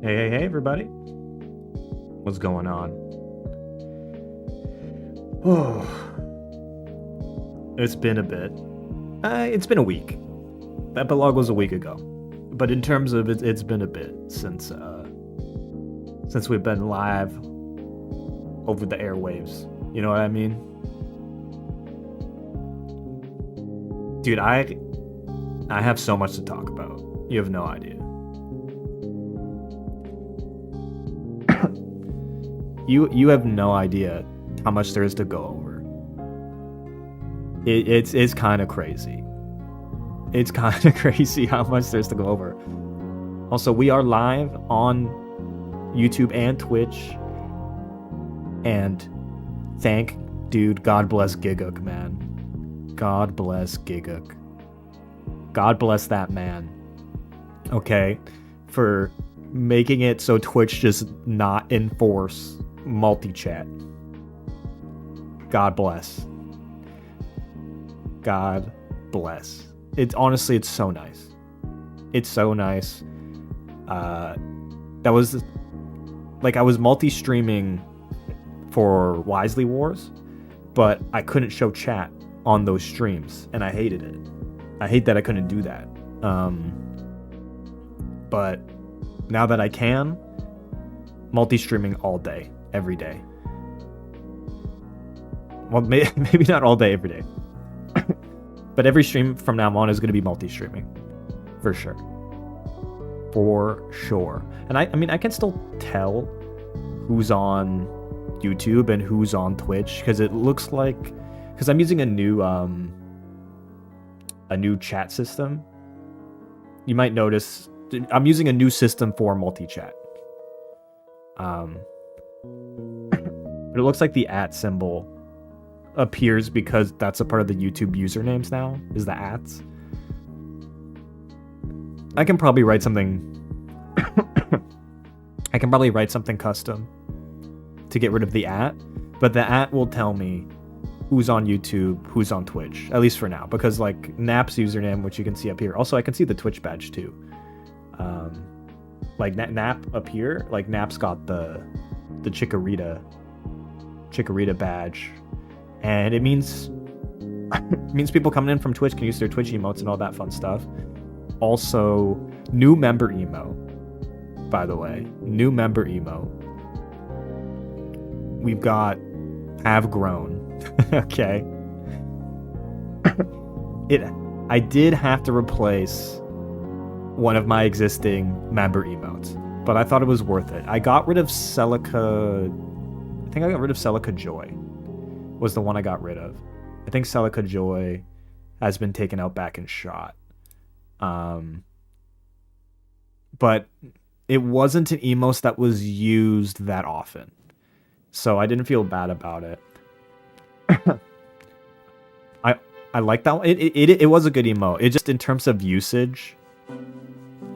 Hey, everybody. What's going on? Oh, it's been a bit. It's been a week. Epilogue was a week ago. But in terms of it, it's been a bit since we've been live over the airwaves. You know what I mean? Dude, I have so much to talk about. You have no idea. You have no idea how much there is to go over. It's kind of crazy. It's kind of crazy how much there's to go over. Also, we are live on YouTube and Twitch. And God bless Giguk, man. God bless Giguk. God bless that man. Okay? For making it so Twitch just not enforce multi-chat. God bless. God bless. It's honestly, it's so nice. It's so nice. That was like, I was multi-streaming for Wisely Wars, but I couldn't show chat on those streams, and I hated it. I hate that I couldn't do that. But now that I can, multi-streaming all day, every day. Well, maybe not all day, every day. But every stream from now on is going to be multi-streaming. For sure. For sure. And I mean, I can still tell who's on YouTube and who's on Twitch, because it looks like... Because I'm using a new chat system. You might notice I'm using a new system for multi-chat. But it looks like the @ symbol appears because that's a part of the YouTube usernames now, is the ats. I can probably write something I can probably write something custom to get rid of the at, but the at will tell me who's on YouTube, who's on Twitch, at least for now, because like Nap's username, which you can see up here. Also, I can see the Twitch badge too. Like Nap up here, like Nap's got the Chikorita badge, and it means people coming in from Twitch can use their Twitch emotes and all that fun stuff. Also, new member emo, by the way, new member emo. We've got have grown. Okay. I did have to replace one of my existing member emotes, but I thought it was worth it. I got rid of Celica. I think I got rid of Celica Joy. Was the one I got rid of. I think Celica Joy has been taken out back and shot. But it wasn't an emos that was used that often, so I didn't feel bad about it. I like that one. It was a good emo. It just, in terms of usage,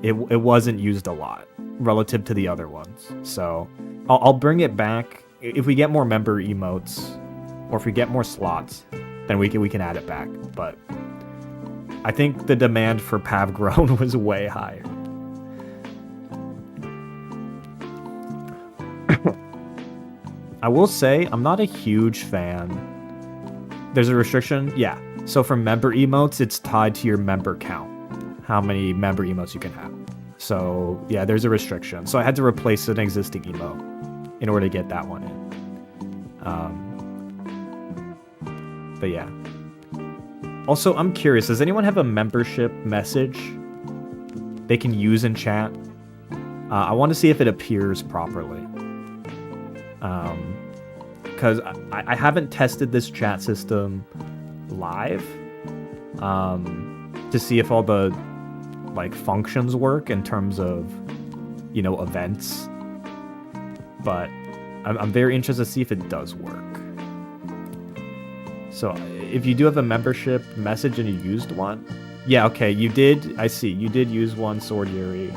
it wasn't used a lot relative to the other ones. So I'll bring it back if we get more member emotes, or if we get more slots, then we can add it back. But I think the demand for Pav Grown was way higher. I will say I'm not a huge fan. There's a restriction, yeah. So for member emotes, it's tied to your member count, how many member emotes you can have. So yeah, there's a restriction. So I had to replace an existing emo in order to get that one in. But yeah. Also, I'm curious, does anyone have a membership message they can use in chat? I want to see if it appears properly. Because I haven't tested this chat system live to see if all the like functions work in terms of, you know, events. But I'm very interested to see if it does work. So if you do have a membership message and you used one, yeah, okay, you did. I see you did use one, Sword Yuri,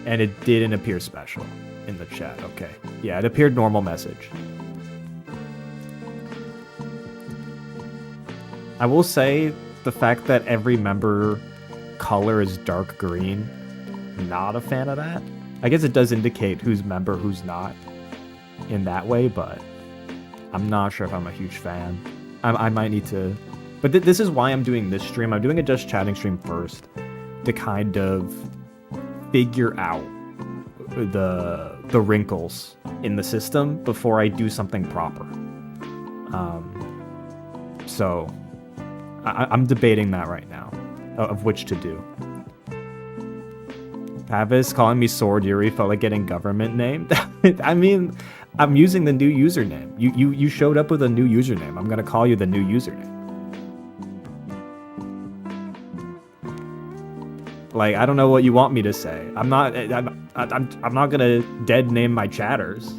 and it didn't appear special in the chat. Okay, yeah, it appeared normal message. I will say the fact that every member color is dark green, not a fan of that. I guess it does indicate who's member, who's not in that way, but I'm not sure if I'm a huge fan. I might need to, but this is why I'm doing this stream. I'm doing a Just Chatting stream first to kind of figure out the wrinkles in the system before I do something proper. So I'm debating that right now, of which to do. Pavis calling me Sword Yuri felt like getting government named. I mean, I'm using the new username. You showed up with a new username. I'm gonna call you the new username. Like, I don't know what you want me to say. I'm not gonna dead name my chatters.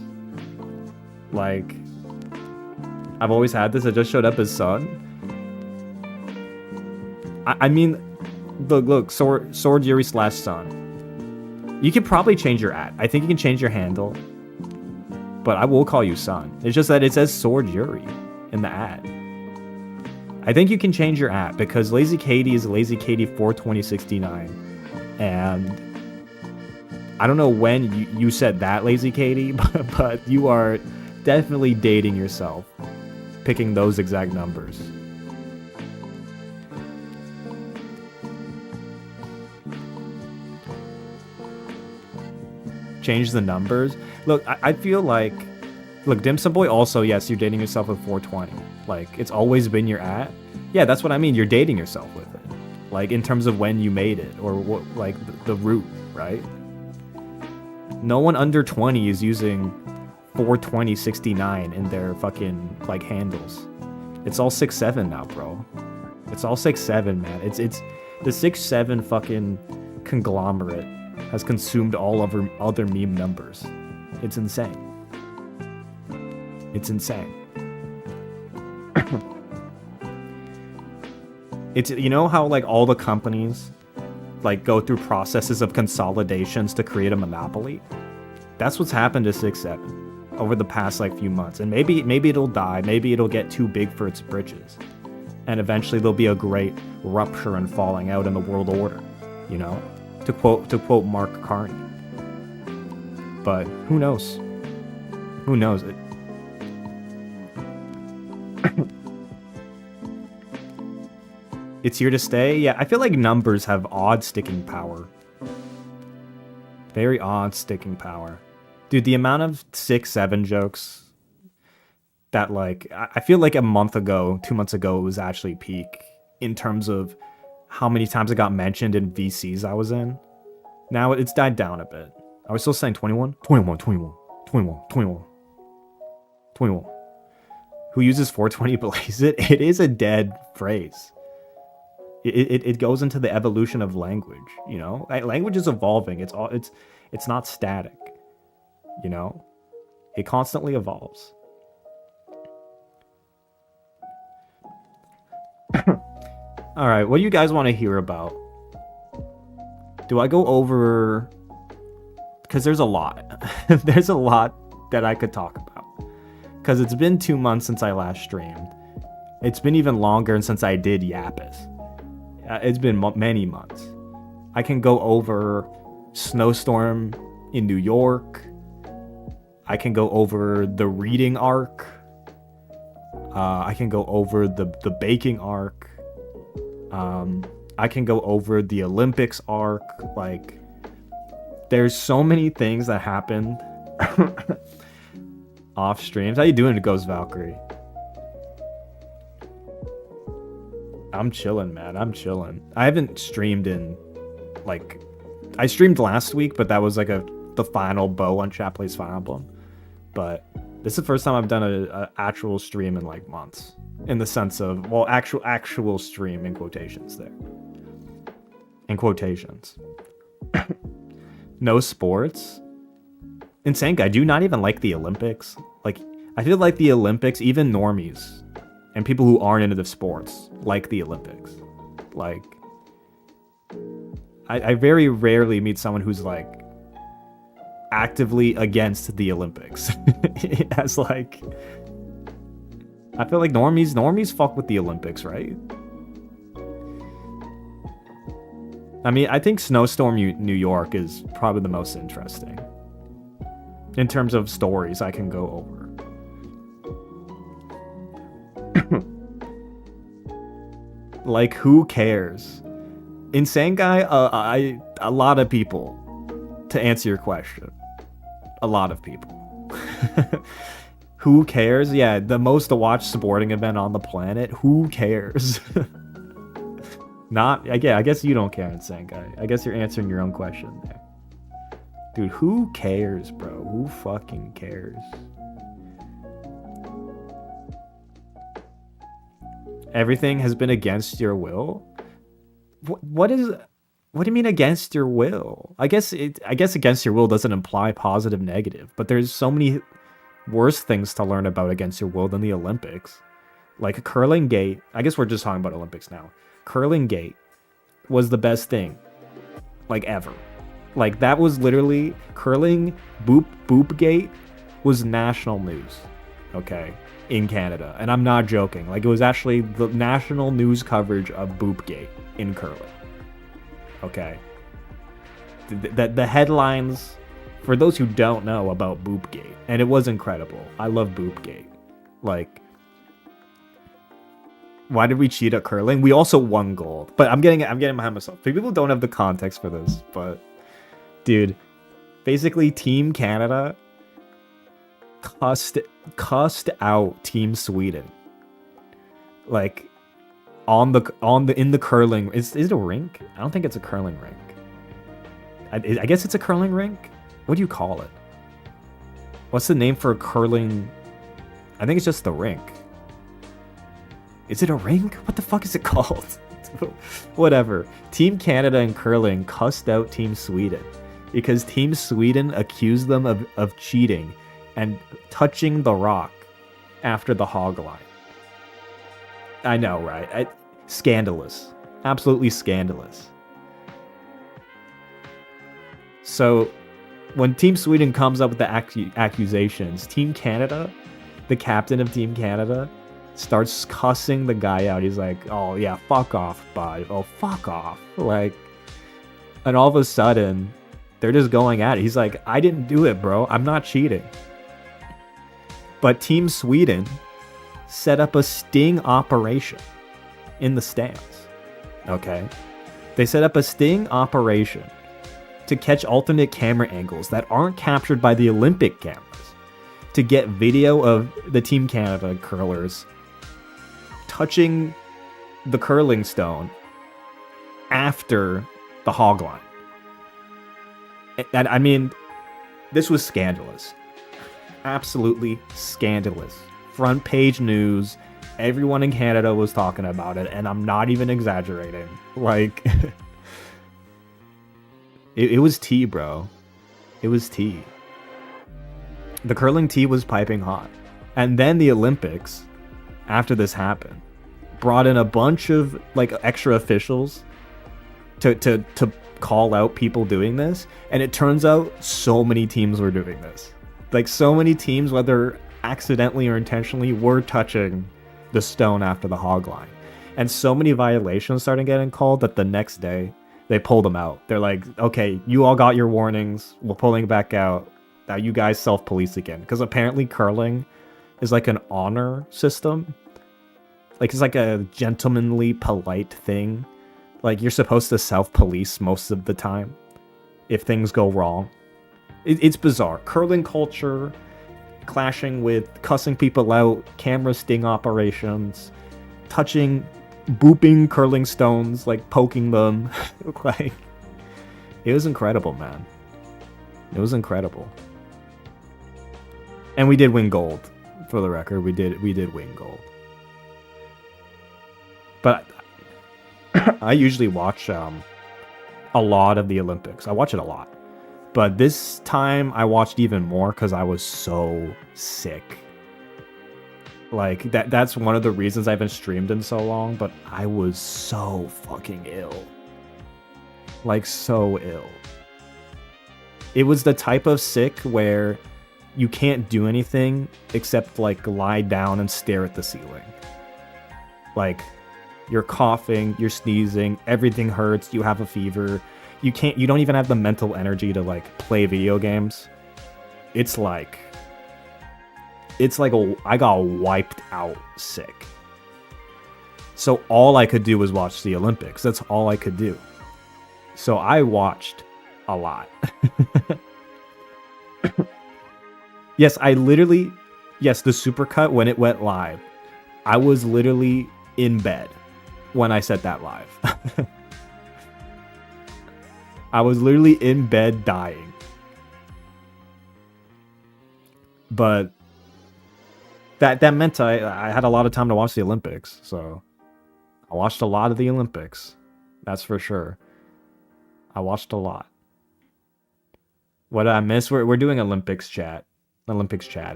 Like, I've always had this. I just showed up as Sun. I mean, look, Sword Yuri / Sun. You could probably change your @ I think you can change your handle, but I will call you Sun. It's just that it says Sword Yuri in the @ I think you can change your @ because Lazy Katie is Lazy Katie 42069, and I don't know when you said that, Lazy Katie, but you are definitely dating yourself picking those exact numbers. Change the numbers. Look, I feel like, look, Dim Sum Boy also, yes, you're dating yourself with 420. Like, it's always been your @ Yeah, that's what I mean. You're dating yourself with it. Like, in terms of when you made it, or what, like the root, right? No one under 20 is using 42069 in their fucking like handles. It's all 6-7 now, bro. It's all 6-7, man. It's the 6-7 fucking conglomerate has consumed all of our other meme numbers. It's insane. It's insane. It's, you know how like all the companies like go through processes of consolidations to create a monopoly? That's what's happened to 6-7 over the past like few months. And maybe it'll die. Maybe it'll get too big for its britches. And eventually there'll be a great rupture and falling out in the world order, you know? To quote Mark Carney. But who knows? Who knows it? It's here to stay? Yeah, I feel like numbers have odd sticking power. Very odd sticking power. Dude, the amount of 6-7 jokes that, like, I feel like a month ago, 2 months ago, it was actually peak in terms of how many times it got mentioned in VCs I was in. Now it's died down a bit. I was still saying 21? 21, 21, 21, 21, 21. Who uses 420 Blaze it? It is a dead phrase. It goes into the evolution of language, you know? Language is evolving. It's not static, you know? It constantly evolves. All right, what do you guys want to hear about? Do I go over... Because there's a lot. There's a lot that I could talk about. Because it's been 2 months since I last streamed. It's been even longer since I did YAPISE. It's been many months. I can go over Snowstorm in New York. I can go over the reading arc. I can go over the baking arc. I can go over the Olympics arc. Like, there's so many things that happened off streams. How you doing, Ghost Valkyrie? I'm chilling, man. I'm chilling. I haven't streamed in, like, I streamed last week, but that was like the final bow on Chat Plays Fire Emblem. But this is the first time I've done a actual stream in like months, in the sense of, well, actual stream in quotations there. In quotations. No sports. Insane guy. Do you not even like the Olympics? Like, I feel like the Olympics, even normies and people who aren't into the sports like the Olympics. Like, I very rarely meet someone who's like actively against the Olympics. As like, I feel like normies fuck with the Olympics, right? I mean, I think Snowstorm New York is probably the most interesting in terms of stories I can go over. Like, who cares? Insane guy, a lot of people, to answer your question. A lot of people. Who cares? Yeah, the most watched sporting event on the planet. Who cares? Not, yeah, I guess you don't care, Insane guy. I guess you're answering your own question there. Dude, who cares, bro? Who fucking cares? Everything has been against your will? What do you mean against your will? I guess against your will doesn't imply positive, negative, but there's so many worse things to learn about against your will than the Olympics. Like curling gate. I guess we're just talking about Olympics now. Curling gate was the best thing, like, ever. Like, that was literally curling boop gate was national news. Okay. In Canada, and I'm not joking. Like, it was actually the national news coverage of Boopgate in curling. Okay, the headlines, for those who don't know about Boopgate, and it was incredible. I love Boopgate. Like, why did we cheat at curling? We also won gold, but I'm getting behind myself. People don't have the context for this, but dude, basically Team Canada cussed out Team Sweden, like in the curling. Is it a rink? I don't think it's a curling rink. I guess it's a curling rink. What do you call it? What's the name for a curling? I think it's just the rink. Is it a rink? What the fuck is it called? Whatever. Team Canada in curling cussed out Team Sweden because Team Sweden accused them of cheating and touching the rock after the hog line. I know, right? Scandalous. Absolutely scandalous. So when Team Sweden comes up with the accusations, Team Canada, the captain of Team Canada, starts cussing the guy out. He's like, oh yeah, fuck off, bud. Oh, fuck off. Like, and all of a sudden, they're just going at it. He's like, I didn't do it, bro. I'm not cheating. But Team Sweden set up a sting operation in the stands. Okay? They set up a sting operation to catch alternate camera angles that aren't captured by the Olympic cameras, to get video of the Team Canada curlers touching the curling stone after the hog line. And I mean, this was scandalous. Absolutely scandalous. Front page news. Everyone in Canada was talking about it, and I'm not even exaggerating. Like, it was tea, bro. It was tea. The curling tea was piping hot. And then the Olympics, after this happened, brought in a bunch of like extra officials to call out people doing this, and it turns out so many teams were doing this. Like, so many teams, whether accidentally or intentionally, were touching the stone after the hog line. And so many violations started getting called that the next day they pulled them out. They're like, okay, you all got your warnings, we're pulling back out. Now you guys self-police again. Because apparently curling is like an honor system. Like, it's like a gentlemanly, polite thing. Like, you're supposed to self-police most of the time if things go wrong. It's bizarre. Curling culture clashing with cussing people out, camera sting operations, touching, booping curling stones, like poking them. Like, it was incredible, man. It was incredible. And we did win gold, for the record. We did win gold. But I usually watch a lot of the Olympics. I watch it a lot. But this time I watched even more because I was so sick. Like, that's one of the reasons I haven't streamed in so long, but I was so fucking ill. Like, so ill. It was the type of sick where you can't do anything except, like, lie down and stare at the ceiling. Like, you're coughing, you're sneezing, everything hurts, you have a fever. You don't even have the mental energy to, like, play video games. It's like I got wiped out sick. So all I could do was watch the Olympics. That's all I could do. So I watched a lot. Yes, the supercut, when it went live, I was literally in bed when I said that live. I was literally in bed dying. But that meant I had a lot of time to watch the Olympics, so I watched a lot of the Olympics. That's for sure. I watched a lot. What did I miss? We're doing Olympics chatting.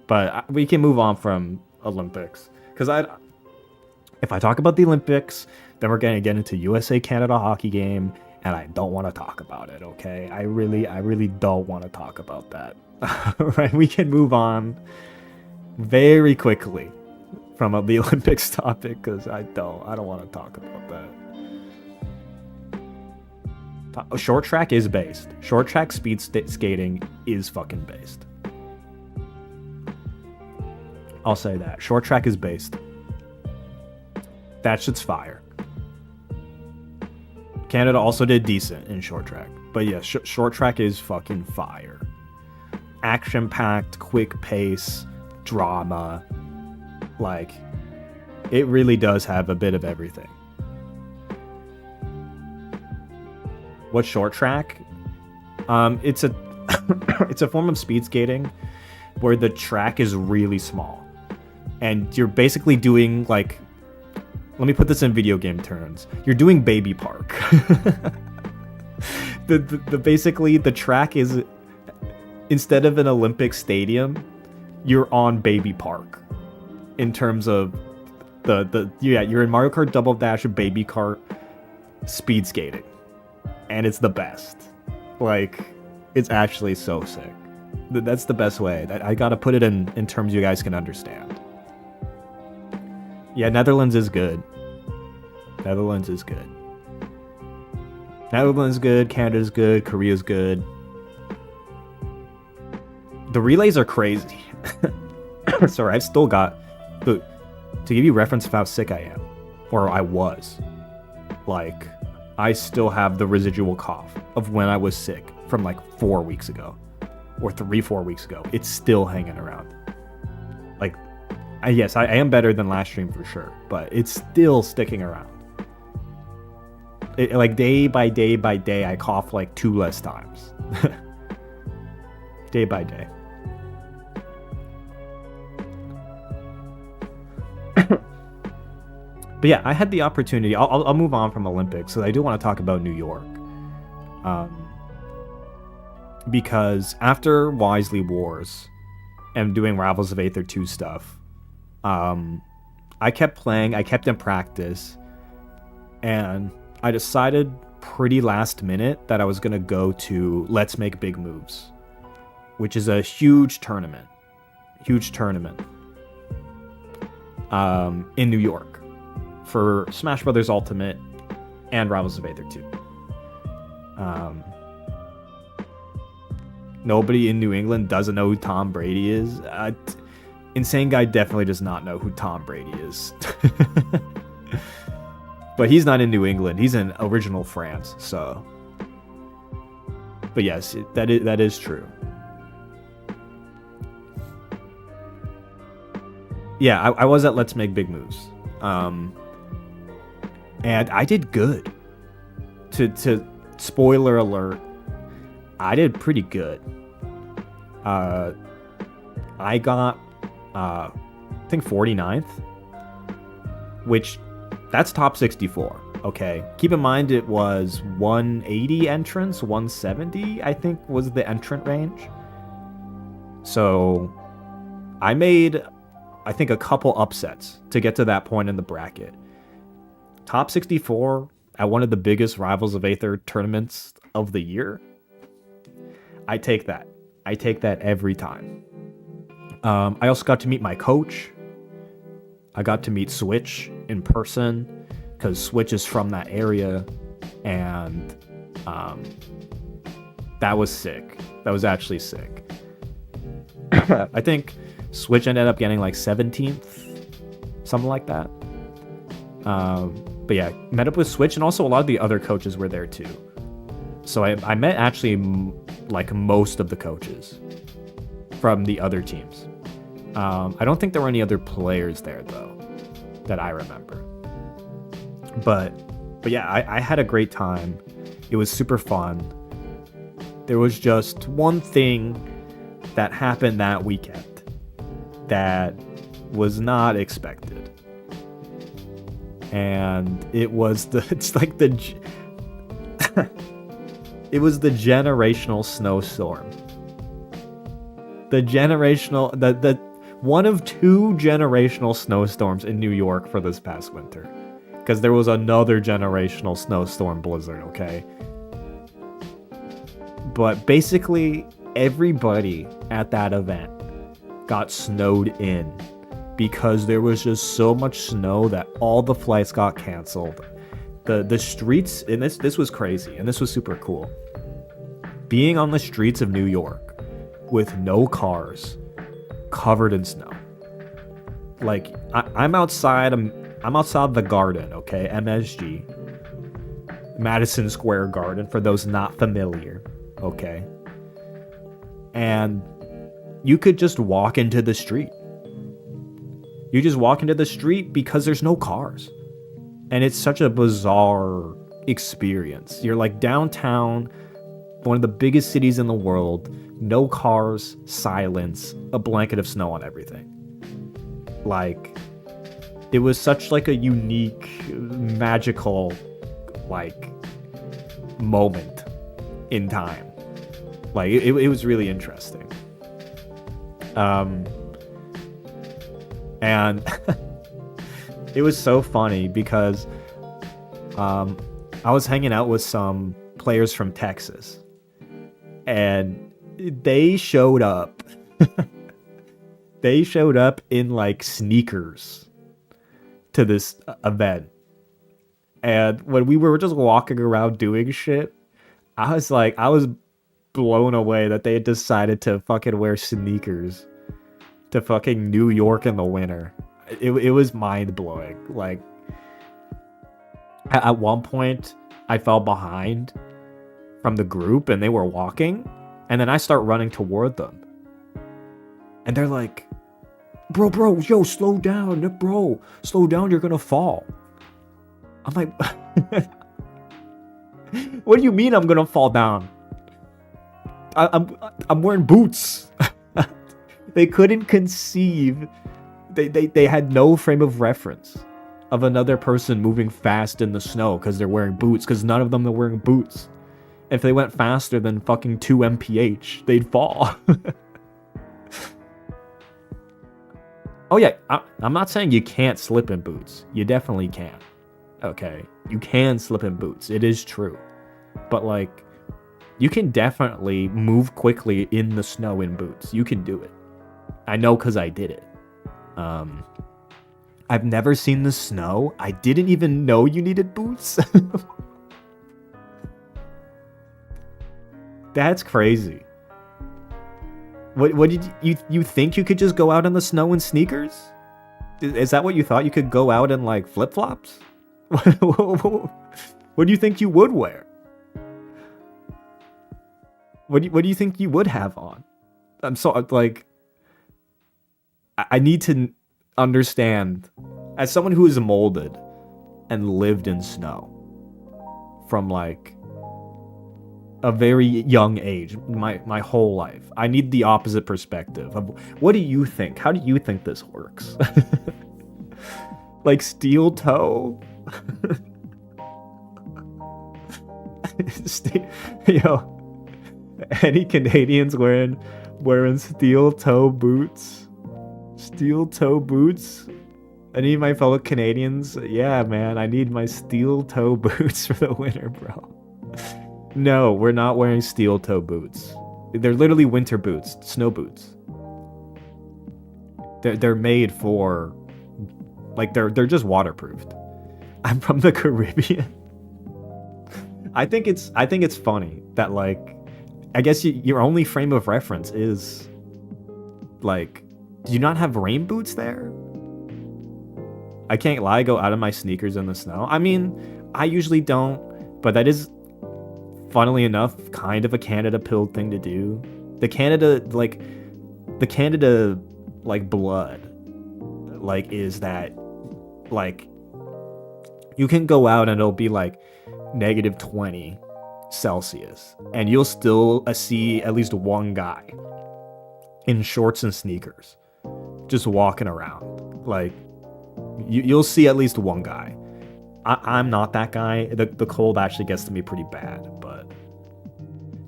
But we can move on from Olympics. Because if I talk about the Olympics, then we're going to get into USA-Canada hockey game, and I don't want to talk about it, okay? I really don't want to talk about that. Right, we can move on very quickly from the Olympics topic, because I don't want to talk about that. Short track is based. Short track speed skating is fucking based. I'll say that. Short track is based. That shit's fire. Canada also did decent in short track. But yeah, short track is fucking fire. Action-packed, quick pace, drama. Like, it really does have a bit of everything. What's short track? It's a it's a form of speed skating where the track is really small. And you're basically doing, like, let me put this in video game terms. You're doing Baby Park. Basically, the track is, instead of an Olympic stadium, you're on Baby Park in terms of You're in Mario Kart Double Dash, Baby Kart, speed skating, and it's the best. Like, it's actually so sick. That's the best way. I gotta put it in terms you guys can understand. Yeah, Netherlands is good. Netherlands is good. Netherlands good. Canada's good. Korea's good. The relays are crazy. Sorry, I've still got to give you reference of how sick I am, or I was. Like, I still have the residual cough of when I was sick from like 4 weeks ago, or 3-4 weeks ago. It's still hanging around. Like, yes, I am better than last stream for sure, but it's still sticking around. Like day by day by day, I cough like 2 less times. Day by day. But yeah, I had the opportunity. I'll move on from Olympics, so I do want to talk about New York. Because after Wisely Wars and doing Rivals of Aether 2 stuff, I kept playing, I kept in practice, and I decided pretty last minute that I was going to go to Let's Make Big Moves, which is a huge tournament. In New York for Smash Brothers Ultimate and Rivals of Aether 2. Nobody in New England doesn't know who Tom Brady is. Insane Guy definitely does not know who Tom Brady is. But he's not in New England. He's in original France, so. But yes, that is true. Yeah, I was at Let's Make Big Moves. And I did good. To spoiler alert, I did pretty good. I got, I think 49th, which that's top 64. Okay, keep in mind it was 180 entrants, 170 I think was the entrant range. So I made, I think, a couple upsets to get to that point in the bracket. Top 64 at one of the biggest Rivals of Aether tournaments of the year. I take that. I take that every time. I also got to meet my coach. I got to meet Switch in person because Switch is from that area, and that was sick. That was actually sick. I think Switch ended up getting like 17th, something like that. But yeah, met up with Switch, and also a lot of the other coaches were there too. So I met actually like most of the coaches from the other teams. I don't think there were any other players there though, that I remember. But yeah, I had a great time. It was super fun. There was just one thing that happened that weekend that was not expected. And it was it was the generational snowstorm. The one of 2 generational snowstorms in New York for this past winter. Because there was another generational snowstorm blizzard, okay? But basically, everybody at that event got snowed in because there was just so much snow that all the flights got canceled. The streets, and this was crazy, and this was super cool. Being on the streets of New York with no cars, covered in snow. Like, I'm outside the garden, okay? MSG. Madison Square Garden, for those not familiar, okay? And you could just walk into the street. You just walk into the street because there's no cars. And it's such a bizarre experience. You're like downtown, one of the biggest cities in the world, no cars, silence, a blanket of snow on everything. Like, it was such like a unique, magical, like, moment in time. Like, it was really interesting. And it was so funny because I was hanging out with some players from Texas, and they showed up. They showed up in like sneakers to this event. And when we were just walking around doing shit, I was blown away that they had decided to fucking wear sneakers to fucking New York in the winter. It was mind blowing. Like, at one point, I fell behind from the group and they were walking, and then I start running toward them. And they're like, bro, yo, slow down, you're gonna fall. I'm like, what do you mean I'm gonna fall down? I'm wearing boots. They couldn't conceive. They had no frame of reference of another person moving fast in the snow because they're wearing boots, because none of them are wearing boots. If they went faster than fucking 2 mph, they'd fall. Oh yeah, I'm not saying you can't slip in boots. You definitely can. Okay, you can slip in boots. It is true. But like, you can definitely move quickly in the snow in boots. You can do it. I know because I did it. I've never seen the snow. I didn't even know you needed boots. That's crazy. What did you think you could just go out in the snow in sneakers? Is that what you thought? You could go out in like flip-flops? What do you think you would wear? What do you think you would have on? I'm so like, I need to understand, as someone who is molded and lived in snow from like a very young age, my whole life. I need the opposite perspective of, what do you think? How do you think this works? Like steel toe? Yo, any Canadians wearing steel toe boots? Steel toe boots? Any of my fellow Canadians? Yeah, man, I need my steel toe boots for the winter, bro. No, we're not wearing steel toe boots. They're literally winter boots, snow boots. They're made for, like, they're just waterproofed. I'm from the Caribbean. I think it's funny that, like, I guess your only frame of reference is, like, do you not have rain boots there? I can't lie, I go out of my sneakers in the snow. I mean, I usually don't, but that is, funnily enough, kind of a Canada pilled thing to do. The Canada blood, like, is that, like, you can go out and it'll be like -20 Celsius and you'll still see at least one guy in shorts and sneakers just walking around. Like, you'll see at least one guy. I'm not that guy. The cold actually gets to me pretty bad, but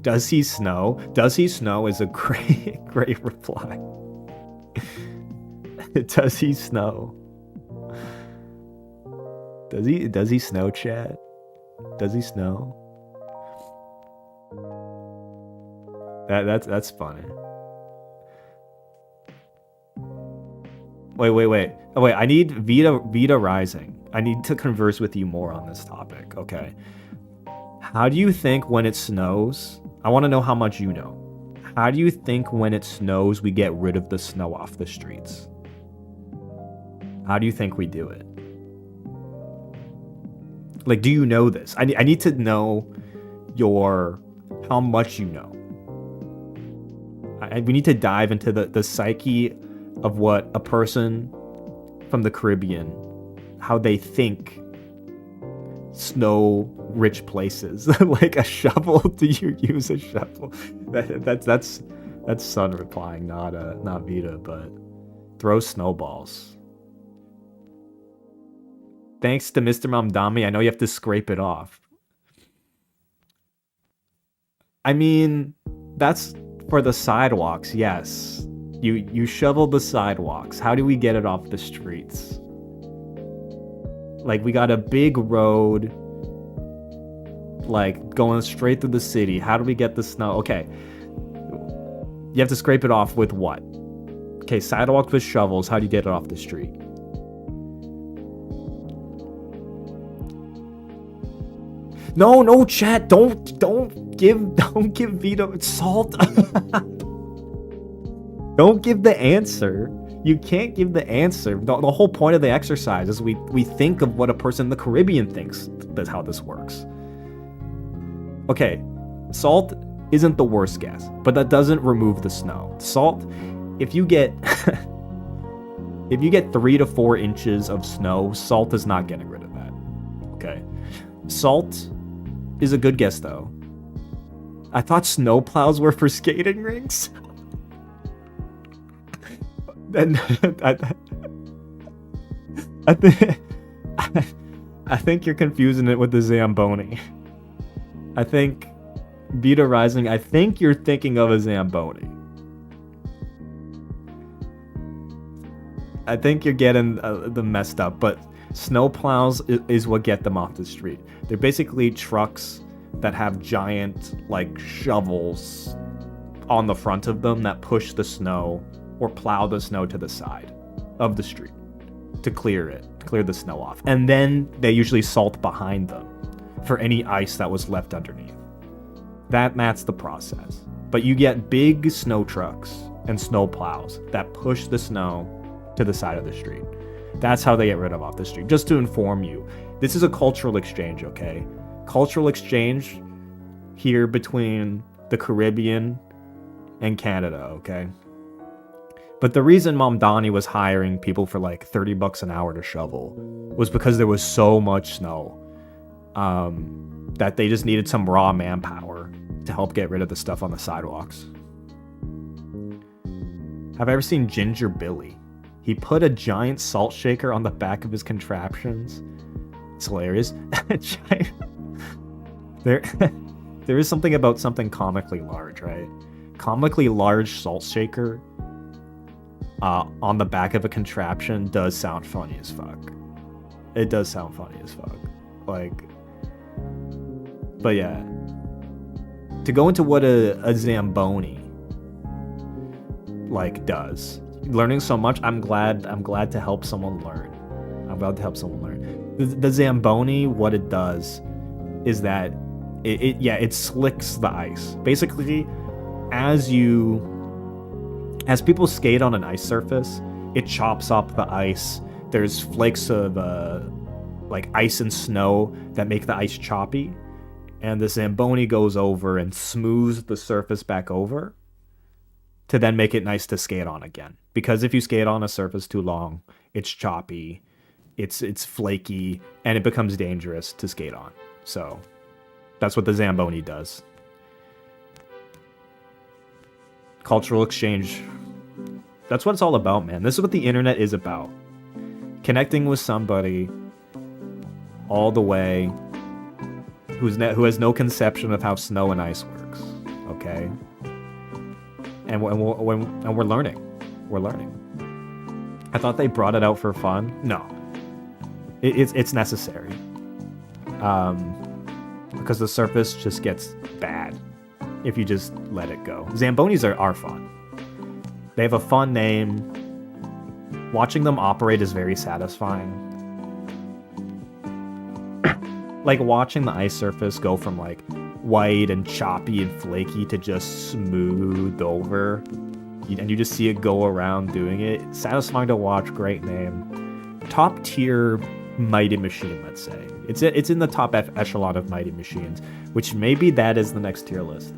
does he snow? Does he snow is a great reply. Does he snow? Does he snow, Chad? Does he snow? That's funny. Wait. Oh wait, I need Vita Rising. I need to converse with you more on this topic, okay? How do you think when it snows? I want to know how much you know. How do you think when it snows we get rid of the snow off the streets? How do you think we do it? Like, do you know this? I need to know how much you know. We need to dive into the psyche of what a person from the Caribbean, how they think snow-rich places. Like a shovel. Do you use a shovel? That's Sun replying, not Vita, but throw snowballs. Thanks to Mr. Mamdami, I know you have to scrape it off. I mean, that's for the sidewalks, yes. You shovel the sidewalks. How do we get it off the streets? Like, we got a big road, like, going straight through the city. How do we get the snow? Okay. You have to scrape it off with what? Okay, sidewalks with shovels. How do you get it off the street? No, chat. Don't give Vito salt. Don't give the answer. You can't give the answer. The whole point of the exercise is we think of what a person in the Caribbean thinks that's how this works. Okay, salt isn't the worst guess, but that doesn't remove the snow. Salt, if you get 3 to 4 inches of snow, salt is not getting rid of that. Okay. Salt is a good guess though. I thought snow plows were for skating rinks. And I think you're confusing it with the Zamboni. I think Vita Rising, I think you're thinking of a Zamboni. I think you're getting them messed up, but snowplows is what get them off the street. They're basically trucks that have giant, like, shovels on the front of them that push the snow or plow the snow to the side of the street to clear the snow off. And then they usually salt behind them for any ice that was left underneath. That's the process. But you get big snow trucks and snow plows that push the snow to the side of the street. That's how they get rid of off the street. Just to inform you, this is a cultural exchange, okay? Cultural exchange here between the Caribbean and Canada, okay? But the reason Mamdani was hiring people for like $30 an hour to shovel was because there was so much snow that they just needed some raw manpower to help get rid of the stuff on the sidewalks. Have I ever seen Ginger Billy? He put a giant salt shaker on the back of his contraptions. It's hilarious. There is something about something comically large, right? Comically large salt shaker on the back of a contraption does sound funny as fuck. It does sound funny as fuck. Like, but yeah. To go into what a Zamboni like does. Learning so much, I'm glad to help someone learn. I'm glad to help someone learn. The Zamboni, what it does is that it slicks the ice. Basically, as people skate on an ice surface, it chops up the ice. There's flakes of like ice and snow that make the ice choppy, and the Zamboni goes over and smooths the surface back over to then make it nice to skate on again. Because if you skate on a surface too long, it's choppy, it's flaky, and it becomes dangerous to skate on. So that's what the Zamboni does. Cultural exchange. That's what it's all about, man. This is what the internet is about. Connecting with somebody all the way who has no conception of how snow and ice works. Okay? And we're learning. We're learning. I thought they brought it out for fun. No. It's necessary. Because the surface just gets bad if you just let it go. Zambonis are fun. They have a fun name. Watching them operate is very satisfying. Like watching the ice surface go from like white and choppy and flaky to just smooth over, and you just see it go around doing it. It's satisfying to watch. Great name. Top tier Mighty Machine, let's say. It's in the top echelon of Mighty Machines, which maybe that is the next tier list.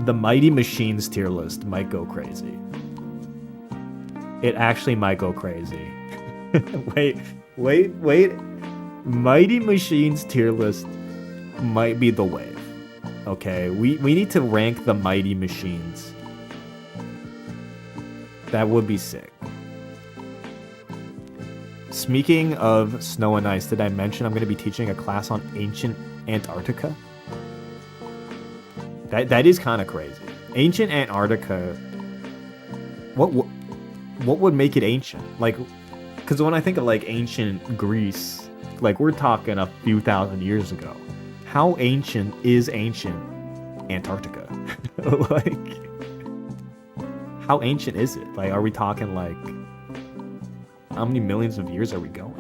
The Mighty Machines tier list might go crazy. It actually might go crazy. Wait. Mighty Machines tier list might be the wave. Okay, we need to rank the Mighty Machines. That would be sick. Speaking of snow and ice, did I mention I'm going to be teaching a class on ancient Antarctica? That is kind of crazy. Ancient Antarctica. What would make it ancient? Like, Because when I think of like ancient Greece, like we're talking a few thousand years ago. How ancient is ancient Antarctica? Like, how ancient is it? Like, are we talking like, how many millions of years are we going?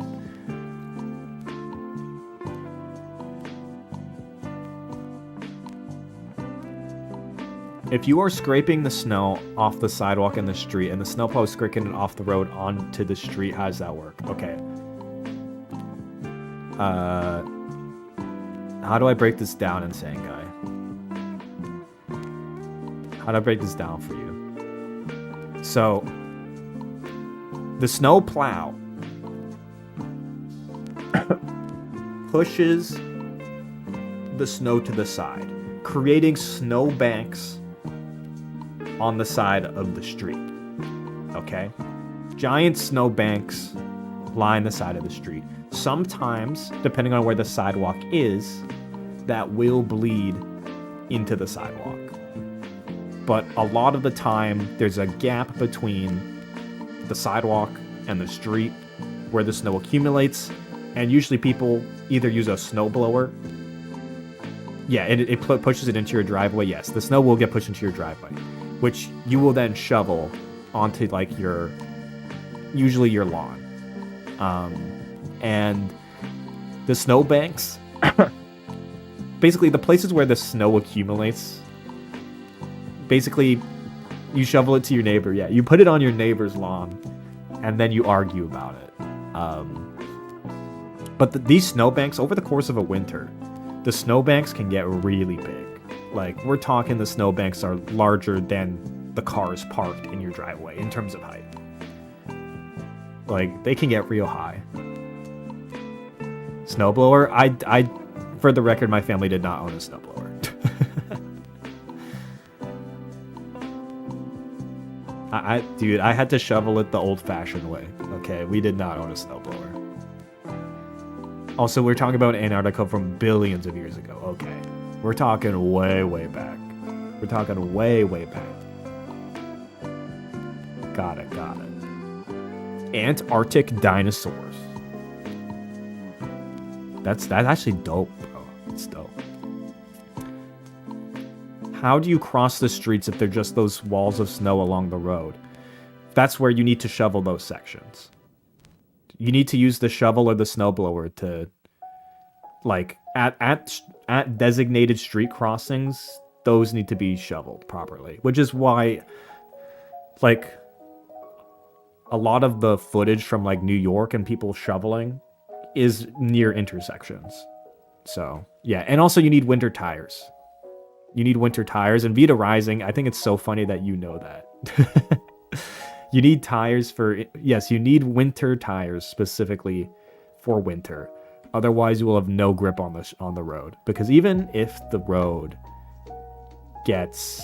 If you are scraping the snow off the sidewalk in the street and the snowplow is scraping it off the road onto the street, how does that work? Okay. How do I break this down, Insane Guy? How do I break this down for you? So, the snow plow pushes the snow to the side, creating snow banks on the side of the street. Okay? Giant snow banks line the side of the street. Sometimes, depending on where the sidewalk is, that will bleed into the sidewalk. But a lot of the time, there's a gap between the sidewalk and the street where the snow accumulates, and usually people either use a snowblower. Yeah, it pushes it into your driveway. Yes, the snow will get pushed into your driveway, which you will then shovel onto like usually your lawn. And the snow banks, basically the places where the snow accumulates, basically you shovel it to your neighbor. Yeah, you put it on your neighbor's lawn, and then you argue about it. But these snowbanks, over the course of a winter, the snowbanks can get really big. Like, we're talking the snowbanks are larger than the cars parked in your driveway in terms of height. Like, they can get real high. Snowblower? I for the record, my family did not own a snowblower. Dude, I had to shovel it the old-fashioned way. Okay, we did not own a snowblower. Also, we're talking about Antarctica from billions of years ago. Okay, we're talking way, way back. We're talking way, way back. Got it, got it. Antarctic dinosaurs. That's actually dope, bro. It's dope. How do you cross the streets if they're just those walls of snow along the road? That's where you need to shovel those sections. You need to use the shovel or the snowblower to, like, at designated street crossings, those need to be shoveled properly. Which is why, like, a lot of the footage from, like, New York and people shoveling is near intersections. So, yeah. And also you need winter tires. You need winter tires. And Vita Rising, I think it's so funny that you know that. You need tires for... Yes, you need winter tires specifically for winter. Otherwise, you will have no grip on the road. Because even if the road gets...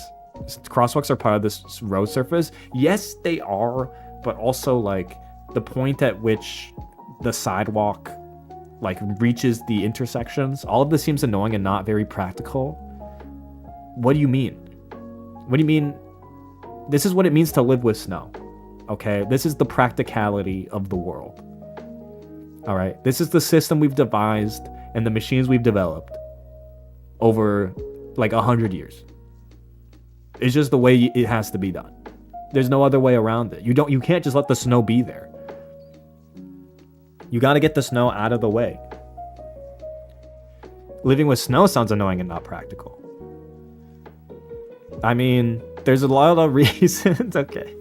Crosswalks are part of this road surface. Yes, they are. But also, like, the point at which the sidewalk, like, reaches the intersections, all of this seems annoying and not very practical. What do you mean? What do you mean? This is what it means to live with snow. Okay? This is the practicality of the world. Alright? This is the system we've devised and the machines we've developed over, like, 100 years. It's just the way it has to be done. There's no other way around it. You can't just let the snow be there. You gotta get the snow out of the way. Living with snow sounds annoying and not practical. I mean, there's a lot of reasons. Okay.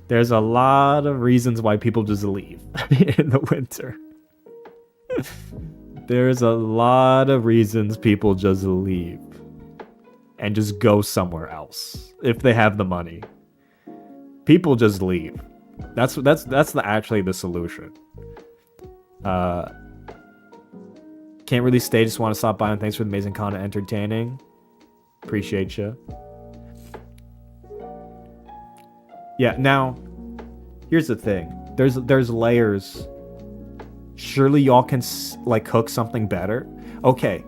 There's a lot of reasons why people just leave in the winter. There's a lot of reasons people just leave and just go somewhere else if they have the money. People just leave. That's actually the solution. Can't really stay, just want to stop by, and thanks for the amazing content, entertaining. Appreciate you. Yeah, now here's the thing. There's layers. Surely y'all can like cook something better. Okay,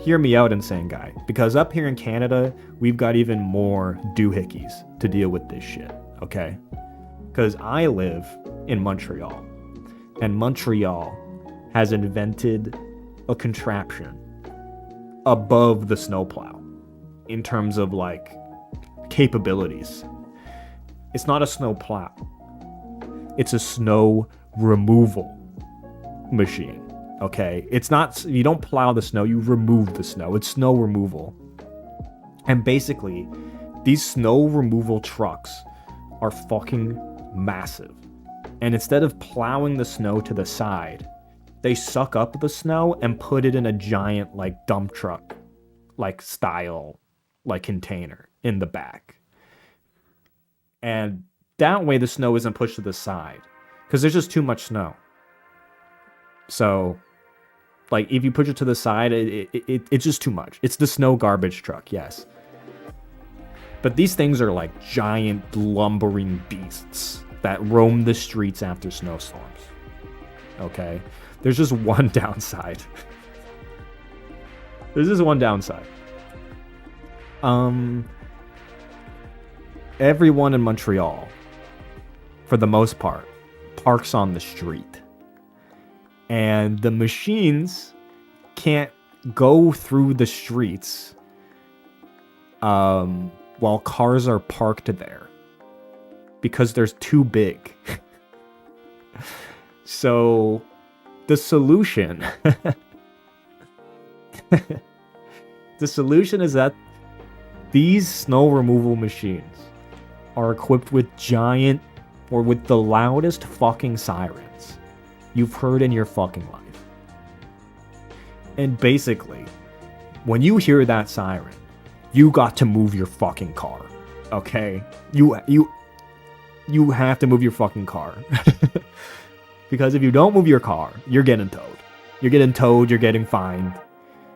hear me out, Insane Guy, because up here in Canada we've got even more doohickeys to deal with this shit. Okay, because I live in Montreal, and Montreal has invented a contraption above the snowplow in terms of like capabilities. It's not a snowplow. It's a snow removal machine. Okay, it's not, you don't plow the snow, you remove the snow. It's snow removal. And basically, these snow removal trucks are fucking massive. And instead of plowing the snow to the side, they suck up the snow and put it in a giant like dump truck like style like container in the back. And that way the snow isn't pushed to the side because there's just too much snow. So like if you push it to the side, it's just too much. It's the snow garbage truck, yes. But these things are like giant lumbering beasts that roam the streets after snowstorms. Okay? There's just one downside. There's just one downside. Everyone in Montreal, for the most part, parks on the street. And the machines can't go through the streets while cars are parked there because they're too big. So the solution the solution is that these snow removal machines are equipped with giant or with the loudest fucking sirens you've heard in your fucking life. And basically, when you hear that siren, you got to move your fucking car. Okay? You have to move your fucking car. Because if you don't move your car, you're getting towed. You're getting towed, you're getting fined.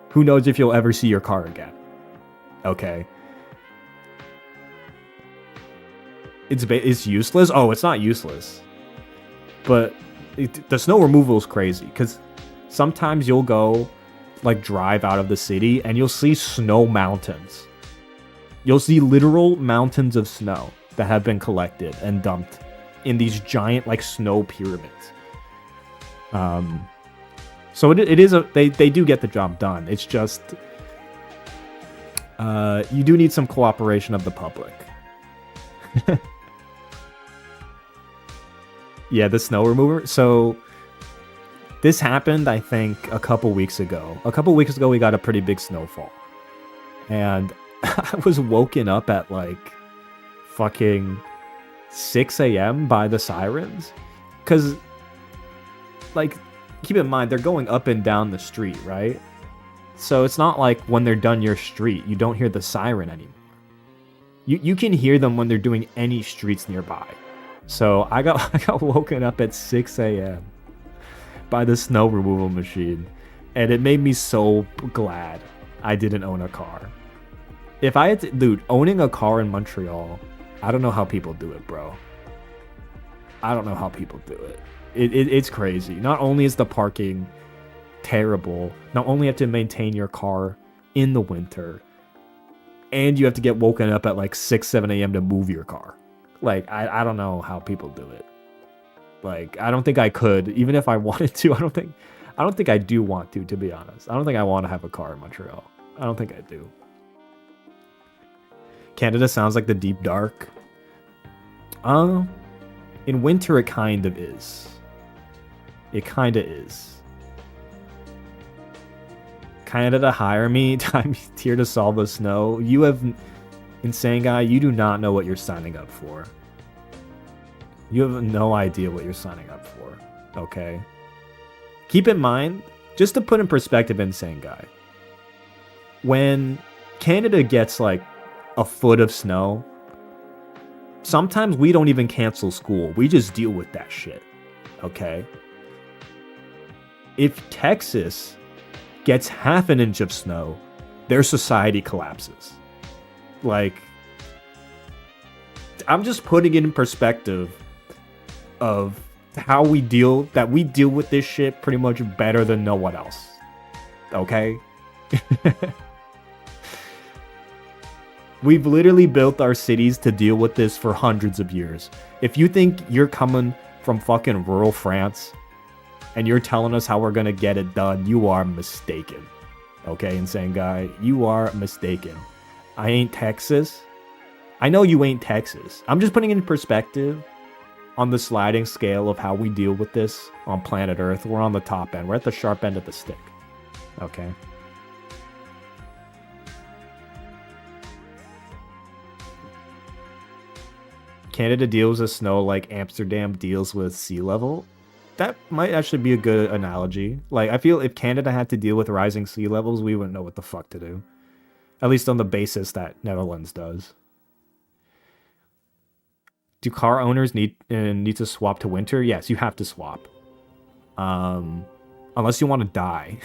Who knows if you'll ever see your car again. Okay? It's useless? Oh, it's not useless. But the snow removal is crazy because sometimes you'll go like drive out of the city and you'll see snow mountains. You'll see literal mountains of snow that have been collected and dumped in these giant like snow pyramids. So it is they do get the job done. It's just you do need some cooperation of the public. Yeah, the snow remover. So this happened, I think, a couple weeks ago. A couple weeks ago, we got a pretty big snowfall. And I was woken up at like fucking 6 a.m. by the sirens. Because, like, keep in mind, they're going up and down the street, right? So it's not like when they're done your street, you don't hear the siren anymore. You can hear them when they're doing any streets nearby. So I got woken up at 6 a.m. by the snow removal machine. And it made me so glad I didn't own a car. If I had to, dude, owning a car in Montreal, I don't know how people do it, bro. I don't know how people do it. It's crazy. Not only is the parking terrible, not only have to maintain your car in the winter, and you have to get woken up at like 6, 7 a.m. to move your car. Like, I don't know how people do it. Like, I don't think I could, even if I wanted to. I don't think I do want to be honest. I don't think I want to have a car in Montreal. I don't think I do. Canada sounds like the deep dark. In winter, it kind of is. It kind of is. Canada, hire me. I'm here to solve the snow. You have... Insane guy, you do not know what you're signing up for. You have no idea what you're signing up for. Okay? Keep in mind, just to put in perspective, Insane guy. When Canada gets like a foot of snow, sometimes we don't even cancel school. We just deal with that shit. Okay? If Texas gets half an inch of snow, their society collapses. Like, I'm just putting it in perspective of how we deal with this shit pretty much better than no one else. Okay? We've literally built our cities to deal with this for hundreds of years. If you think you're coming from fucking rural France and you're telling us how we're gonna get it done, you are mistaken. Okay, insane guy, you are mistaken. I ain't Texas. I know you ain't Texas. I'm just putting in perspective on the sliding scale of how we deal with this on planet Earth. We're on the top end. We're at the sharp end of the stick. Okay. Canada deals with snow like Amsterdam deals with sea level. That might actually be a good analogy. Like, I feel if Canada had to deal with rising sea levels, we wouldn't know what the fuck to do. At least on the basis that Netherlands does. Do car owners need to swap to winter? Yes, you have to swap. Unless you want to die.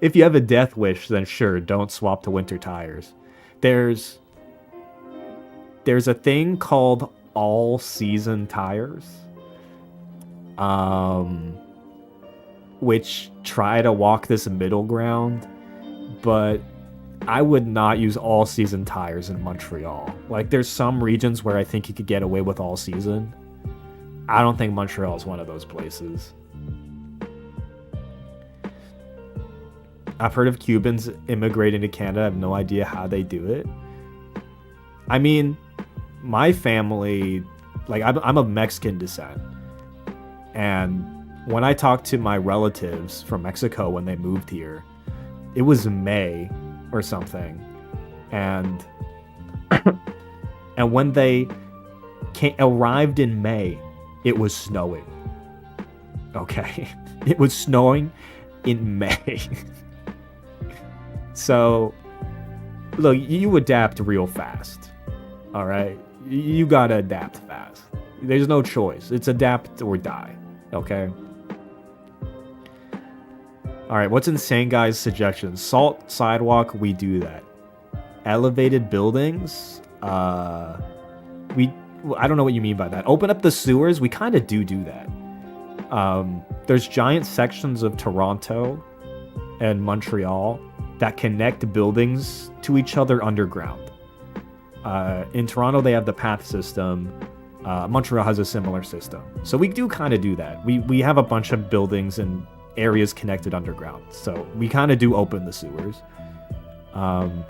If you have a death wish, then sure, don't swap to winter tires. There's a thing called all-season tires, which try to walk this middle ground, but I would not use all-season tires in Montreal. Like, there's some regions where I think you could get away with all-season. I don't think Montreal is one of those places. I've heard of Cubans immigrating to Canada. I have no idea how they do it. I mean, my family, like, I'm of Mexican descent. And when I talked to my relatives from Mexico when they moved here, it was May or something. And and when they arrived in May, it was snowing. Okay? It was snowing in May. So, look, you adapt real fast. All right? You gotta adapt fast. There's no choice. It's adapt or die. Okay? Alright, what's insane guys' suggestions? Salt sidewalk, we do that. Elevated buildings? I don't know what you mean by that. Open up the sewers? We kind of do that. There's giant sections of Toronto and Montreal that connect buildings to each other underground. In Toronto, they have the path system. Montreal has a similar system. So we do kind of do that. We have a bunch of buildings and areas connected underground. So we kind of do open the sewers.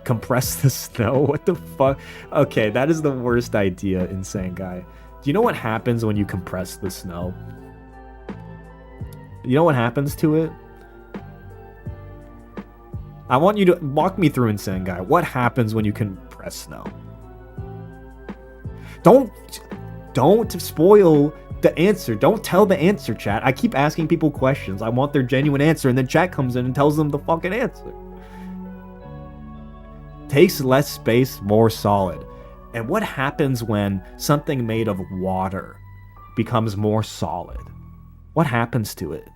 Compress the snow? What the fuck? Okay, that is the worst idea, insane guy. Do you know what happens when you compress the snow? You know what happens to it? I want you to walk me through, insane guy. What happens when you compress snow? Don't spoil the answer. Don't tell the answer, chat. I keep asking people questions. I want their genuine answer, and then chat comes in and tells them the fucking answer. Takes less space, more solid. And what happens when something made of water becomes more solid? What happens to it?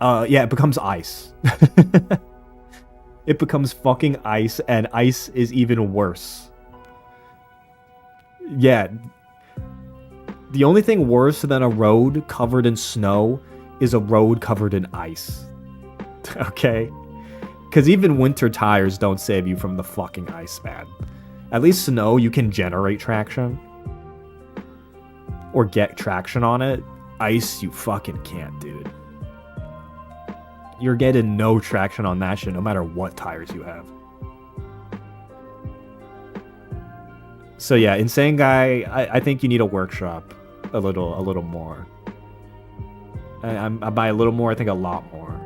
Yeah, it becomes ice. It becomes fucking ice, and ice is even worse. Yeah. The only thing worse than a road covered in snow is a road covered in ice. Okay? Because even winter tires don't save you from the fucking ice, man. At least snow, you can generate traction. Or get traction on it. Ice, you fucking can't, dude. You're getting no traction on that shit, no matter what tires you have. So yeah, insane guy, I think you need a workshop a little more. I by a little more, I think a lot more.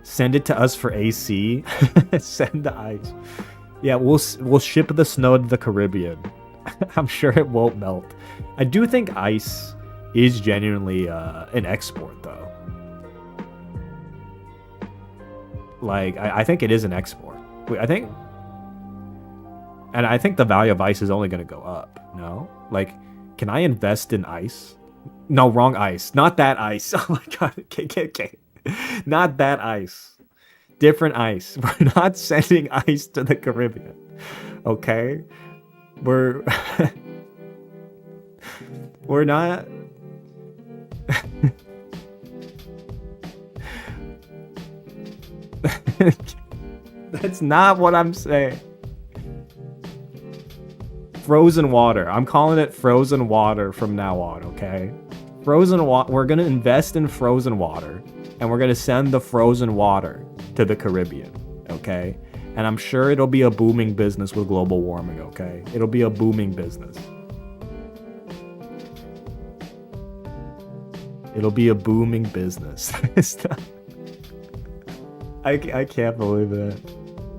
Send it to us for AC. Send the ice. Yeah, we'll ship the snow to the Caribbean. I'm sure it won't melt. I do think ice is genuinely an export, though. Like, I think it is an export. And I think the value of ice is only going to go up, no? Like, can I invest in ice? No, wrong ice. Not that ice. Oh my god. Okay. Not that ice. Different ice. We're not sending ice to the Caribbean. Okay? We're not... That's not what I'm saying. Frozen water. I'm calling it frozen water from now on, okay? Frozen water. We're going to invest in frozen water, and we're going to send the frozen water to the Caribbean, okay? And I'm sure it'll be a booming business with global warming, okay? It'll be a booming business. It'll be a booming business. I can't believe that.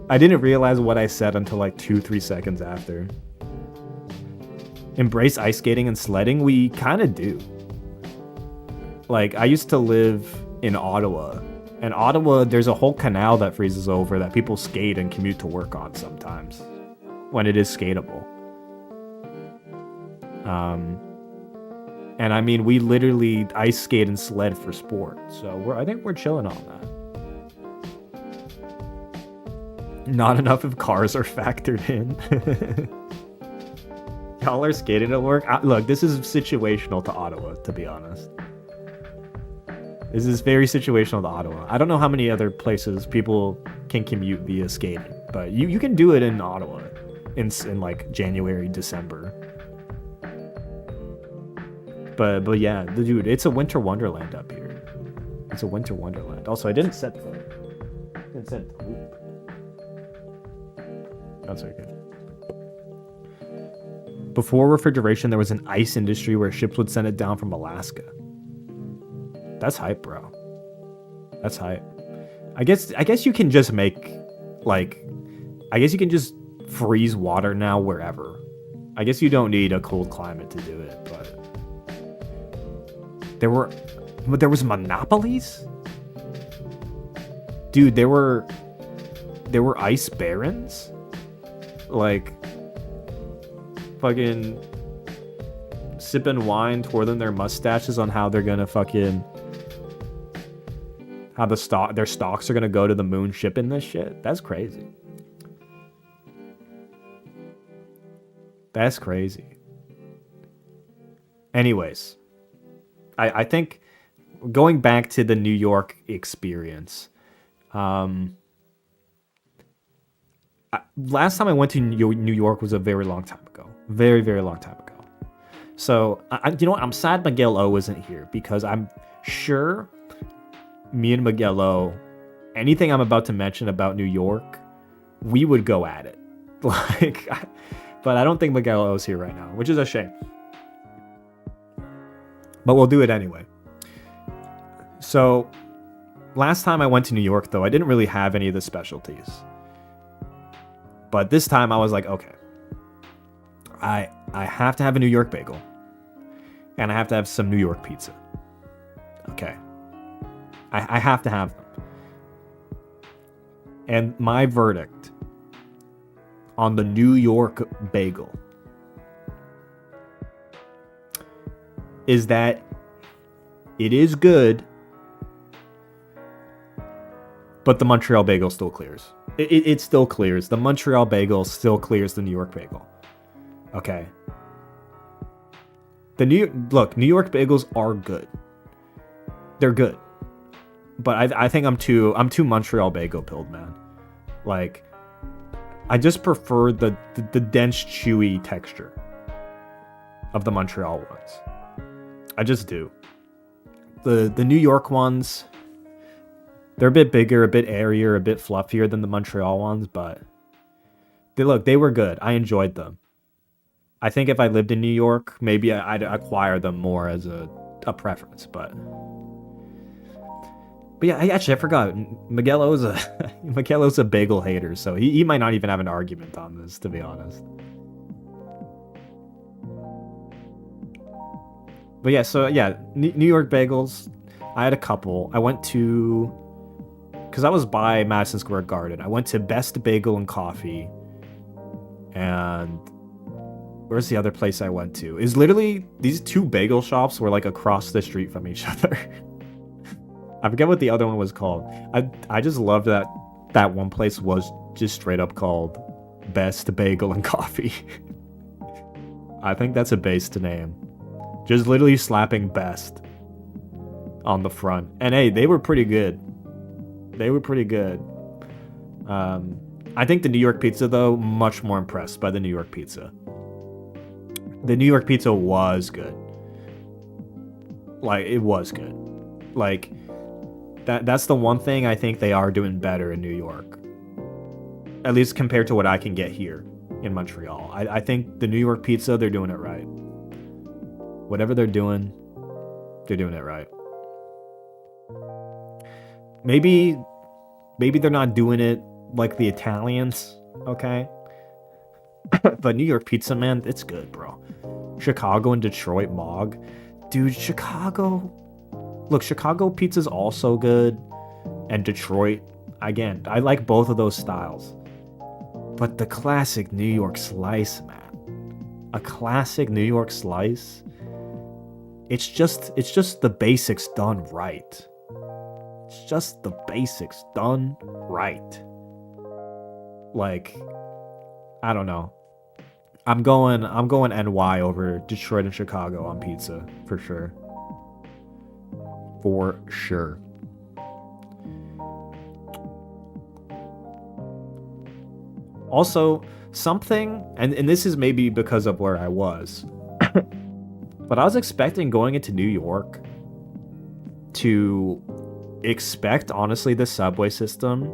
I didn't realize what I said until like 2-3 seconds after. Embrace ice skating and sledding? We kind of do. Like, I used to live in Ottawa. And Ottawa, there's a whole canal that freezes over that people skate and commute to work on sometimes. When it is skatable. And I mean, we literally ice skate and sled for sport. So I think we're chilling on that. Not enough if cars are factored in. Y'all are skating at work? Look, this is situational to Ottawa, to be honest. This is very situational to Ottawa. I don't know how many other places people can commute via skating, but you can do it in Ottawa in like January, December. But yeah, dude, it's a winter wonderland up here. It's a winter wonderland. Also, I didn't set the loop. That's very good. Before refrigeration, there was an ice industry where ships would send it down from Alaska. That's hype, bro. That's hype. I guess you can just make, like, I guess you can just freeze water now wherever. I guess you don't need a cold climate to do it, but there was monopolies? Dude, there were ice barons? Like, fucking sipping wine, twirling their mustaches on how they're gonna fucking, how their stocks are gonna go to the moon shipping this shit. That's crazy. That's crazy. Anyways, I think going back to the New York experience, last time I went to New York was a very long time ago. Very, very long time ago. So, you know what? I'm sad Miguel O isn't here because I'm sure me and Miguel O, anything I'm about to mention about New York, we would go at it. Like, but I don't think Miguel O's here right now, which is a shame. But we'll do it anyway. So, last time I went to New York, though, I didn't really have any of the specialties. But this time I was like, okay, I have to have a New York bagel. And I have to have some New York pizza. Okay. I have to have them. And my verdict on the New York bagel is that it is good, but the Montreal bagel still clears. It still clears. The Montreal bagel still clears the New York bagel. Okay. New York bagels are good. They're good. But I think I'm too Montreal bagel pilled, man. Like, I just prefer the dense, chewy texture of the Montreal ones. I just do. The New York ones, they're a bit bigger, a bit airier, a bit fluffier than the Montreal ones, but they were good. I enjoyed them. I think if I lived in New York, maybe I'd acquire them more as a preference, but yeah, I forgot. Miguelo's a bagel hater, so he might not even have an argument on this, to be honest. But yeah, so yeah, New York bagels, I had a couple. I went to, because I was by Madison Square Garden, I went to Best Bagel and Coffee, and where's the other place I went to? Is literally, these two bagel shops were like across the street from each other. I forget what the other one was called. I just loved that one place was just straight up called Best Bagel and Coffee. I think that's a based name. Just literally slapping Best on the front. And hey, they were pretty good. They were pretty good. I think the New York pizza, though, much more impressed by the New York pizza. The New York pizza was good. Like, it was good. Like, that's the one thing I think they are doing better in New York. At least compared to what I can get here in Montreal. I think the New York pizza, they're doing it right. Whatever they're doing it right. Maybe they're not doing it like the Italians, okay? But New York pizza, man, it's good, bro. Chicago and Detroit Mog. Dude, Chicago... Look, Chicago pizza's also good. And Detroit, again, I like both of those styles. But the classic New York slice, man. A classic New York slice. It's just the basics done right. It's just the basics done right. Like, I don't know. I'm going NY over Detroit and Chicago on pizza for sure. For sure. Also, something, and this is maybe because of where I was, but I was expecting going into New York to expect, honestly, the subway system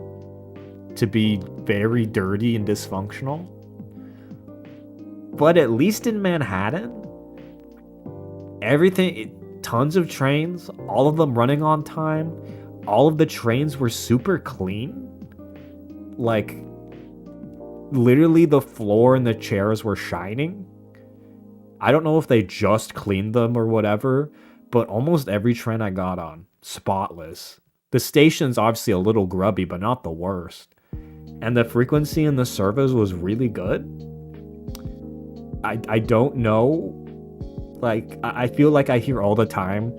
to be very dirty and dysfunctional. But at least in Manhattan, tons of trains, all of them running on time, all of the trains were super clean. Like, literally the floor and the chairs were shining. I don't know if they just cleaned them or whatever, but almost every train I got on, spotless. The station's obviously a little grubby, but not the worst. And the frequency and the service was really good. I don't know. Like, I feel like I hear all the time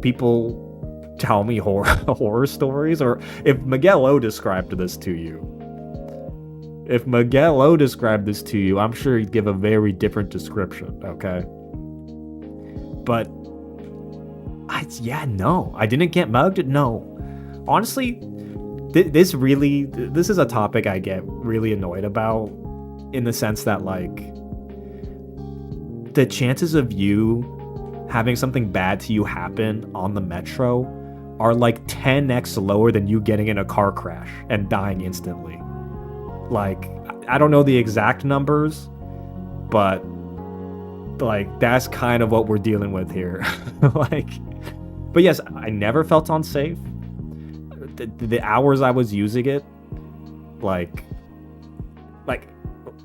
people tell me horror stories, or if Miguel O described this to you, I'm sure he'd give a very different description, okay? But, I didn't get mugged, no. Honestly, this is a topic I get really annoyed about, in the sense that, like, the chances of you having something bad to you happen on the metro are like 10x lower than you getting in a car crash and dying instantly. Like, I don't know the exact numbers, but like, that's kind of what we're dealing with here. Like, but yes, I never felt unsafe. The hours I was using it, like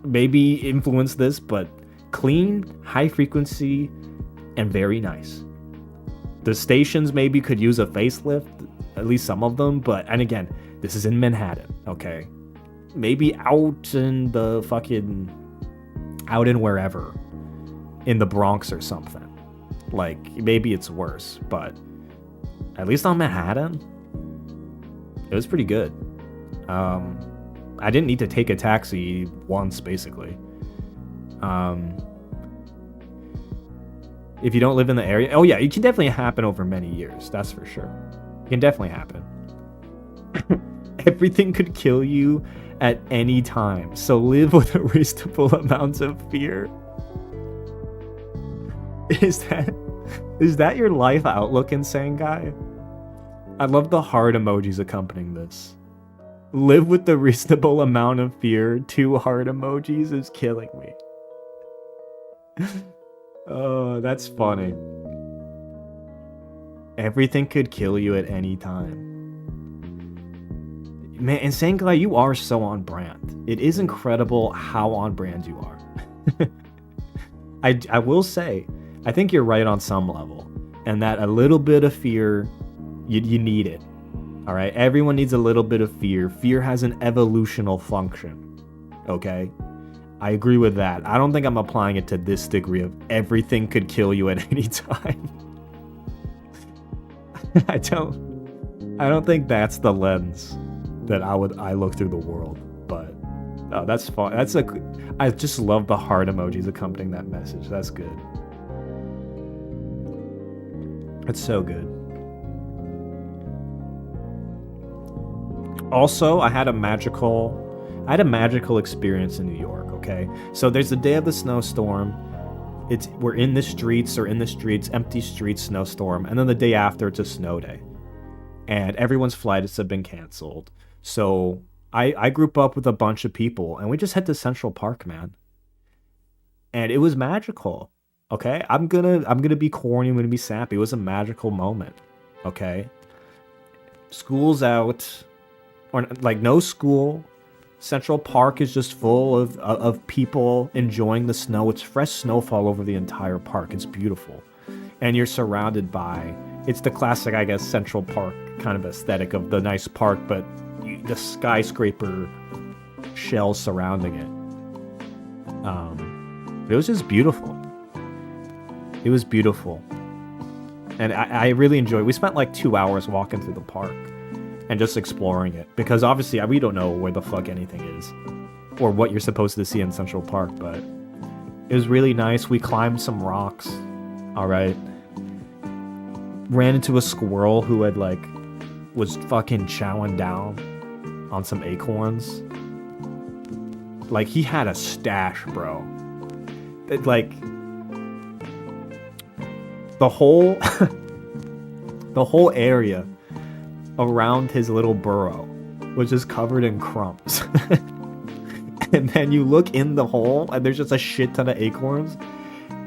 maybe influenced this, but clean, high frequency, and very nice. The stations maybe could use a facelift, at least some of them, and again, this is in Manhattan, okay? Maybe out in wherever, in the Bronx or something. Like, maybe it's worse, but at least on Manhattan, it was pretty good. I didn't need to take a taxi once, basically. If you don't live in the area, oh yeah, it can definitely happen over many years, that's for sure. It can definitely happen. Everything could kill you at any time, so live with a reasonable amount of fear. Is that your life outlook, insane guy? I love the heart emojis accompanying this. Live with the reasonable amount of fear. 2 heart emojis is killing me. Oh, that's funny. Everything could kill you at any time. Man, Insane Guy, you are so on brand. It is incredible how on brand you are. I will say, I think you're right on some level. And that a little bit of fear, you need it. Alright? Everyone needs a little bit of fear. Fear has an evolutional function. Okay? I agree with that. I don't think I'm applying it to this degree of everything could kill you at any time. I don't think that's the lens that I look through the world. But that's fun. I just love the heart emojis accompanying that message. That's good. It's so good. Also, I had a magical experience in New York, okay? So there's the day of the snowstorm. We're in the streets, empty streets, snowstorm, and then the day after it's a snow day. And everyone's flights have been canceled. So I group up with a bunch of people and we just head to Central Park, man. And it was magical. Okay? I'm gonna be corny, I'm gonna be sappy. It was a magical moment. Okay? School's out. Or like no school. Central Park is just full of people enjoying the snow. It's fresh snowfall over the entire park. It's beautiful. And you're surrounded by, it's the classic, I guess, Central Park kind of aesthetic of the nice park, but the skyscraper shell surrounding it. It was just beautiful. It was beautiful. And I really enjoyed it. We spent like 2 hours walking through the park and just exploring it, because obviously we don't know where the fuck anything is or what you're supposed to see in Central Park, but it was really nice. We climbed some rocks. All right. Ran into a squirrel who had was fucking chowing down on some acorns. Like, he had a stash, bro. The whole the whole area around his little burrow was just covered in crumbs. And then you look in the hole and there's just a shit ton of acorns,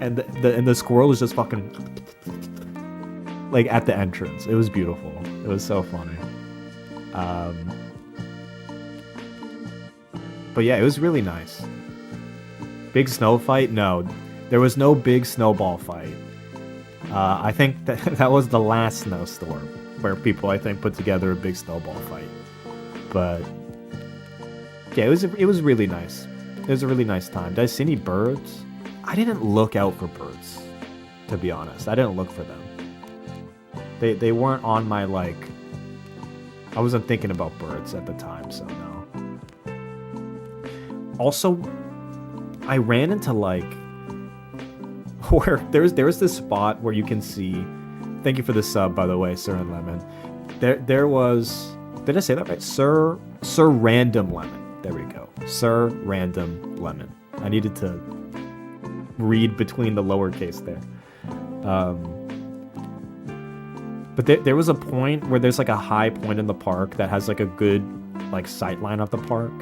and the squirrel is just fucking at the entrance. It was beautiful. It was so funny. But yeah, it was really nice. Big snow fight? No, there was no big snowball fight. I think that was the last snowstorm where people, I think, put together a big snowball fight. But yeah, it was really nice. It was a really nice time. Did I see any birds? I didn't look out for birds, to be honest. I didn't look for them. They weren't on my I wasn't thinking about birds at the time, so no. Also, I ran into where there was this spot where you can see. Thank you for the sub, by the way, Sir and Lemon. There was, did I say that right? Sir Random Lemon. There we go. Sir Random Lemon. I needed to read between the lowercase there. But there was a point where there's a high point in the park that has a good sight line of the park,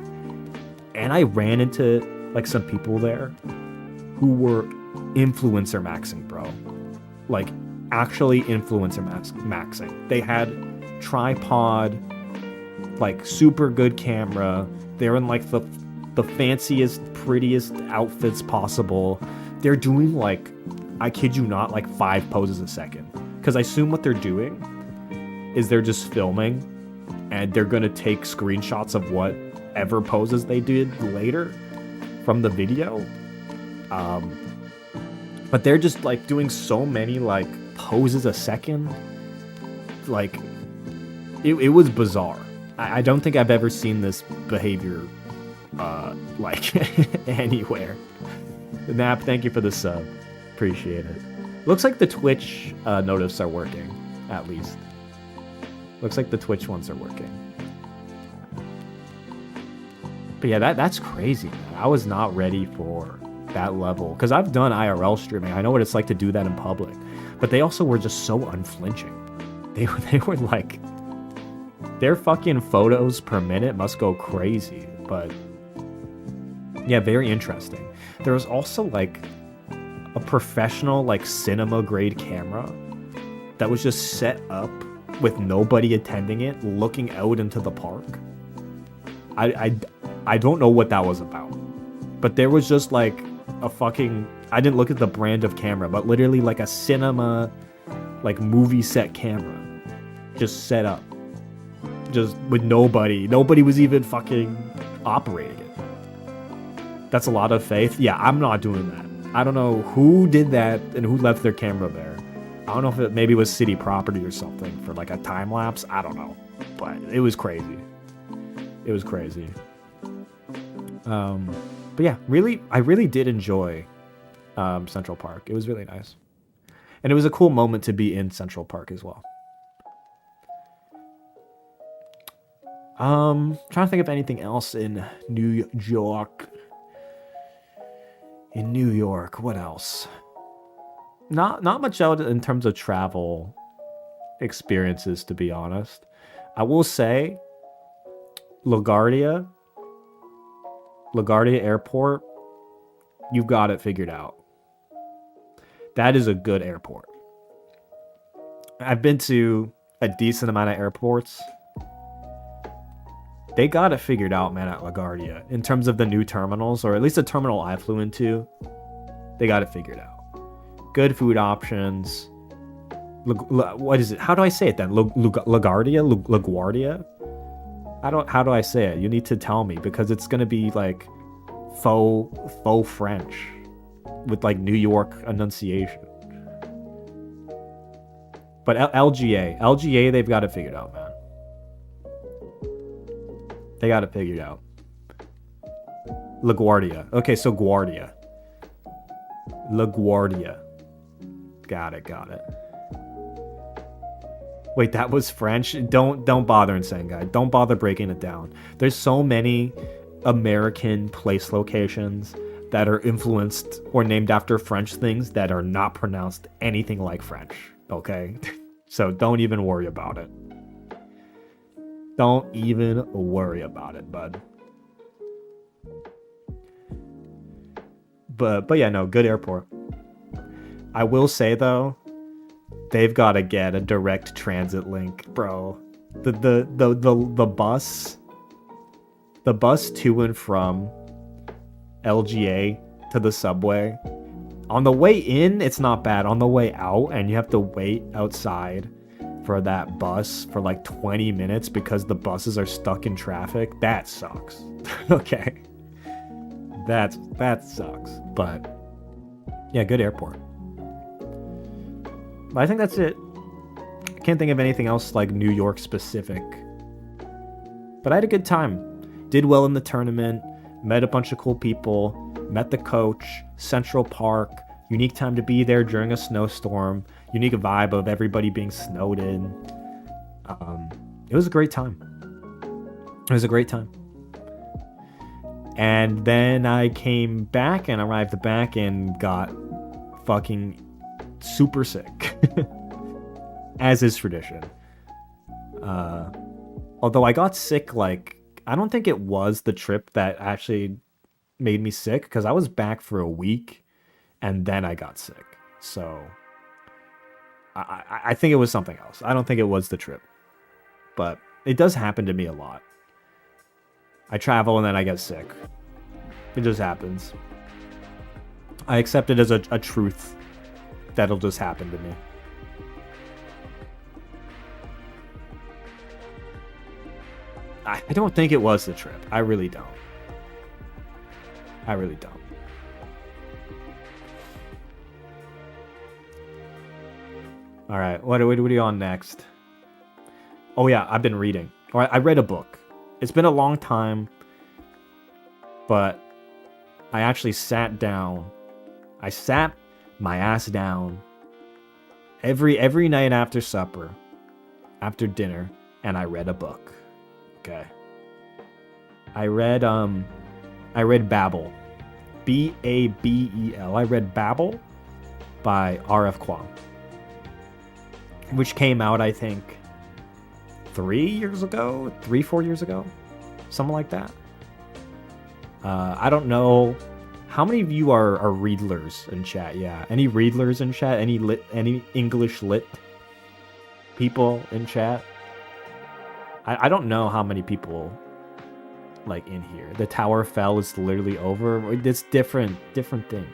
and I ran into some people there who were influencer maxing, bro. Actually influencer maxing. They had tripod, super good camera. They're in the fanciest, prettiest outfits possible. They're doing I kid you not, 5 poses a second. Because I assume what they're doing is they're just filming and they're gonna take screenshots of whatever poses they did later from the video. But they're just doing so many poses a second. It was bizarre. I don't think I've ever seen this behavior anywhere. Nap, thank you for the sub. Appreciate it. Looks like the Twitch notifs are working, at least. Looks like the Twitch ones are working. But yeah, that's crazy, man. I was not ready for that level, because I've done IRL streaming. I know what it's like to do that in public, but they also were just so unflinching. They were their fucking photos per minute must go crazy. But yeah, very interesting. There was also a professional cinema grade camera that was just set up with nobody attending it, looking out into the park. I don't know what that was about, but there was just a fucking, I didn't look at the brand of camera, but literally a cinema movie set camera just set up, just with nobody was even fucking operating it. That's a lot of faith. Yeah, I'm not doing that. I don't know who did that and who left their camera there. I don't know if it maybe was city property or something for a time lapse. I don't know, but it was crazy. It was crazy. But yeah, I really did enjoy Central Park. It was really nice, and it was a cool moment to be in Central Park as well. Trying to think of anything else in New York. In New York, what else? Not much out in terms of travel experiences, to be honest. I will say LaGuardia Airport, you've got it figured out. That is a good airport. I've been to a decent amount of airports. They got it figured out, man, at LaGuardia. In terms of the new terminals, or at least the terminal I flew into, they got it figured out. Good food options. What is it? How do I say it then? LaGuardia? LaGuardia? How do I say it? You need to tell me, because it's gonna be like faux French with like New York enunciation. But LGA, they've got it figured out, man. They got it figured out. LaGuardia. Okay, so Guardia. LaGuardia. Got it. Wait, that was French? Don't bother in saying, guys. Don't bother breaking it down. There's so many American place locations that are influenced or named after French things that are not pronounced anything like French, okay? So don't even worry about it. Don't even worry about it, bud. But yeah, no, good airport. I will say though, they've got to get a direct transit link, bro. The bus to and from LGA to the subway. On the way in, it's not bad. On the way out, and you have to wait outside for that bus for like 20 minutes because the buses are stuck in traffic. That sucks. Okay. That sucks. But yeah, good airport. But I think that's it. I can't think of anything else like New York specific. But I had a good time. Did well in the tournament. Met a bunch of cool people. Met the coach. Central Park. Unique time to be there during a snowstorm. Unique vibe of everybody being snowed in. It was a great time. And then I came back and arrived back and got fucking super sick. As is tradition. Although I got sick, like, I don't think it was the trip that actually made me sick, because I was back for a week and then I got sick. So I think it was something else. I don't think it was the trip. But it does happen to me a lot. I travel and then I get sick. It just happens. I accept it as a truth that'll just happen to me. I don't think it was the trip. I really don't. All right, what are you on next? Oh yeah, I've been reading. All right, I read a book. It's been a long time, but I actually sat down. I sat my ass down every night after supper, after dinner, and I read a book. Okay. I read Babel. Babel. I read Babel by R.F. Kuang, which came out, I think, 4 years ago, something like that. I don't know. How many of you are readlers in chat? Yeah, any readlers in chat? Any English lit people in chat? I don't know how many people like in here. The tower fell is literally over. It's different thing.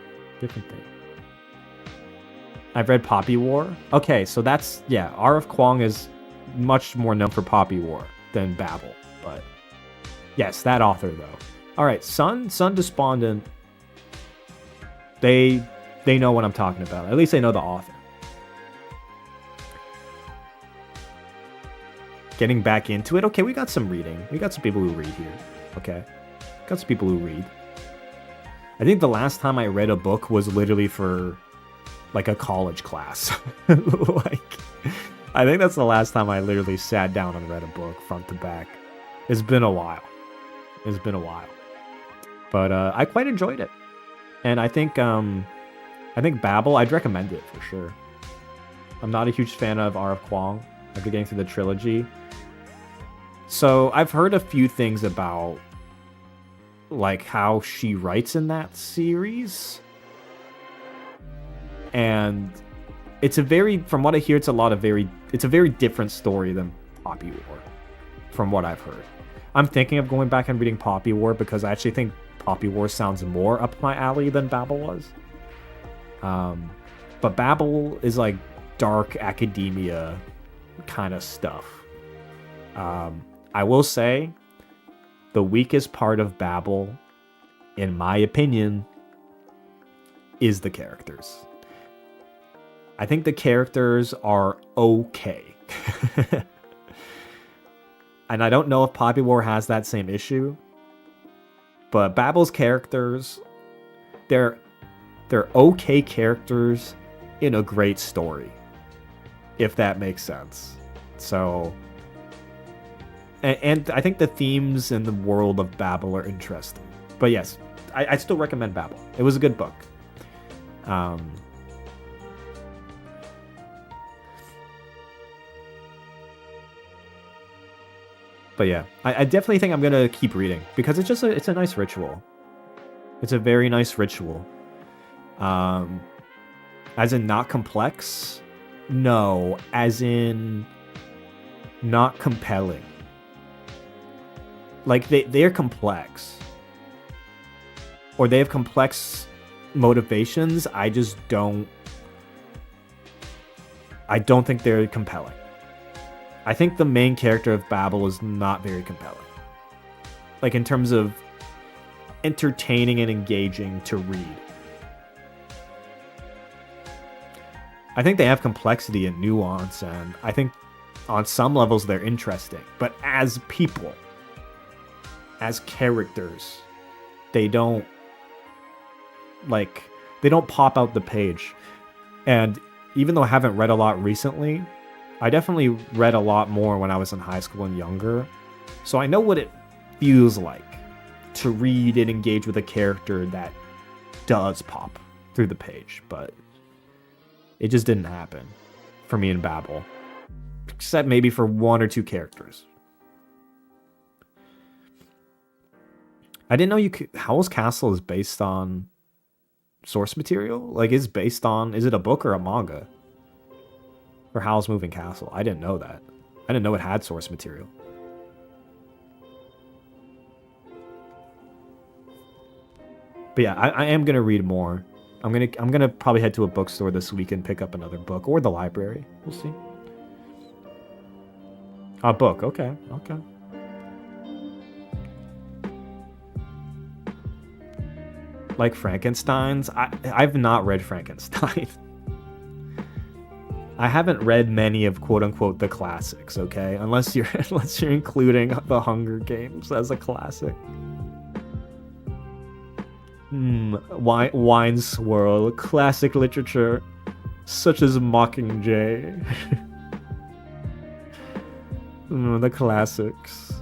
I've read Poppy War. Okay, so that's, yeah, R.F. Kuang is much more known for Poppy War than Babel, but yes, that author though. All right, Sun Despondent. They know what I'm talking about. At least they know the author. Getting back into it. Okay, we got some reading. We got some people who read here. Okay, got some people who read. I think the last time I read a book was literally for like a college class. Like, I think that's the last time I literally sat down and read a book front to back. It's been a while. It's been a while. But I quite enjoyed it. And I think Babel, I'd recommend it for sure. I'm not a huge fan of R.F. Kuang after getting through the trilogy. So I've heard a few things about like how she writes in that series. And it's a very, from what I hear, it's a very different story than Poppy War, from what I've heard. I'm thinking of going back and reading Poppy War because I actually think Poppy War sounds more up my alley than Babel was. But Babel is like dark academia kind of stuff. I will say the weakest part of Babel, in my opinion, is the characters. I think the characters are okay. And I don't know if Poppy War has that same issue. But Babel's characters, they're okay characters in a great story. If that makes sense. So, and I think the themes in the world of Babel are interesting. But yes, I still recommend Babel. It was a good book. But yeah, I definitely think I'm gonna keep reading because it's just it's a nice ritual. It's a very nice ritual. As in not complex? No, as in not compelling. Like they're complex. Or they have complex motivations. I don't think they're compelling. I think the main character of Babel is not very compelling. Like in terms of entertaining and engaging to read. I think they have complexity and nuance, and I think on some levels they're interesting. But as people, as characters, they don't pop out the page. And even though I haven't read a lot recently, I definitely read a lot more when I was in high school and younger. So I know what it feels like to read and engage with a character that does pop through the page. But it just didn't happen for me in Babel. Except maybe for one or two characters. I didn't know you could... Howl's Castle is based on source material? Like, is it a book or a manga? For Howl's Moving Castle. I didn't know that. I didn't know it had source material. But yeah, I am gonna read more. I'm gonna probably head to a bookstore this week and pick up another book, or the library. We'll see. A book, okay. Like Frankenstein's? I've not read Frankenstein. I haven't read many of quote-unquote the classics, okay? Unless you're including The Hunger Games as a classic. Wine Swirl, classic literature, such as Mockingjay. The classics.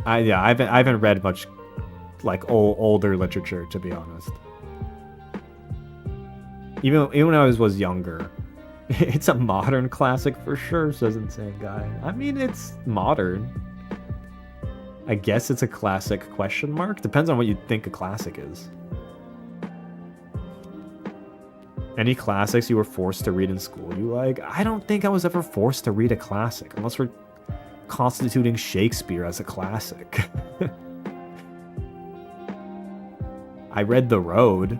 I haven't read much like older literature, to be honest. Even when I was younger. It's a modern classic for sure, says Insane Guy. I mean, it's modern. I guess it's a classic, ? Depends on what you think a classic is. Any classics you were forced to read in school you like? I don't think I was ever forced to read a classic, unless we're constituting Shakespeare as a classic. I read The Road.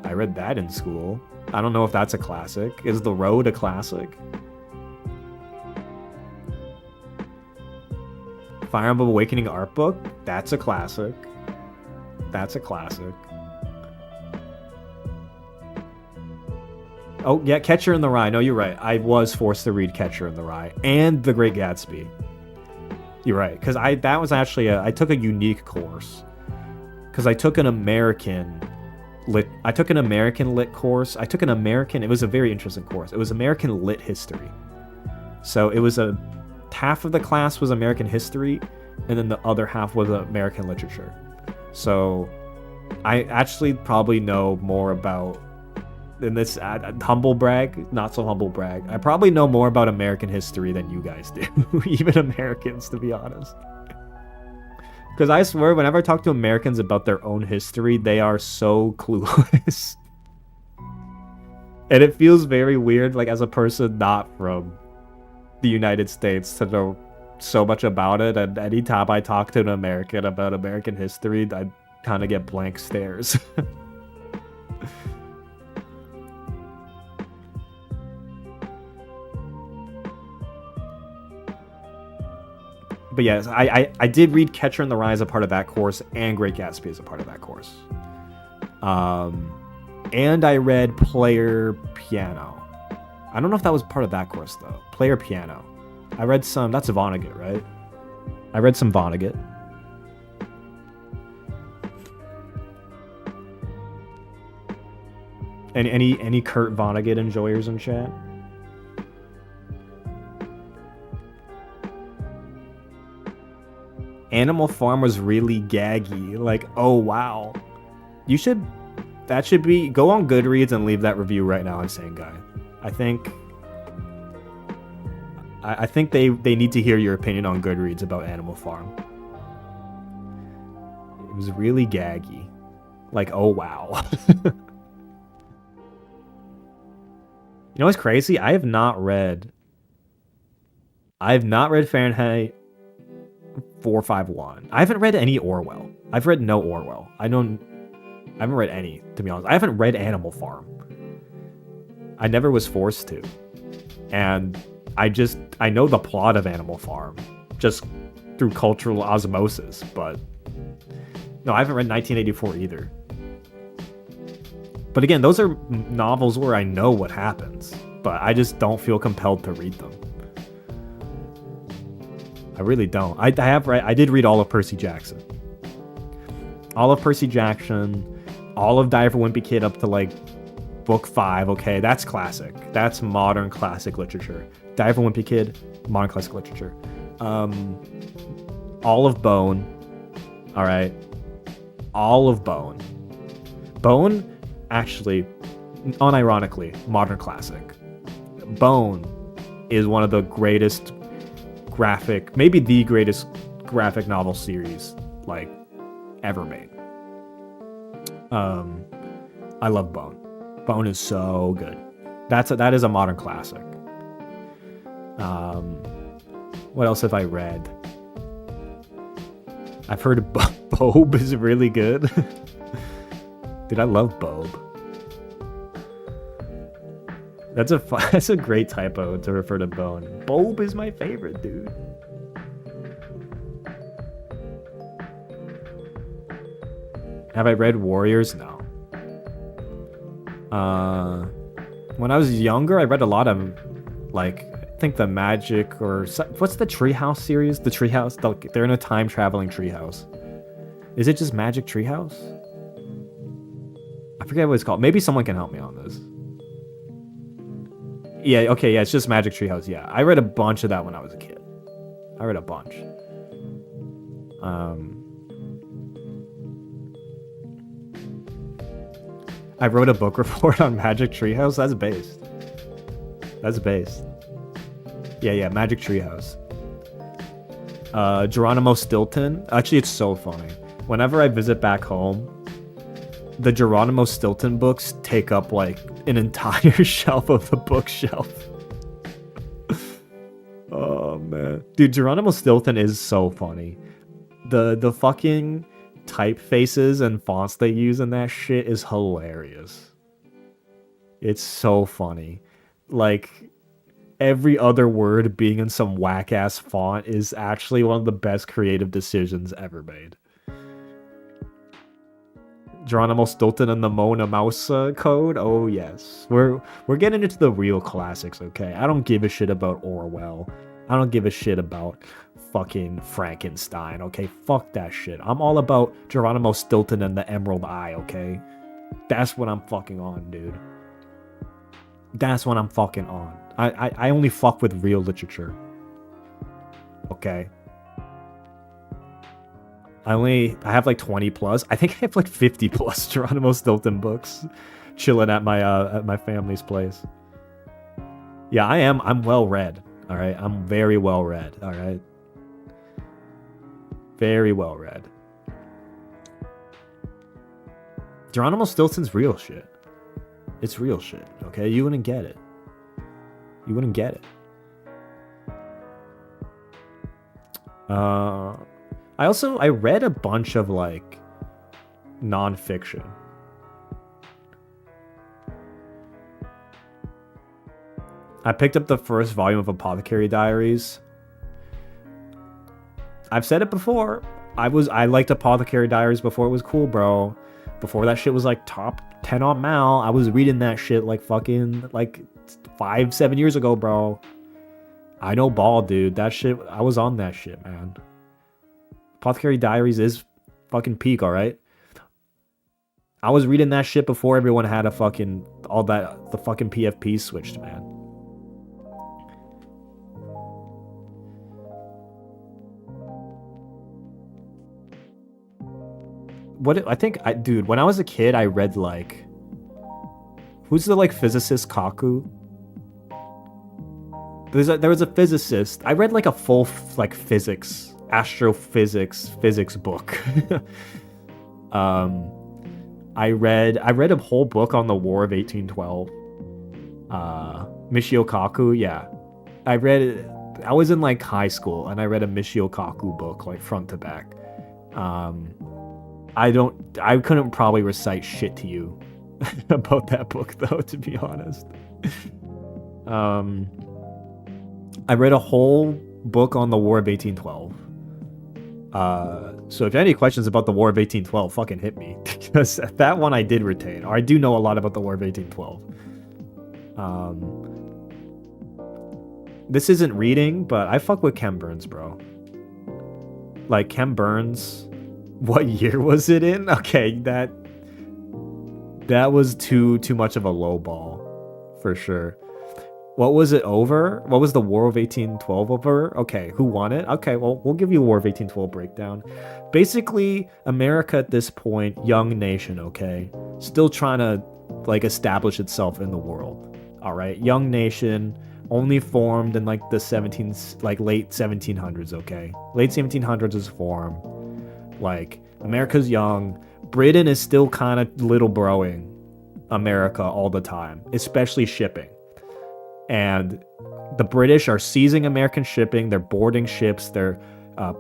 I read that in school. I don't know if that's a classic. Is The Road a classic? Fire Emblem Awakening art book? That's a classic. That's a classic. Oh, yeah, Catcher in the Rye. No, you're right. I was forced to read Catcher in the Rye and The Great Gatsby. You're right, because that was actually I took a unique course. Because I took an American lit. I took an American lit course. I took an American. It was a very interesting course. It was American lit history. So it was half of the class was American history, and then the other half was American literature. So I actually probably know more about, and this humble brag, not so humble brag, I probably know more about American history than you guys do, even Americans, to be honest. Because I swear, whenever I talk to Americans about their own history, they are so clueless. And it feels very weird, like, as a person not from the United States, to know so much about it. And anytime I talk to an American about American history, I kind of get blank stares. But yes, I did read Catcher in the Rye as a part of that course, and Great Gatsby as a part of that course. And I read Player Piano. I don't know if that was part of that course, though. Player Piano. I read some... That's Vonnegut, right? I read some Vonnegut. Any Kurt Vonnegut enjoyers in chat? Animal Farm was really gaggy. Like, oh wow. You should... That should be... Go on Goodreads and leave that review right now, Insane Guy. I think they need to hear your opinion on Goodreads about Animal Farm. It was really gaggy. Like, oh wow. You know what's crazy? I have not read Fahrenheit 451. I haven't read any Orwell. I've read no Orwell. I haven't read any, to be honest. I haven't read Animal Farm. I never was forced to. And I know the plot of Animal Farm just through cultural osmosis, but no, I haven't read 1984 either. But again, those are novels where I know what happens, but I just don't feel compelled to read them. I really don't. I did read all of Percy Jackson. All of Percy Jackson, all of Diver Wimpy Kid up to like book 5, okay, that's classic. That's modern classic literature. Diver Wimpy Kid, modern classic literature. All of Bone, all right. All of Bone. Bone, actually, unironically, modern classic. Bone is one of the greatest maybe the greatest graphic novel series like ever made. I love Bone. Bone is so good. That is a modern classic. What else have I read? I've heard Bobe is really good. Dude, I love Bobe. That's a great typo to refer to Bone. Bobe is my favorite, dude. Have I read Warriors? No. When I was younger, I read a lot of, like, I think the Magic or... What's the Treehouse series? The Treehouse? They're in a time-traveling treehouse. Is it just Magic Treehouse? I forget what it's called. Maybe someone can help me on this. Yeah, okay, yeah, it's just Magic Treehouse, yeah. I read a bunch of that when I was a kid. I read a bunch. I wrote a book report on Magic Treehouse. That's based. That's based. Yeah, Magic Treehouse. Geronimo Stilton. Actually, it's so funny. Whenever I visit back home, the Geronimo Stilton books take up like an entire shelf of the bookshelf. Oh man, dude, Geronimo Stilton is so funny. The fucking typefaces and fonts they use in that shit is hilarious. It's so funny. Like, every other word being in some whack ass font is actually one of the best creative decisions ever made. Geronimo Stilton and the Mona Mouse Code. Oh yes, we're getting into the real classics. Okay, I don't give a shit about Orwell. I don't give a shit about fucking Frankenstein. Okay, fuck that shit. I'm all about Geronimo Stilton and the Emerald Eye. Okay, That's what I'm fucking on, dude. That's what I'm fucking on. I only fuck with real literature. Okay. I have like 20 plus. I think I have like 50 plus Geronimo Stilton books chilling at my family's place. Yeah, I'm well read. All right. I'm very well read. All right. Very well read. Geronimo Stilton's real shit. It's real shit. Okay. You wouldn't get it. You wouldn't get it. I read a bunch of like nonfiction. I picked up the first volume of Apothecary Diaries. I've said it before. I liked Apothecary Diaries before it was cool, bro. Before that shit was like top 10 on Mal. I was reading that shit like fucking like 5-7 years ago, bro. I know ball, dude. That shit, I was on that shit, man. Apothecary Diaries is fucking peak, alright? I was reading that shit before everyone had a fucking, the fucking PFP switched, man. Dude, when I was a kid, I read like, who's the like physicist Kaku? There was a physicist. I read like a full like astrophysics book. I read a whole book on the War of 1812. Michio Kaku, yeah. I was in like high school and I read a Michio Kaku book like front to back. I couldn't probably recite shit to you about that book though, to be honest. I read a whole book on the War of 1812. So if you have any questions about the War of 1812, fucking hit me. Because that one I did retain. Or I do know a lot about the War of 1812. This isn't reading, but I fuck with Ken Burns, bro. Like, Ken Burns, what year was it in? Okay, that was too much of a low ball, for sure. What was it over? What was the War of 1812 over? Okay, who won it? Okay, well, we'll give you a War of 1812 breakdown. Basically, America at this point, young nation, okay? Still trying to, like, establish itself in the world, all right? Young nation, only formed in, like, the late 1700s, okay? Late 1700s is formed. Like, America's young. Britain is still kind of little broing America all the time, especially shipping. And the British are seizing American shipping. They're boarding ships. They're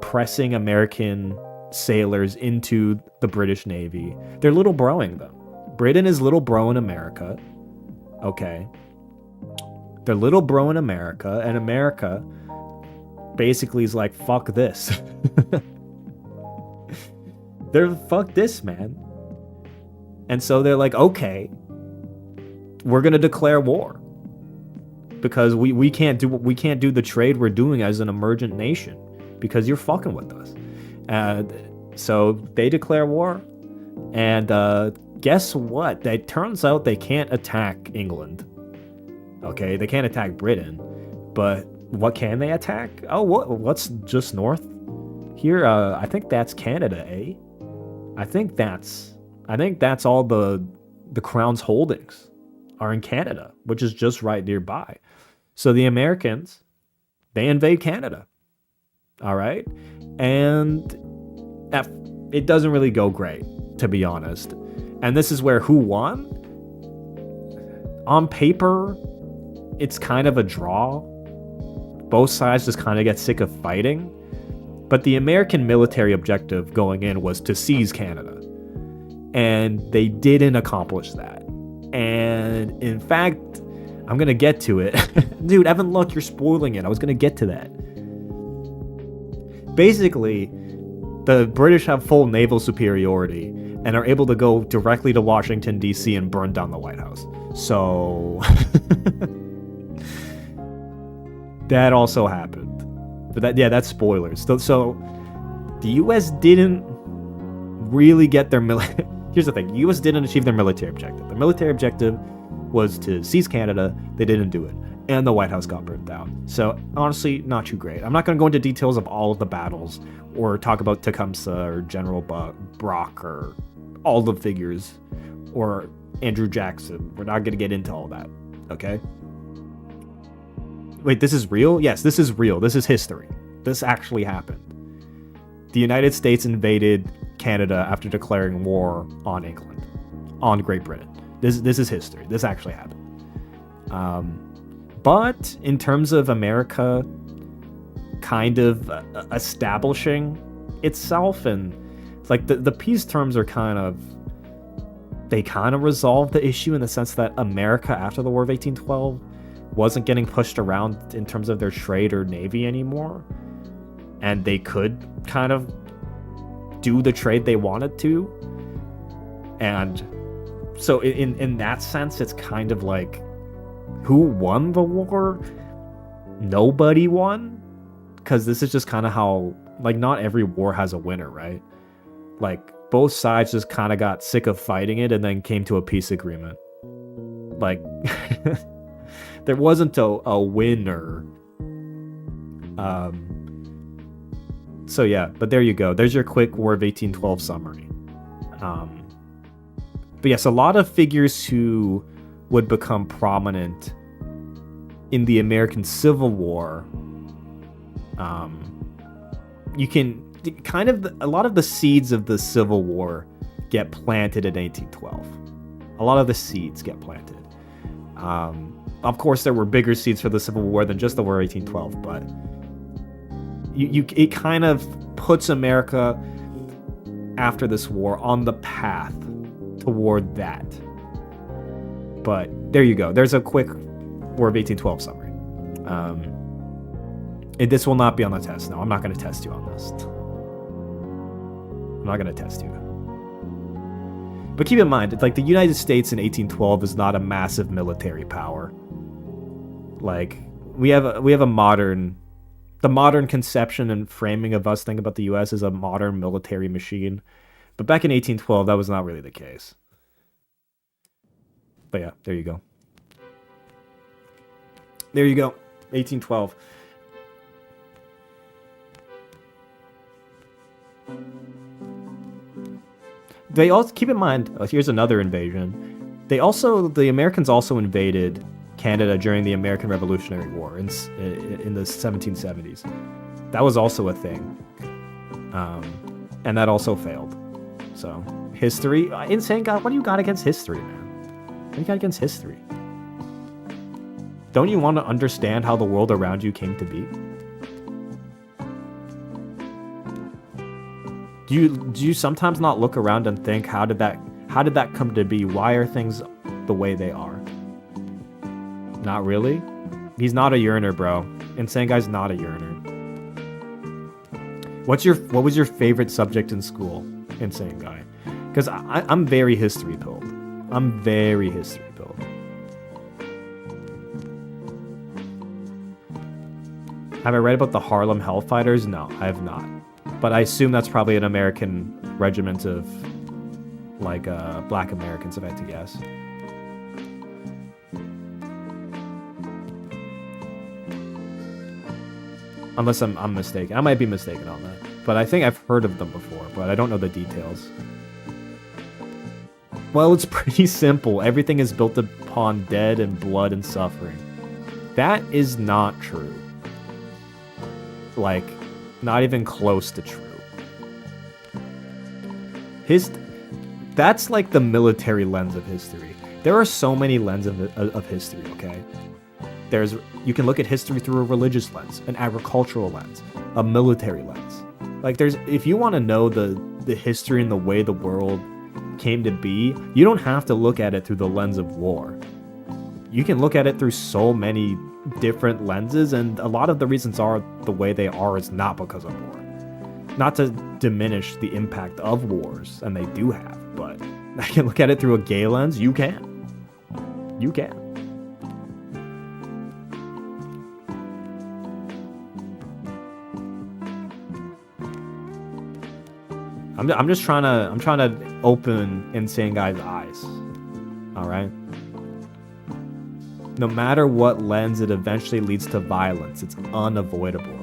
pressing American sailors into the British Navy. They're little broing them. Britain is little broing America. Okay. They're little broing America. And America basically is like, fuck this. They're fuck this, man. And so they're like, okay, we're going to declare war. Because we can't do the trade we're doing as an emergent nation because you're fucking with us. So they declare war, and guess what? It turns out they can't attack England. Okay, they can't attack Britain, but what can they attack? Oh, what's just north here? I think that's Canada, eh? I think that's all the Crown's holdings are in Canada, which is just right nearby. So the Americans, they invade Canada. All right? And it doesn't really go great, to be honest. And this is where who won? On paper, it's kind of a draw. Both sides just kind of get sick of fighting. But the American military objective going in was to seize Canada. And they didn't accomplish that. And in fact, I'm going to get to it. Dude, Evan, look, you're spoiling it. I was going to get to that. Basically, the British have full naval superiority and are able to go directly to Washington, D.C. and burn down the White House. So that also happened. But that's spoilers. So the U.S. didn't really get their Here's the thing. The U.S. didn't achieve their military objective. The military objective was to seize Canada. They didn't do it. And the White House got burnt down. So, honestly, not too great. I'm not going to go into details of all of the battles or talk about Tecumseh or General Brock or all the figures or Andrew Jackson. We're not going to get into all that, okay? Wait, this is real? Yes, this is real. This is history. This actually happened. The United States invaded Canada after declaring war on England, on Great Britain. This is history. This actually happened. But in terms of America kind of establishing itself, and it's like the peace terms are they kind of resolve the issue in the sense that America after the War of 1812 wasn't getting pushed around in terms of their trade or navy anymore, and they could kind of do the trade they wanted to. And so in that sense, it's kind of like, who won the war? Nobody won, because this is just kind of how, like, not every war has a winner, right? Like, both sides just kind of got sick of fighting it and then came to a peace agreement. Like, there wasn't a winner. So yeah, but there you go. There's your quick War of 1812 summary. But yes, a lot of figures who would become prominent in the American Civil War. You can kind of, a lot of the seeds of the Civil War get planted in 1812. A lot of the seeds get planted. Of course, there were bigger seeds for the Civil War than just the War of 1812, but it kind of puts America after this war on the path toward that. But there you go. There's a quick War of 1812 summary. This will not be on the test. No, I'm not going to test you on this. I'm not going to test you. But keep in mind, it's like the United States in 1812 is not a massive military power. Like, we have a modern... The modern conception and framing of us thinking about the U.S. as a modern military machine. But back in 1812, that was not really the case. But yeah, there you go. There you go. 1812. They also, keep in mind, here's another invasion. The Americans also invaded Canada during the American Revolutionary War in the 1770s. That was also a thing. And that also failed. So, history, insane God, what do you got against history, man? What do you got against history? Don't you want to understand how the world around you came to be? Do you sometimes not look around and think, how did that come to be? Why are things the way they are? Not really. He's not a yearner, bro. Insane Guy's not a yearner. What was your favorite subject in school, Insane Guy? Because I'm very history pilled. I'm very history pilled. Have I read about the Harlem Hellfighters? No, I have not. But I assume that's probably an American regiment of, like, black Americans, if I had to guess. Unless I'm mistaken. I might be mistaken on that. But I think I've heard of them before, but I don't know the details. Well, it's pretty simple. Everything is built upon dead and blood and suffering. That is not true. Like, not even close to true. That's like the military lens of history. There are so many lenses of history, okay? You can look at history through a religious lens, an agricultural lens, a military lens. Like, if you want to know the history and the way the world came to be, you don't have to look at it through the lens of war. You can look at it through so many different lenses, and a lot of the reasons are the way they are is not because of war. Not to diminish the impact of wars, and they do have, but I can look at it through a gay lens. You can. You can. I'm just trying to open Insane Guy's eyes. All right. No matter what lens, it eventually leads to violence. It's unavoidable.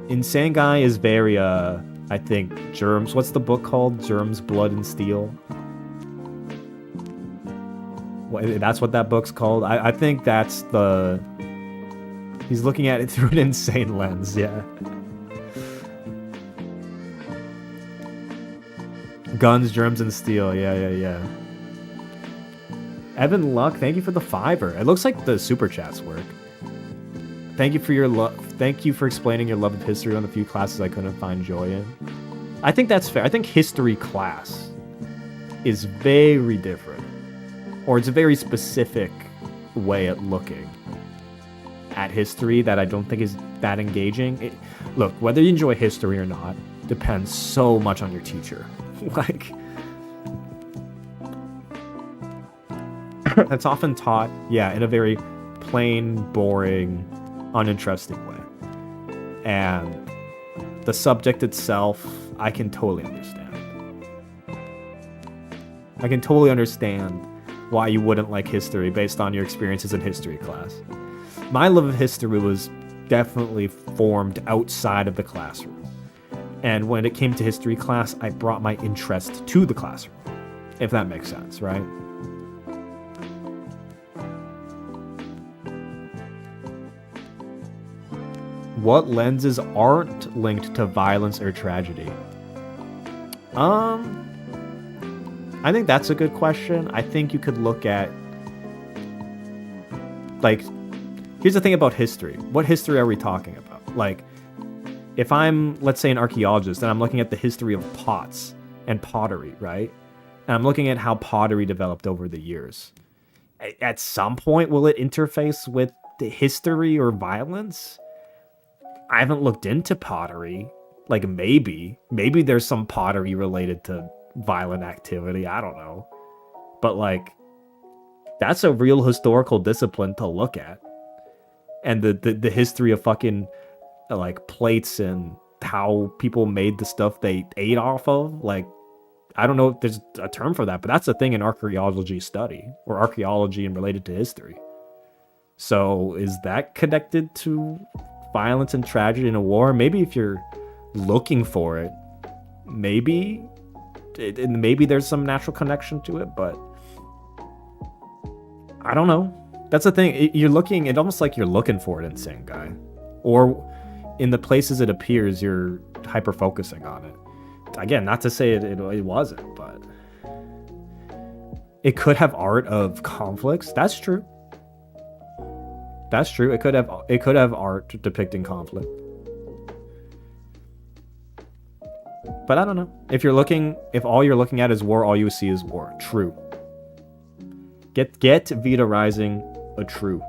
Insane Guy is very, I think, Germs. What's the book called? Germs, Blood, and Steel. That's what that book's called. I think that's the... He's looking at it through an insane lens, yeah. Guns, Germs, and Steel. Yeah. Evan Luck, thank you for the $5. It looks like the super chats work. Thank you for your Thank you for explaining your love of history on the few classes I couldn't find joy in. I think that's fair. I think history class is very different, or it's a very specific way at looking at history that I don't think is that engaging. Look, whether you enjoy history or not depends so much on your teacher. Like, it's often taught, yeah, in a very plain, boring, uninteresting way. And the subject itself, I can totally understand. I can totally understand why you wouldn't like history based on your experiences in history class. My love of history was definitely formed outside of the classroom. And when it came to history class, I brought my interest to the classroom, if that makes sense, right? What lenses aren't linked to violence or tragedy? I think that's a good question. I think you could look at, like, here's the thing about history. What history are we talking about? Like, if I'm, let's say, an archaeologist, and I'm looking at the history of pots and pottery, right? And I'm looking at how pottery developed over the years. At some point, will it interface with the history or violence? I haven't looked into pottery. Like, maybe there's some pottery related to violent activity. I don't know. But, like, that's a real historical discipline to look at. And the history of fucking, like, plates and how people made the stuff they ate off of. Like, I don't know if there's a term for that, but that's a thing in archaeology study, or archaeology and related to history. So is that connected to violence and tragedy in a war? Maybe if you're looking for it, maybe there's some natural connection to it, but I don't know. That's the thing. You're looking, it's almost like you're looking for it, Insane Guy. Or in the places it appears, you're hyper-focusing on it. Again, not to say it wasn't, but it could have art of conflicts. That's true. That's true. It could have art depicting conflict. But I don't know. If all you're looking at is war, all you see is war. True. Get Vita Rising a true.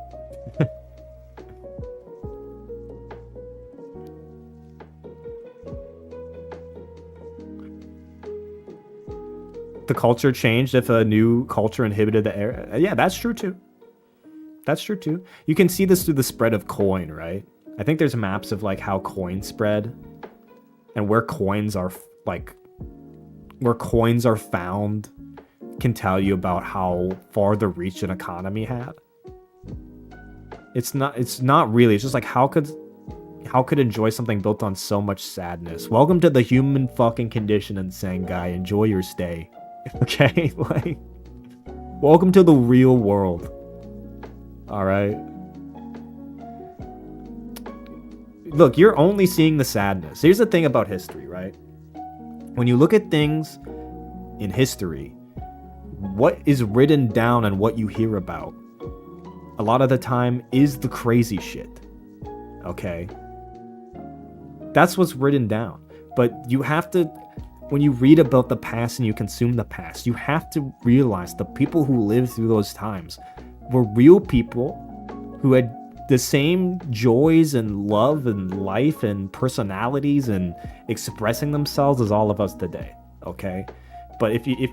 The culture changed if a new culture inhibited the era. Yeah, that's true too. That's true too. You can see this through the spread of coin, right? I think there's maps of like how coins spread and where coins are found can tell you about how far the reach an economy had. It's not really. It's just like how could enjoy something built on so much sadness? Welcome to the human fucking condition, Insane Guy. Enjoy your stay. Okay? Like, welcome to the real world. All right. Look, you're only seeing the sadness. Here's the thing about history, right? When you look at things in history, what is written down and what you hear about, a lot of the time is the crazy shit. Okay? That's what's written down. But you have to, when you read about the past and you consume the past, you have to realize the people who lived through those times were real people who had the same joys and love and life and personalities and expressing themselves as all of us today, okay? But if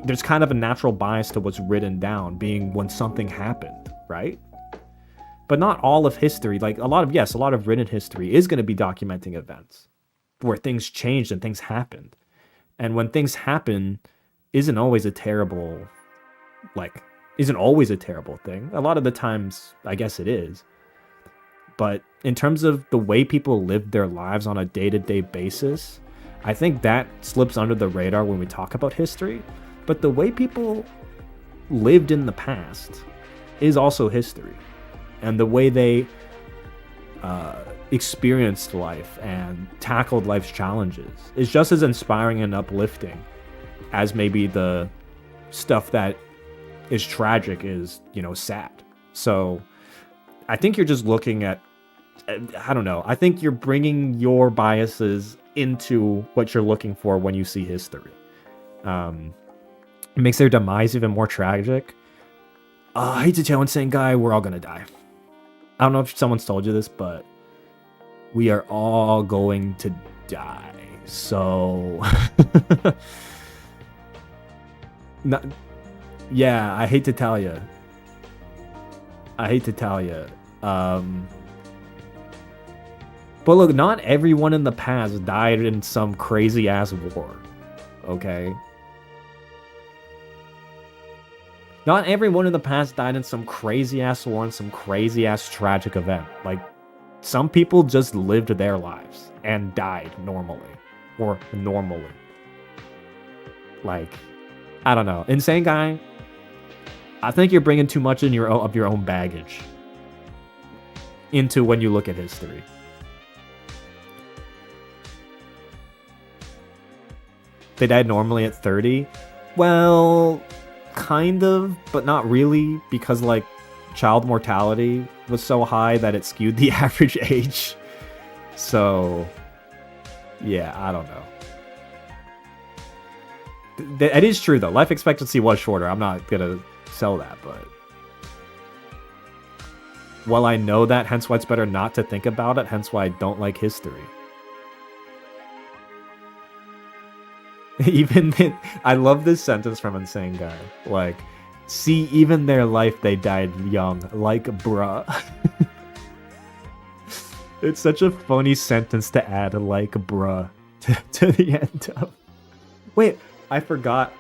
there's kind of a natural bias to what's written down being when something happened, right? But not all of history, like a lot of written history is going to be documenting events. where things changed and things happened. And when things happen, isn't always a terrible thing. A lot of the times, I guess it is. But in terms of the way people live their lives on a day-to-day basis, I think that slips under the radar when we talk about history. But the way people lived in the past is also history. And the way they experienced life and tackled life's challenges is just as inspiring and uplifting as maybe the stuff that is tragic is, sad. So I think you're just looking at, I don't know, I think you're bringing your biases into what you're looking for when you see history. It makes their demise even more tragic. I hate to tell Insane Guy, we're all gonna die. I don't know if someone's told you this, but we are all going to die. So, yeah, I hate to tell you. But look, not everyone in the past died in some crazy ass war. Okay? Not everyone in the past died in some crazy ass war and some crazy ass tragic event. Like, some people just lived their lives and died normally. Or normally. Like, I don't know. Insane Guy, I think you're bringing too much of your own baggage into when you look at history. They died normally at 30. Well, kind of, but not really, because like child mortality was so high that it skewed the average age. So, yeah, I don't know. It is true though. Life expectancy was shorter. I'm not gonna sell that, but while I know that, hence why it's better not to think about it, hence why I don't like history. I love this sentence from Insane Guy. Like, see, even their life they died young. Like, bruh. It's such a funny sentence to add, like, bruh, to the end of. Wait, I forgot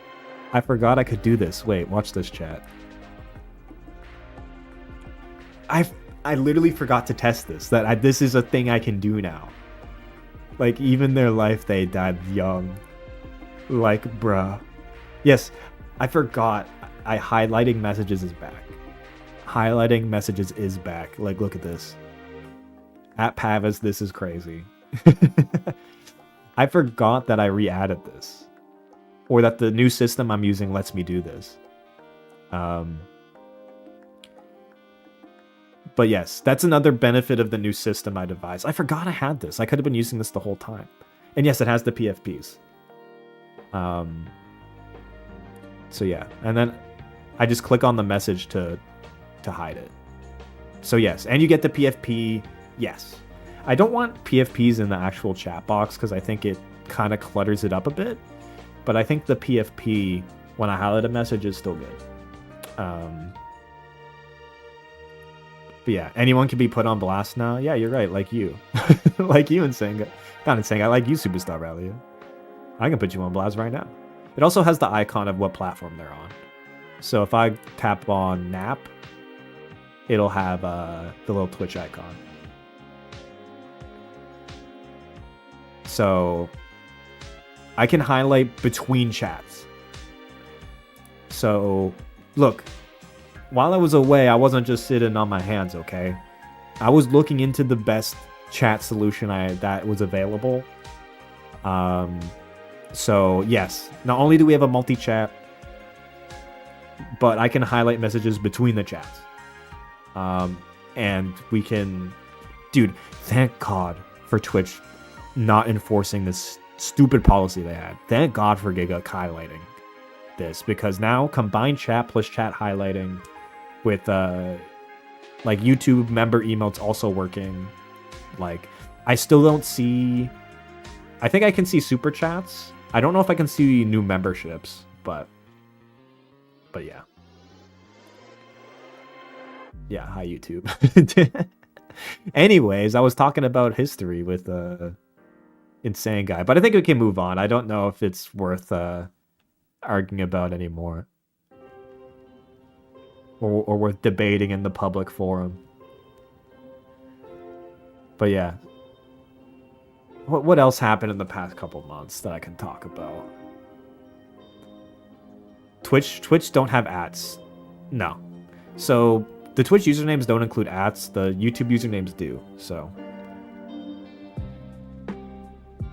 I could do this. Wait, watch this, chat. I literally forgot to test this. This is a thing I can do now. Like, even their life they died young. Like, bruh. Yes, I forgot. Highlighting messages is back. Highlighting messages is back. Like, look at this. At Pavis, this is crazy. I forgot that I re-added this. Or that the new system I'm using lets me do this. But yes, that's another benefit of the new system I devised. I forgot I had this. I could have been using this the whole time. And yes, it has the PFPs. So yeah, and then I just click on the message to hide it. So yes, and you get the PFP. Yes, I don't want PFPs in the actual chat box because I think it kind of clutters it up a bit. But I think the PFP when I highlight a message is still good. But yeah, anyone can be put on blast now. Yeah, you're right. Like you, like you, Insane Guy. Not Insane Guy. Like you, Superstar Rally. I can put you on blast right now. It also has the icon of what platform they're on. So if I tap on Nap, it'll have the little Twitch icon. So I can highlight between chats. So look, while I was away, I wasn't just sitting on my hands, okay? I was looking into the best chat solution that was available. So yes, not only do we have a multi-chat, but I can highlight messages between the chats. And we can... Dude, thank God for Twitch not enforcing this stupid policy they had. Thank God for Giga highlighting this, because now combined chat plus chat highlighting with like YouTube member emotes also working. Like, I still don't see... I think I can see super chats. I don't know if I can see new memberships, but yeah. Yeah, hi YouTube. Anyways, I was talking about history with insane guy. But I think we can move on. I don't know if it's worth arguing about anymore. Or worth debating in the public forum. But yeah. What else happened in the past couple months that I can talk about? Twitch don't have ads. No. So the Twitch usernames don't include ads. The YouTube usernames do. So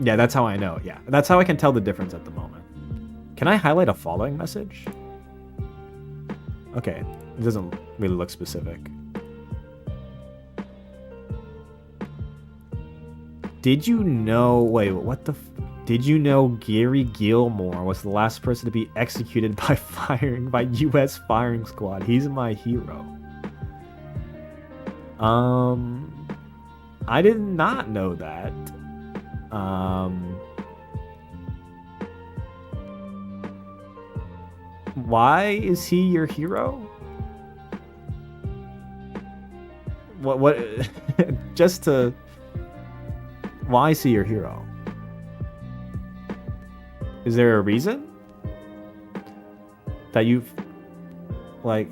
yeah, that's how I know. Yeah, that's how I can tell the difference at the moment. Can I highlight a following message? Okay, it doesn't really look specific. Did you know... Wait, what the... Did you know Gary Gilmore was the last person to be executed by U.S. firing squad? He's my hero. I did not know that. Why is he your hero? What just to... Why is he your hero? Is there a reason that you've like...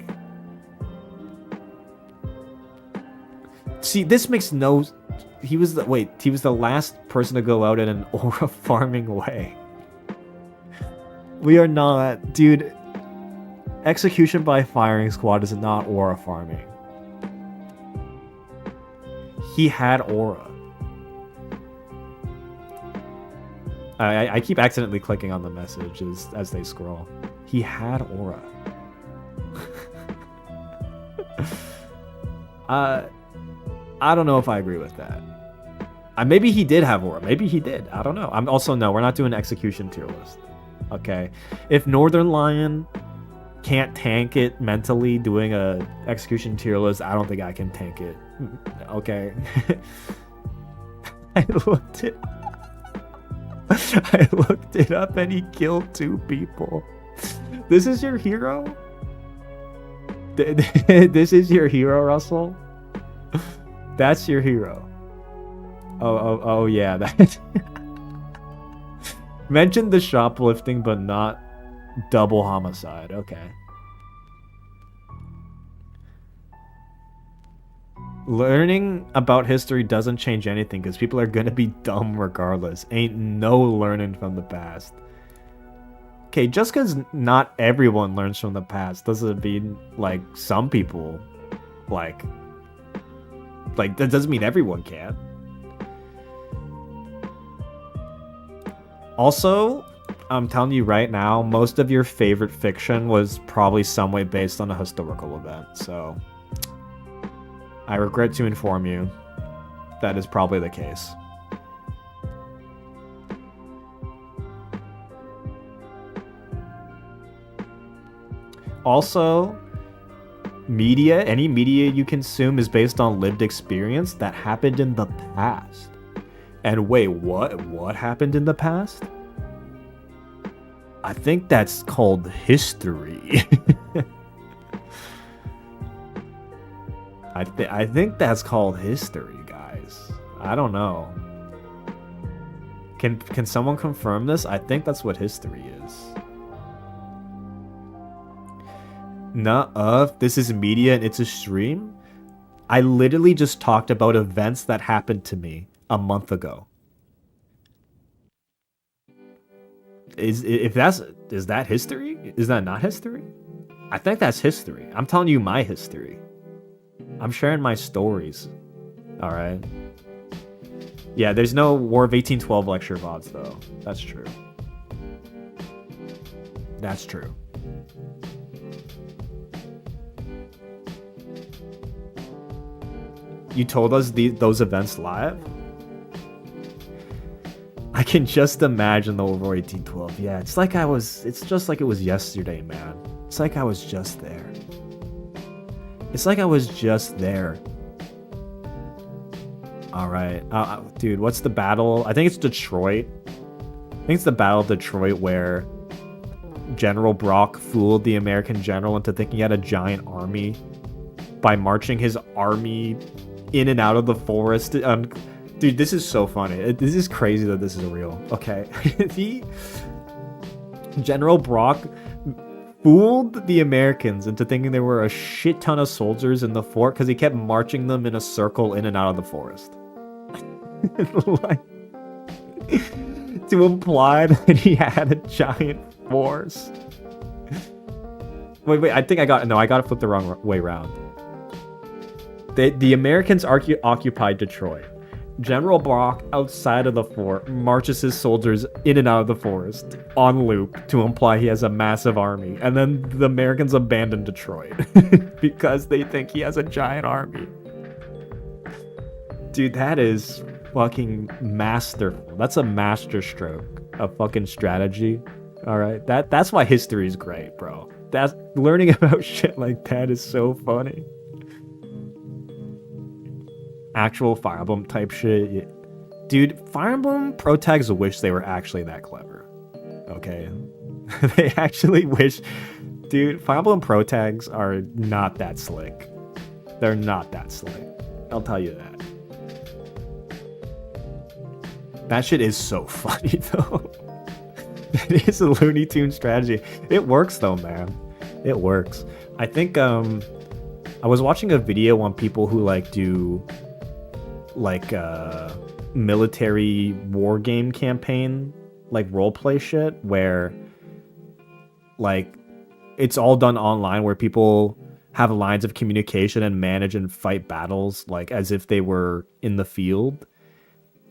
See, this makes no... He was the last person to go out in an aura farming way. We are not, dude. Execution by firing squad is not aura farming. He had aura. I keep accidentally clicking on the messages as they scroll. He had aura. I don't know if I agree with that. Maybe he did have aura. Maybe he did. I don't know. I'm also, no, we're not doing execution tier list. Okay. If Northern Lion can't tank it mentally doing a execution tier list, I don't think I can tank it. Okay. I looked it up and he killed 2 people. This is your hero? This is your hero, Russell? That's your hero. Oh yeah, that. Mention the shoplifting, but not double homicide. Okay. Learning about history doesn't change anything because people are gonna be dumb regardless. Ain't no learning from the past. Okay, just because not everyone learns from the past doesn't mean like some people like that doesn't mean everyone can. Also, I'm telling you right now, most of your favorite fiction was probably some way based on a historical event, so I regret to inform you that is probably the case. Also, any media you consume is based on lived experience that happened in the past. And wait, what happened in the past? I think that's called history. I think that's called history, guys. I don't know. Can someone confirm this? I think that's what history is. Nuh-uh, this is media and it's a stream? I literally just talked about events that happened to me a month ago. Is that history? Is that not history? I think that's history. I'm telling you my history. I'm sharing my stories. Alright. Yeah, there's no War of 1812 lecture VODs though. That's true. That's true. You told us those events live? I can just imagine the War 1812. Yeah, it's just like it was yesterday, man. It's like I was just there. It's like I was just there. Alright. Dude, what's the battle? I think it's Detroit. I think it's the Battle of Detroit where General Brock fooled the American general into thinking he had a giant army by marching his army in and out of the forest Dude, this is so funny. This is crazy that this is real. Okay. General Brock fooled the Americans into thinking there were a shit ton of soldiers in the fort because he kept marching them in a circle in and out of the forest. Like, to imply that he had a giant force. Wait, I think I got to flip the wrong way around. The Americans occupied Detroit. General Brock, outside of the fort, marches his soldiers in and out of the forest on loop to imply he has a massive army. And then the Americans abandon Detroit because they think he has a giant army. Dude, that is fucking masterful. That's a masterstroke of fucking strategy. All right, that's why history is great, bro. That's learning about shit like that is so funny. Actual Fire Emblem type shit. Dude, Fire Emblem pro tags wish they were actually that clever. Okay? They actually wish... Dude, Fire Emblem pro tags are not that slick. They're not that slick. I'll tell you that. That shit is so funny, though. It is a Looney Tunes strategy. It works, though, man. It works. I think, I was watching a video on people who, like, do... like military war game campaign like roleplay shit where like it's all done online where people have lines of communication and manage and fight battles like as if they were in the field,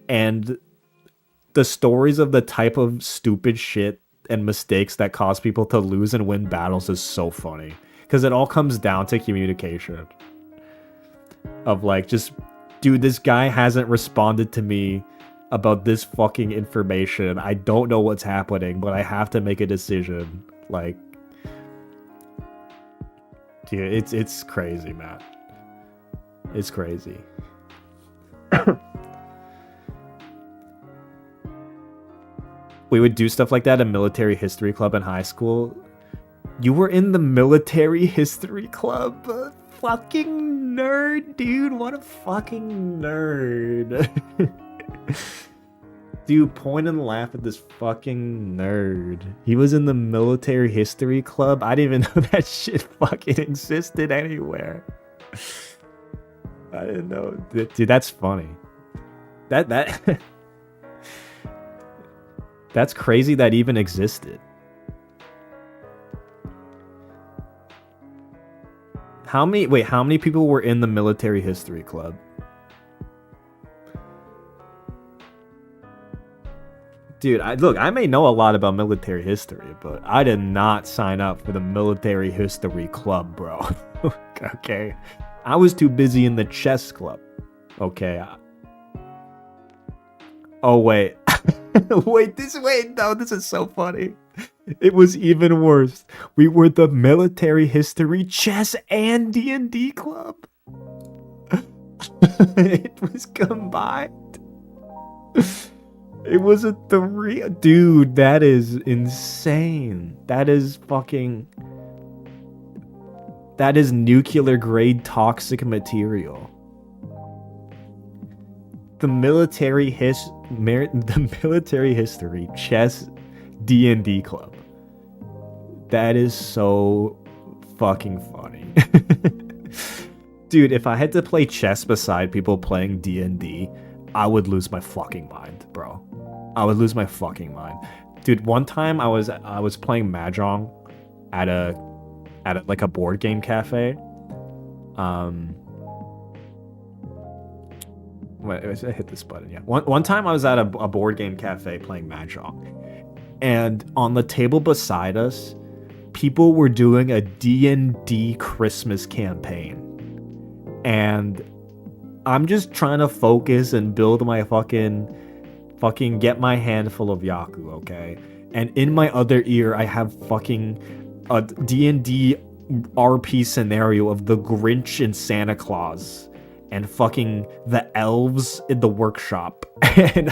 and the stories of the type of stupid shit and mistakes that cause people to lose and win battles is so funny because it all comes down to communication of like just, dude, this guy hasn't responded to me about this fucking information. I don't know what's happening, but I have to make a decision. Like, dude, it's crazy, man. It's crazy. We would do stuff like that in military history club in high school. You were in the military history club? Fucking nerd, dude. What a fucking nerd. Dude, point and laugh at this fucking nerd. He was in the military history club? I didn't even know that shit fucking existed anywhere. I didn't know. Dude, that's funny. That that's crazy that even existed. How many people were in the military history club? Dude, I may know a lot about military history, but I did not sign up for the military history club, bro. Okay. I was too busy in the chess club. Okay. Oh, wait. This is so funny. It was even worse. We were the military history chess and D&D club. It was combined. It was a 3. Dude, that is insane. That is nuclear grade toxic material. The military history chess D&D club. That is so fucking funny. Dude, if I had to play chess beside people playing D&D, I would lose my fucking mind, bro. I would lose my fucking mind. Dude, one time I was playing Mahjong at a like a board game cafe. Wait, I hit this button, yeah. One time I was at a board game cafe playing Mahjong. And on the table beside us, people were doing a D&D Christmas campaign. And I'm just trying to focus and build my fucking get my handful of Yaku, okay? And in my other ear, I have fucking a D&D RP scenario of the Grinch and Santa Claus and fucking the elves in the workshop. And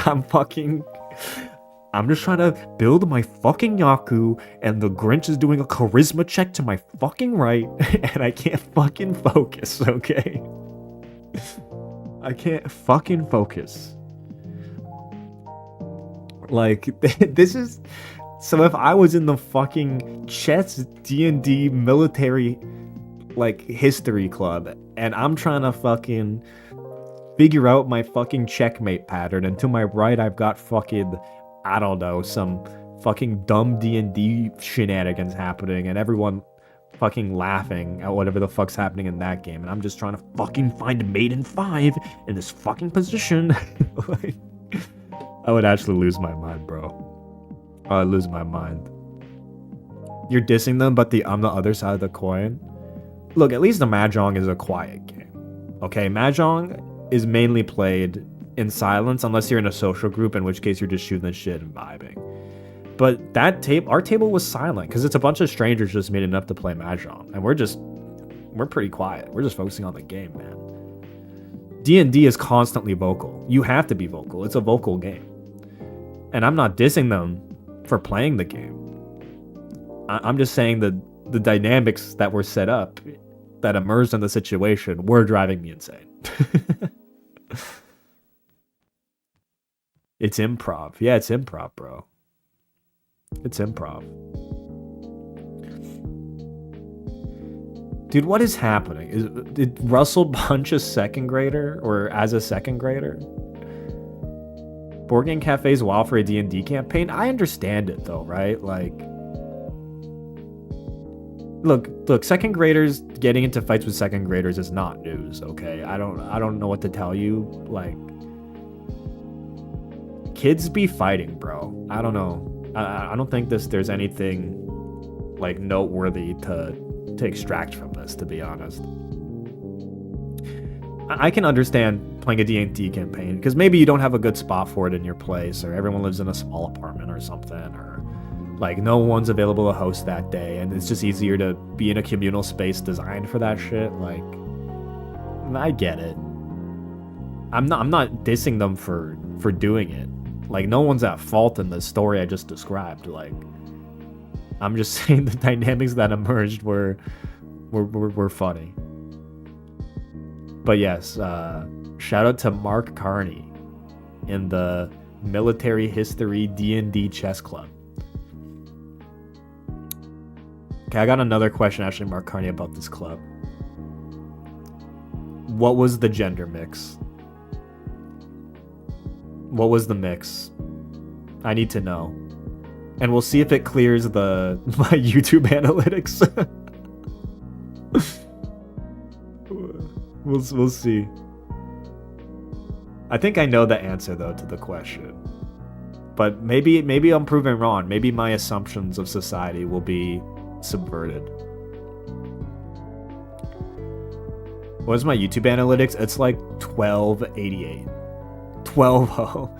I'm just trying to build my fucking Yaku, and the Grinch is doing a charisma check to my fucking right, and I can't fucking focus, okay? I can't fucking focus. Like, this is... So if I was in the fucking chess D&D military, like, history club, and I'm trying to fucking figure out my fucking checkmate pattern, and to my right I've got fucking, I don't know, some fucking dumb D&D shenanigans happening, and everyone fucking laughing at whatever the fuck's happening in that game, and I'm just trying to fucking find a mate in 5 in this fucking position. Like, I would actually lose my mind, bro. I would lose my mind. You're dissing them, but I'm the other side of the coin. Look, at least the Mahjong is a quiet game. Okay, Mahjong is mainly played in silence, unless you're in a social group, in which case you're just shooting the shit and vibing. But our table was silent, because it's a bunch of strangers just meeting up to play Mahjong, and we're pretty quiet. We're just focusing on the game, man. D&D is constantly vocal. You have to be vocal. It's a vocal game. And I'm not dissing them for playing the game. I'm just saying that the dynamics that were set up, that emerged in the situation, were driving me insane. It's improv. Yeah, it's improv, bro. It's improv. Dude, what is happening? Did Russell punch a second grader, or as a second grader? Board Game Cafe's WoW for a D&D campaign? I understand it though, right? Like, look, second graders getting into fights with second graders is not news, okay? I don't know what to tell you. Like, kids be fighting, bro. I don't know. I don't think there's anything like noteworthy to extract from this, to be honest. I can understand playing a D&D campaign because maybe you don't have a good spot for it in your place, or everyone lives in a small apartment or something, or like no one's available to host that day, and it's just easier to be in a communal space designed for that shit. Like, I get it. I'm not dissing them for doing it. Like, no one's at fault in the story I just described. Like, I'm just saying the dynamics that emerged were funny. But yes, shout out to Mark Carney in the Military History D&D Chess Club. Okay, I got another question, actually, Mark Carney, about this club. What was the gender mix? What was the mix? I need to know. And we'll see if it clears my YouTube analytics. We'll see. I think I know the answer though to the question. But maybe I'm proven wrong. Maybe my assumptions of society will be subverted. What is my YouTube analytics? It's like 1288. 12-0.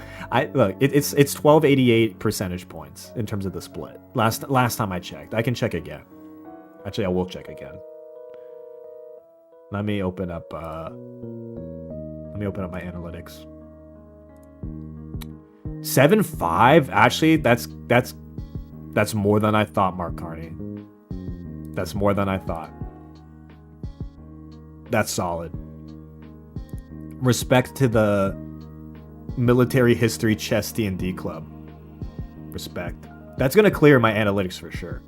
It's 1288 percentage points in terms of the split. Last time I checked. I can check again. Actually, I will check again. Let me open up my analytics. 7-5? Actually, that's more than I thought, Mark Carney. That's more than I thought. That's solid. Respect to the Military History Chess D&D Club. Respect. That's gonna clear my analytics for sure.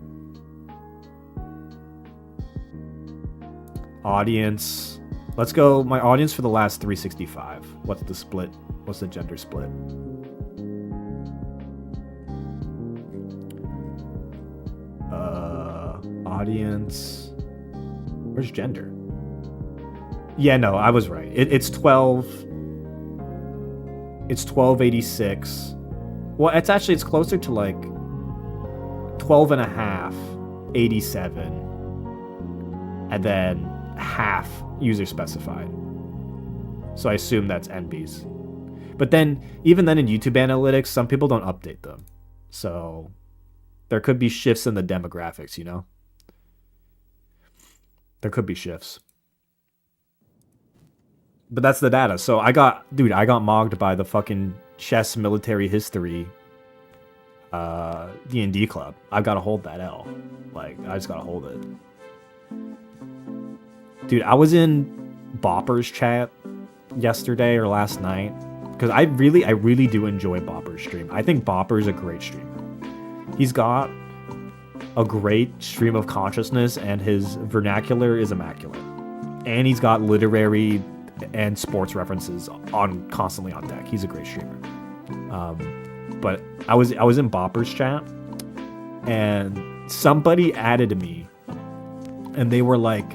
Audience. Let's go. My audience for the last 365. What's the split? What's the gender split? Audience. Where's gender? Yeah, no, I was right. It's 12. It's 1286. Well, it's closer to like 12 and a half, 87, and then half user specified. So I assume that's NBs. But then, even then in YouTube analytics, some people don't update them. So there could be shifts in the demographics, you know? There could be shifts. But that's the data. So I got mogged by the fucking chess military history D&D club. I've got to hold that L. Like, I just got to hold it. Dude, I was in Bopper's chat yesterday or last night because I really do enjoy Bopper's stream. I think Bopper's a great streamer. He's got a great stream of consciousness, and his vernacular is immaculate. And he's got literary and sports references constantly on deck. He's a great streamer. But I was in Bopper's chat, and somebody added me, and they were like,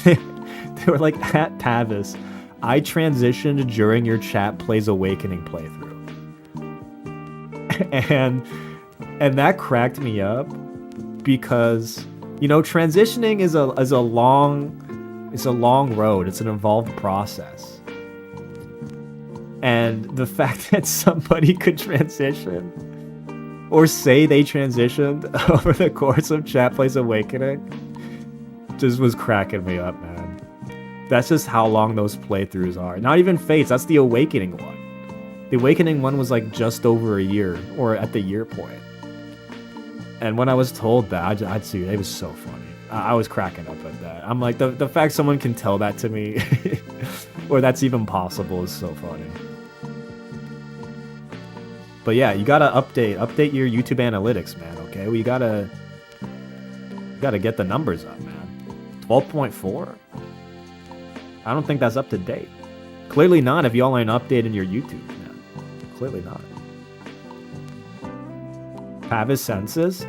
at Tavis, I transitioned during your Chat Plays Awakening playthrough, and that cracked me up, because transitioning is a long road. It's an involved process. And the fact that somebody could transition or say they transitioned over the course of Chat Plays Awakening just was cracking me up, man. That's just how long those playthroughs are. Not even Fates, that's the Awakening one. The Awakening one was like just over a year, or at the year point. And when I was told that, I'd see it was so funny. I was cracking up at that. I'm like, the fact someone can tell that to me, or that's even possible, is so funny. But yeah, you gotta update your YouTube analytics, man. Okay, we gotta get the numbers up, man. 12.4. I don't think that's up to date. Clearly not. If y'all ain't updating your YouTube, man. Clearly not. Pavis census.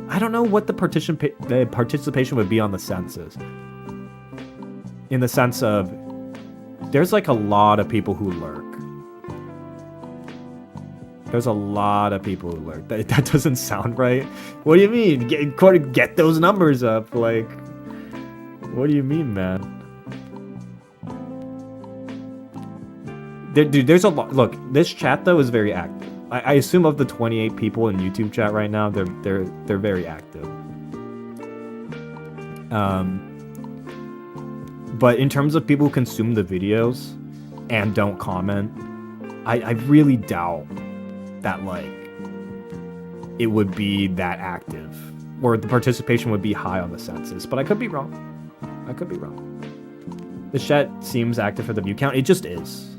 I don't know what the participation would be on the census. In the sense of, there's like a lot of people who lurk. There's a lot of people who lurk. That doesn't sound right. What do you mean? Get those numbers up. Like, what do you mean, man? Dude, there's a lot. Look, this chat though is very active. I assume of the 28 people in YouTube chat right now, they're very active. But in terms of people who consume the videos and don't comment, I really doubt that like it would be that active, or the participation would be high on the census. But I could be wrong. The chat seems active for the view count. It just is.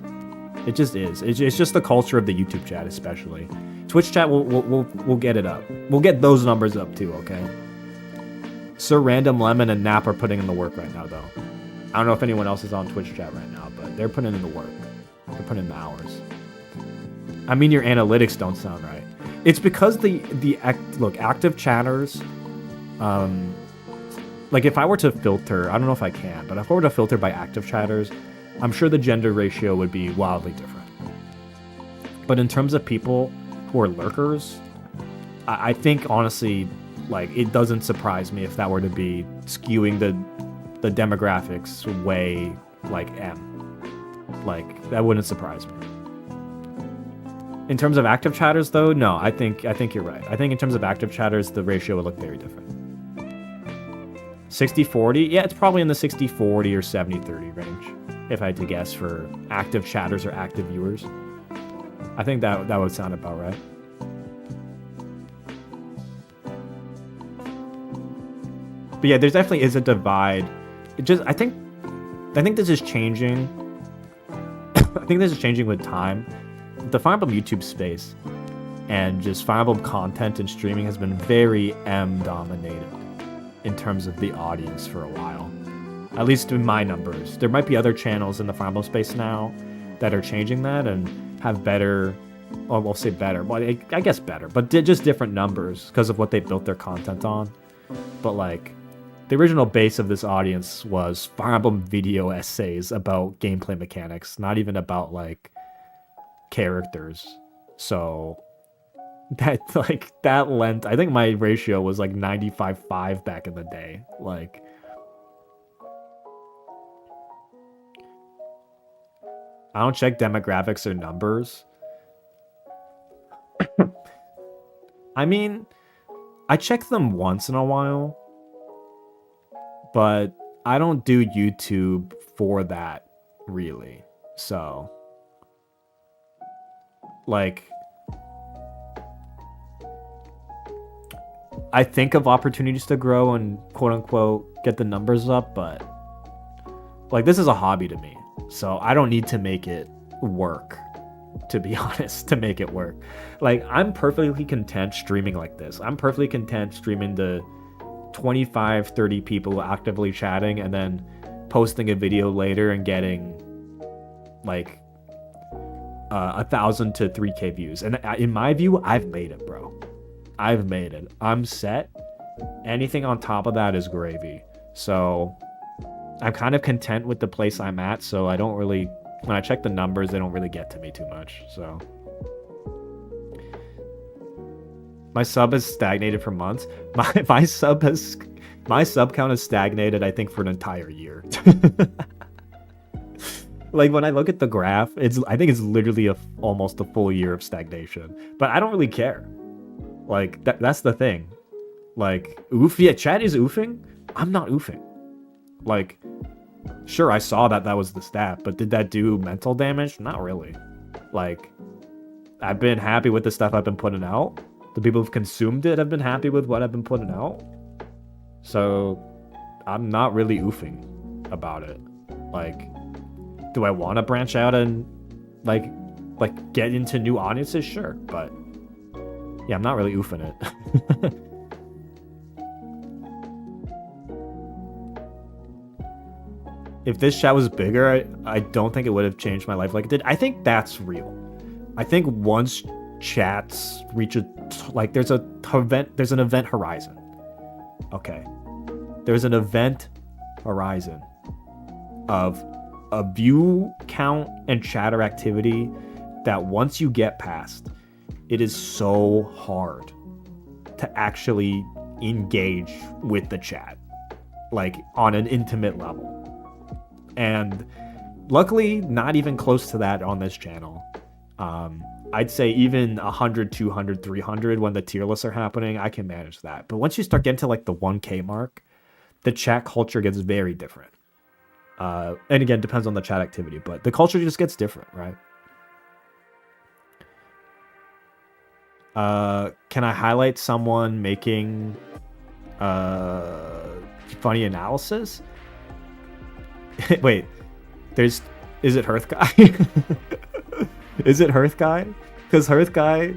It's just the culture of the YouTube chat, especially. Twitch chat, we'll get it up. We'll get those numbers up too, okay? Sir Random Lemon and Nap are putting in the work right now, though. I don't know if anyone else is on Twitch chat right now, but they're putting in the work. They're putting in the hours. I mean, your analytics don't sound right. It's because active chatters, like if I were to filter, I don't know if I can, but if I were to filter by active chatters, I'm sure the gender ratio would be wildly different. But in terms of people who are lurkers, I think honestly, like, it doesn't surprise me if that were to be skewing the demographics way like M. Like, that wouldn't surprise me. In terms of active chatters though, no, I think you're right. I think in terms of active chatters, the ratio would look very different. 60-40? Yeah, it's probably in the 60-40 or 70-30 range, if I had to guess, for active chatters or active viewers. I think that would sound about right. But yeah, there definitely is a divide. I think this is changing. I think this is changing with time. The Fire Emblem YouTube space and just Fire Emblem content and streaming has been very M dominated in terms of the audience for a while. At least in my numbers. There might be other channels in the Fire Emblem space now that are changing that and have better, or we'll say better, well, I guess better, but just different numbers because of what they built their content on. But like, the original base of this audience was Fire Emblem video essays about gameplay mechanics, not even about like characters. So that lent, I think my ratio was like 95-5 back in the day. Like, I don't check demographics or numbers. I mean, I check them once in a while, but I don't do YouTube for that, really. So, like, I think of opportunities to grow and quote-unquote get the numbers up, but like, this is a hobby to me, so I don't need to make it work to be honest, to make it work. Like, I'm perfectly content streaming like this. I'm perfectly content streaming to 25, 30 people actively chatting and then posting a video later and getting like 1,000 to 3K views. And in my view, I've made it, bro. I've made it. I'm set. Anything on top of that is gravy. So I'm kind of content with the place I'm at. So I don't really, when I check the numbers, they don't really get to me too much. So my sub has stagnated for months. My sub count has stagnated, I think, for an entire year. Like, when I look at the graph, I think it's literally almost a full year of stagnation. But I don't really care. Like, that's the thing. Like, yeah, chat is oofing. I'm not oofing. Like, sure, I saw that was the stat, but did that do mental damage? Not really. Like, I've been happy with the stuff I've been putting out. The people who've consumed it have been happy with what I've been putting out. So, I'm not really oofing about it. Like, do I want to branch out and like get into new audiences? Sure, but yeah, I'm not really oofing it. If this chat was bigger, I don't think it would have changed my life like it did. I think that's real. I think once chats reach there's an event horizon. Okay. There's an event horizon of a view count and chatter activity that once you get past, it is so hard to actually engage with the chat, like on an intimate level. And luckily, not even close to that on this channel. I'd say even 100, 200, 300 when the tier lists are happening, I can manage that. But once you start getting to like the 1K mark, the chat culture gets very different. And again, depends on the chat activity, but the culture just gets different, right? Can I highlight someone making funny analysis? Wait, is it Hearth Guy? Is it Hearth Guy? Because Hearth Guy,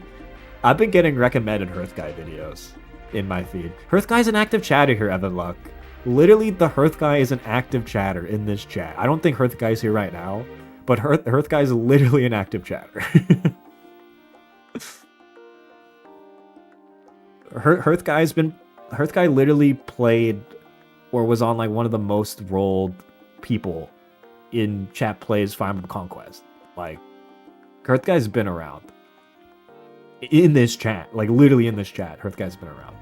I've been getting recommended Hearth Guy videos in my feed. Hearth Guy's an active chatter here, Evan Luck. Literally, the Hearth Guy is an active chatter in this chat. I don't think Hearth Guy's here right now, but Hearth Guy is literally an active chatter. Hearth Guy literally played or was on like one of the most rolled people in chat plays Fire Emblem Conquest. Like, Hearth Guy's been around in this chat, like literally in this chat. Hearth Guy's been around.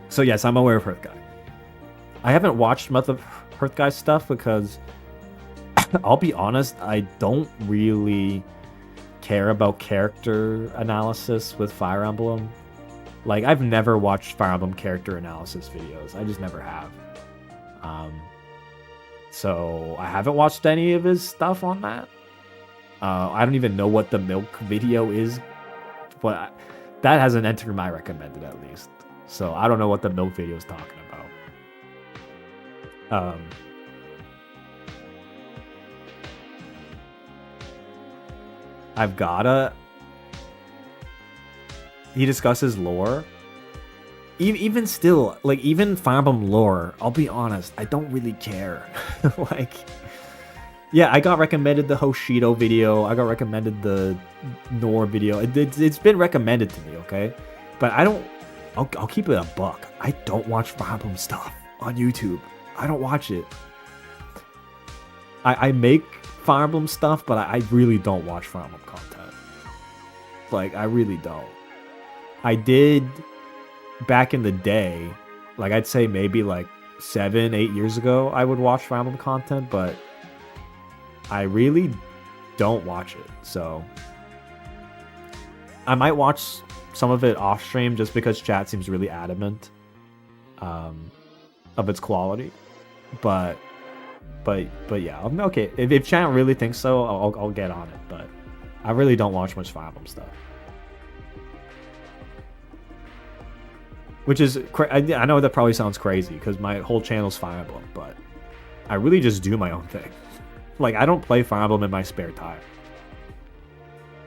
So yes, I'm aware of Hearth Guy. I haven't watched much of Hearth Guy's stuff because I'll be honest, I don't really care about character analysis with Fire Emblem. Like, I've never watched Fire Emblem character analysis videos. I just never have. So I haven't watched any of his stuff on that. I don't even know what the milk video is, but that hasn't entered my recommended at least. So I don't know what the milk video is talking about. I've gotta. He discusses lore. Even still, like, even Fire Emblem lore, I'll be honest, I don't really care. Like, yeah, I got recommended the Hoshido video. I got recommended the Nor video. It's been recommended to me, okay? But I don't. I'll keep it a buck. I don't watch Fire Emblem stuff on YouTube. I don't watch it. I make Fire Emblem stuff, but I really don't watch Fire Emblem content. Like, I really don't. I did back in the day, like I'd say maybe like 7-8 years ago, I would watch Fire Emblem content, but I really don't watch it. So I might watch some of it off stream just because chat seems really adamant of its quality. But yeah, okay. If chat really thinks so, I'll get on it. But I really don't watch much Fire Emblem stuff. Which is, I know that probably sounds crazy because my whole channel's Fire Emblem, but I really just do my own thing. Like, I don't play Fire Emblem in my spare time.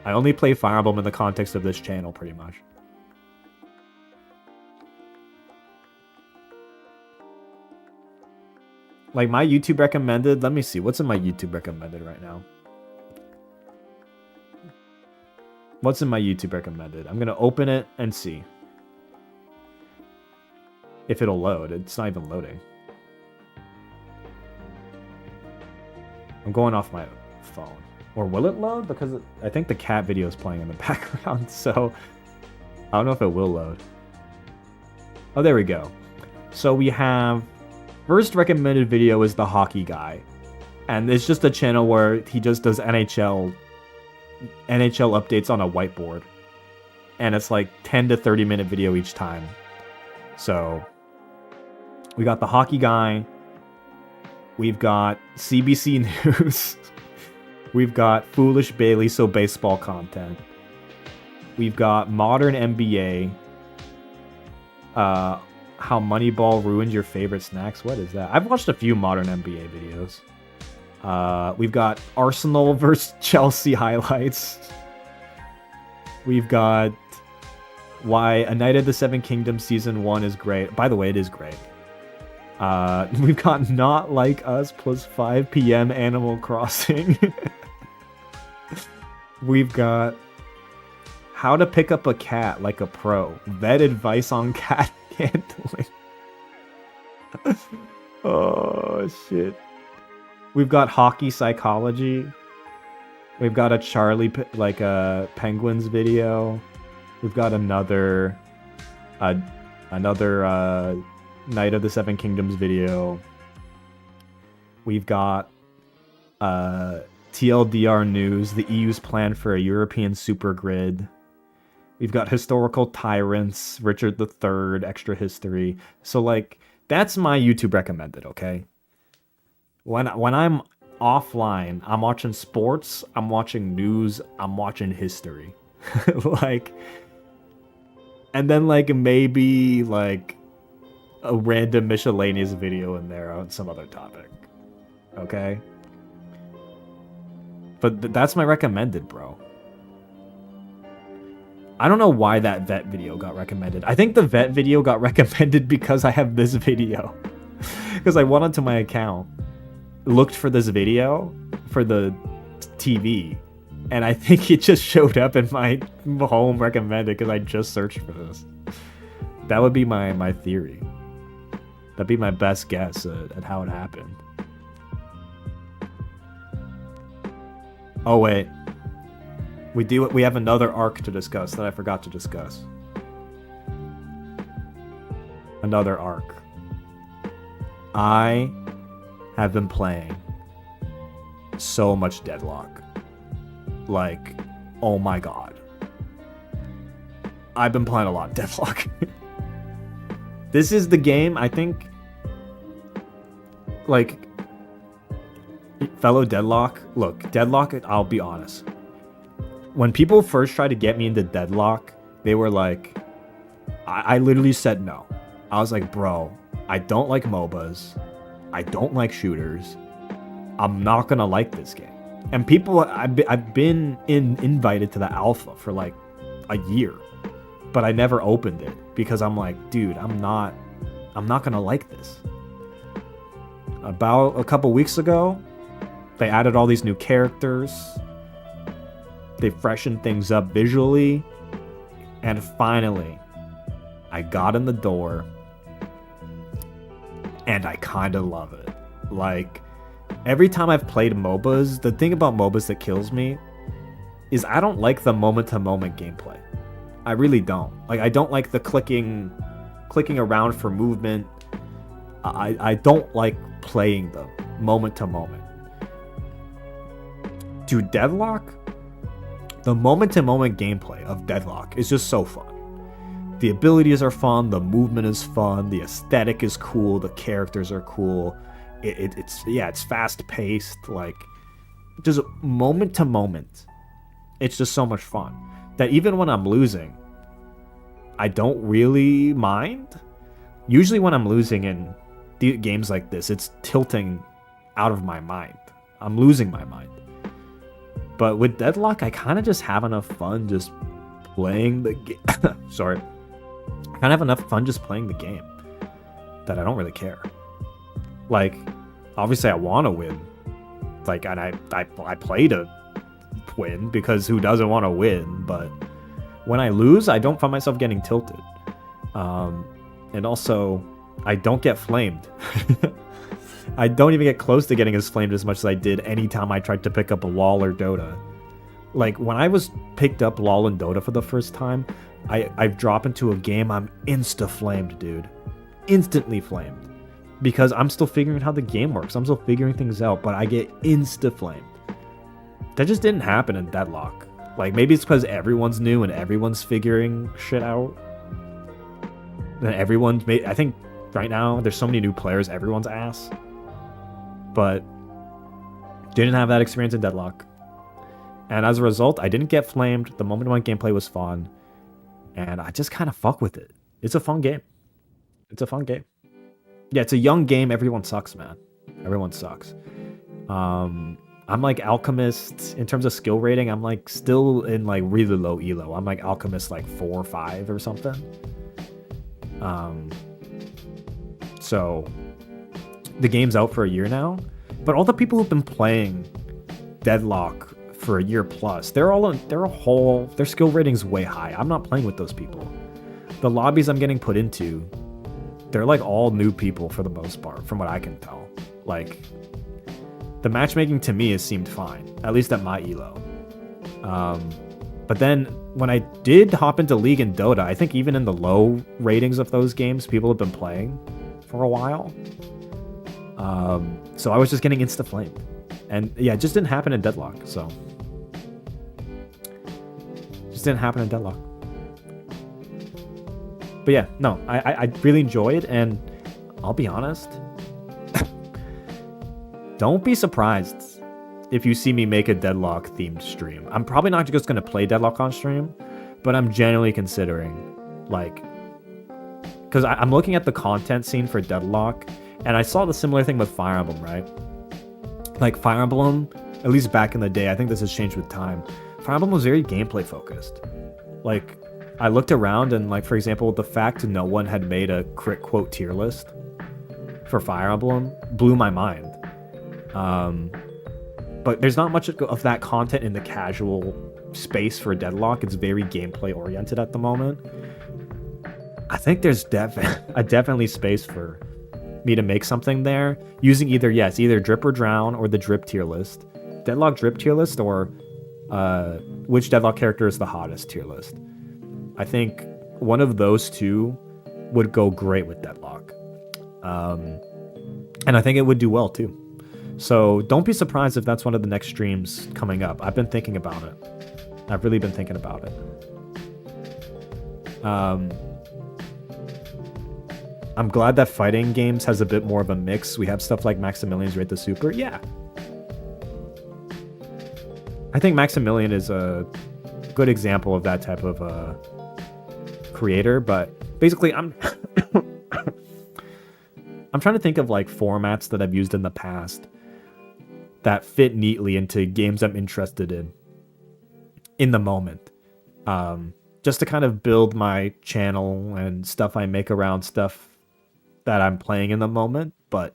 I only play Fire Emblem in the context of this channel, pretty much. Like, my YouTube recommended... Let me see. What's in my YouTube recommended right now? What's in my YouTube recommended? I'm going to open it and see. If it'll load. It's not even loading. I'm going off my phone. Or will it load? Because I think the cat video is playing in the background, so I don't know if it will load. Oh, there we go. So we have... First recommended video is the hockey guy. And it's just a channel where he just does NHL updates on a whiteboard. And it's like 10 to 30 minute video each time. So we got the hockey guy. We've got CBC News. We've got Foolish Bailey, so baseball content. We've got Modern NBA. How Moneyball ruined your favorite snacks. What is that? I've watched a few Modern NBA videos. We've got Arsenal versus Chelsea highlights. We've got why A Knight of the Seven Kingdoms Season 1 is great. By the way, it is great. We've got Not Like Us plus 5 p.m. Animal Crossing. We've got How to Pick Up a Cat Like a Pro. Vet advice on cat handling. Oh, shit. We've got Hockey Psychology. We've got a Charlie, like a Penguins video. We've got another Knight of the Seven Kingdoms video. We've got TLDR news, the EU's plan for a European super grid. We've got historical tyrants, Richard III, extra history. So like that's my YouTube recommended, okay? When I'm offline, I'm watching sports, I'm watching news, I'm watching history. Like, and then like maybe like a random miscellaneous video in there on some other topic. Okay? But that's my recommended, bro. I don't know why that vet video got recommended. I think the vet video got recommended because I have this video. Because I went onto my account, looked for this video for the TV, and I think it just showed up in my home recommended because I just searched for this. That would be my theory. That'd be my best guess at how it happened. Oh wait, we have another arc to discuss that I forgot to discuss. Another arc. I have been playing so much Deadlock. Like, oh my god. I've been playing a lot of Deadlock. This is the game, I think, like, fellow Deadlock, look, Deadlock, I'll be honest. When people first tried to get me into Deadlock, they were like, I literally said no. I was like, bro, I don't like MOBAs. I don't like shooters. I'm not gonna like this game. And people, I've been invited to the alpha for like a year, but I never opened it because I'm like, dude, I'm not gonna like this. About a couple weeks ago, they added all these new characters. They freshened things up visually. And finally, I got in the door. And I kind of love it. Like, every time I've played MOBAs, the thing about MOBAs that kills me is I don't like the moment-to-moment gameplay. I really don't. Like, I don't like the clicking around for movement. I don't like playing them moment-to-moment. To Deadlock, the moment-to-moment gameplay of Deadlock is just so fun. The abilities are fun, the movement is fun, the aesthetic is cool, the characters are cool. It's fast-paced, like, just moment-to-moment. It's just so much fun that even when I'm losing, I don't really mind. Usually when I'm losing in games like this, it's tilting out of my mind. I'm losing my mind. But with Deadlock, I kind of just have enough fun just playing the game. Sorry. I kind of have enough fun just playing the game that I don't really care. Like, obviously I want to win. Like, and I play to win because who doesn't want to win? But when I lose, I don't find myself getting tilted. And also, I don't get flamed. I don't even get close to getting as flamed as much as I did anytime I tried to pick up a LoL or Dota. Like, when I was picked up LoL and Dota for the first time, I drop into a game, I'm insta-flamed, dude. Instantly flamed. Because I'm still figuring out how the game works. I'm still figuring things out, but I get insta-flamed. That just didn't happen in Deadlock. Like, maybe it's because everyone's new and everyone's figuring shit out. And I think right now, there's so many new players, everyone's ass. But didn't have that experience in Deadlock. And as a result, I didn't get flamed. The moment one gameplay was fun. And I just kind of fuck with it. It's a fun game. It's a fun game. Yeah, it's a young game. Everyone sucks, man. Everyone sucks. I'm like Alchemist in terms of skill rating. I'm like still in like really low elo. I'm like Alchemist like 4 or 5 or something. So the game's out for a year now, but all the people who've been playing Deadlock for a year plus, their skill rating's way high. I'm not playing with those people. The lobbies I'm getting put into, they're like all new people for the most part, from what I can tell. Like, the matchmaking to me has seemed fine, at least at my elo. But then when I did hop into League and Dota, I think even in the low ratings of those games, people have been playing for a while. So I was just getting insta-flamed. And yeah, it just didn't happen in Deadlock, so. Just didn't happen in Deadlock. But yeah, no, I really enjoyed, and I'll be honest. Don't be surprised if you see me make a Deadlock themed stream. I'm probably not just going to play Deadlock on stream, but I'm genuinely considering, like, because I'm looking at the content scene for Deadlock, and I saw the similar thing with Fire Emblem, right? Like, Fire Emblem, at least back in the day, I think this has changed with time. Fire Emblem was very gameplay focused. Like, I looked around and, like, for example, the fact no one had made a crit quote tier list for Fire Emblem blew my mind. But there's not much of that content in the casual space for Deadlock. It's very gameplay oriented at the moment. I think there's definitely space for me to make something there using either Drip or Drown or the Drip tier list. Deadlock Drip tier list, or which Deadlock character is the hottest tier list. I think one of those two would go great with Deadlock. And I think it would do well too. So don't be surprised if that's one of the next streams coming up. I've been thinking about it. I've really been thinking about it. I'm glad that fighting games has a bit more of a mix. We have stuff like Maximilian's Raid the Super. Yeah. I think Maximilian is a good example of that type of creator, but basically I'm trying to think of like formats that I've used in the past that fit neatly into games I'm interested in the moment. Just to kind of build my channel and stuff I make around stuff that I'm playing in the moment, but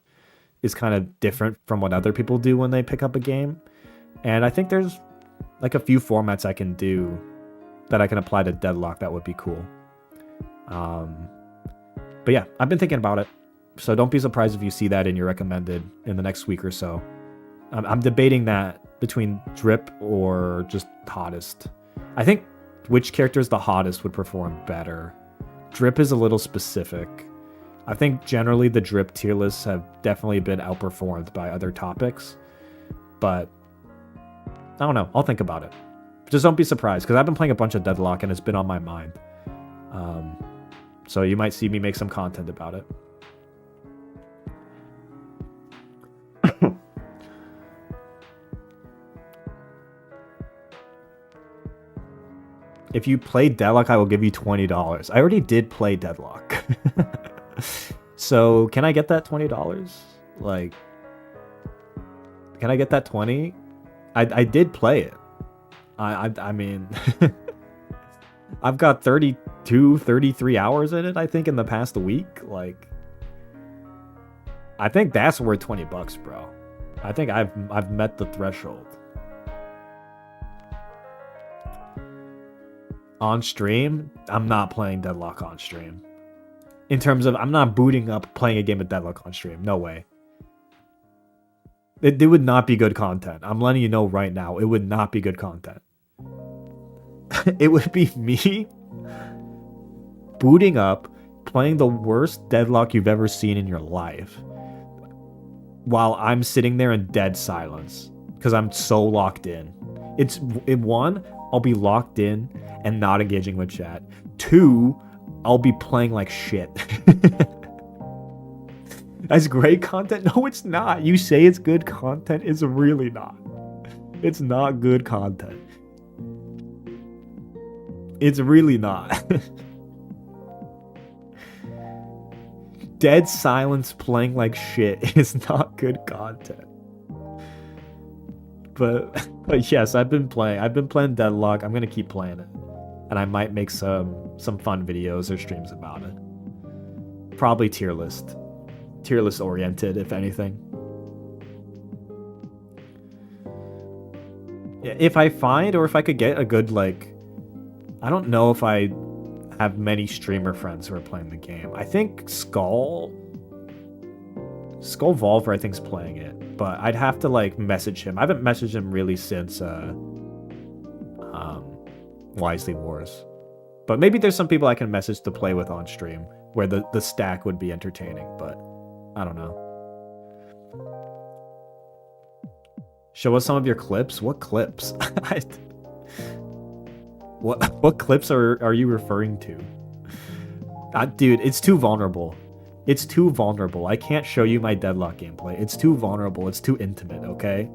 is kind of different from what other people do when they pick up a game. And I think there's like a few formats I can do that I can apply to Deadlock that would be cool. But yeah, I've been thinking about it. So don't be surprised if you see that in your recommended in the next week or so. I'm debating that between Drip or just hottest. I think which character is the hottest would perform better. Drip is a little specific. I think generally the Drip tier lists have definitely been outperformed by other topics. But I don't know. I'll think about it. Just don't be surprised, because I've been playing a bunch of Deadlock and it's been on my mind. So you might see me make some content about it. If you play Deadlock, I will give you $20. I already did play Deadlock. So can I get that $20? Like, can I get that 20? I did play it. I mean, I've got 32, 33 hours in it, I think, in the past week. Like, I think that's worth $20, bro. I think I've met the threshold. On stream, I'm not playing Deadlock on stream. In terms of, I'm not booting up playing a game of Deadlock on stream. No way. It would not be good content. I'm letting you know right now. It would not be good content. It would be me booting up, playing the worst Deadlock you've ever seen in your life, while I'm sitting there in dead silence because I'm so locked in. One, I'll be locked in and not engaging with chat. Two, I'll be playing like shit. That's great content? No, it's not. You say it's good content. It's really not. It's not good content. It's really not. Dead silence playing like shit is not good content. But yes, I've been playing Deadlock. I'm gonna keep playing it. And I might make some fun videos or streams about it. Probably tier list oriented, if anything. Yeah, if I find, or if I could get a good, like, I don't know if I have many streamer friends who are playing the game. I think Skull Volver, I think, is playing it, but I'd have to, like, message him. I haven't messaged him really since Wisely Wars, but maybe there's some people I can message to play with on stream where the stack would be entertaining, but I don't know. Show us some of your clips. What clips? What clips are you referring to? Dude, it's too vulnerable. It's too vulnerable. I can't show you my Deadlock gameplay. It's too vulnerable. It's too intimate, okay?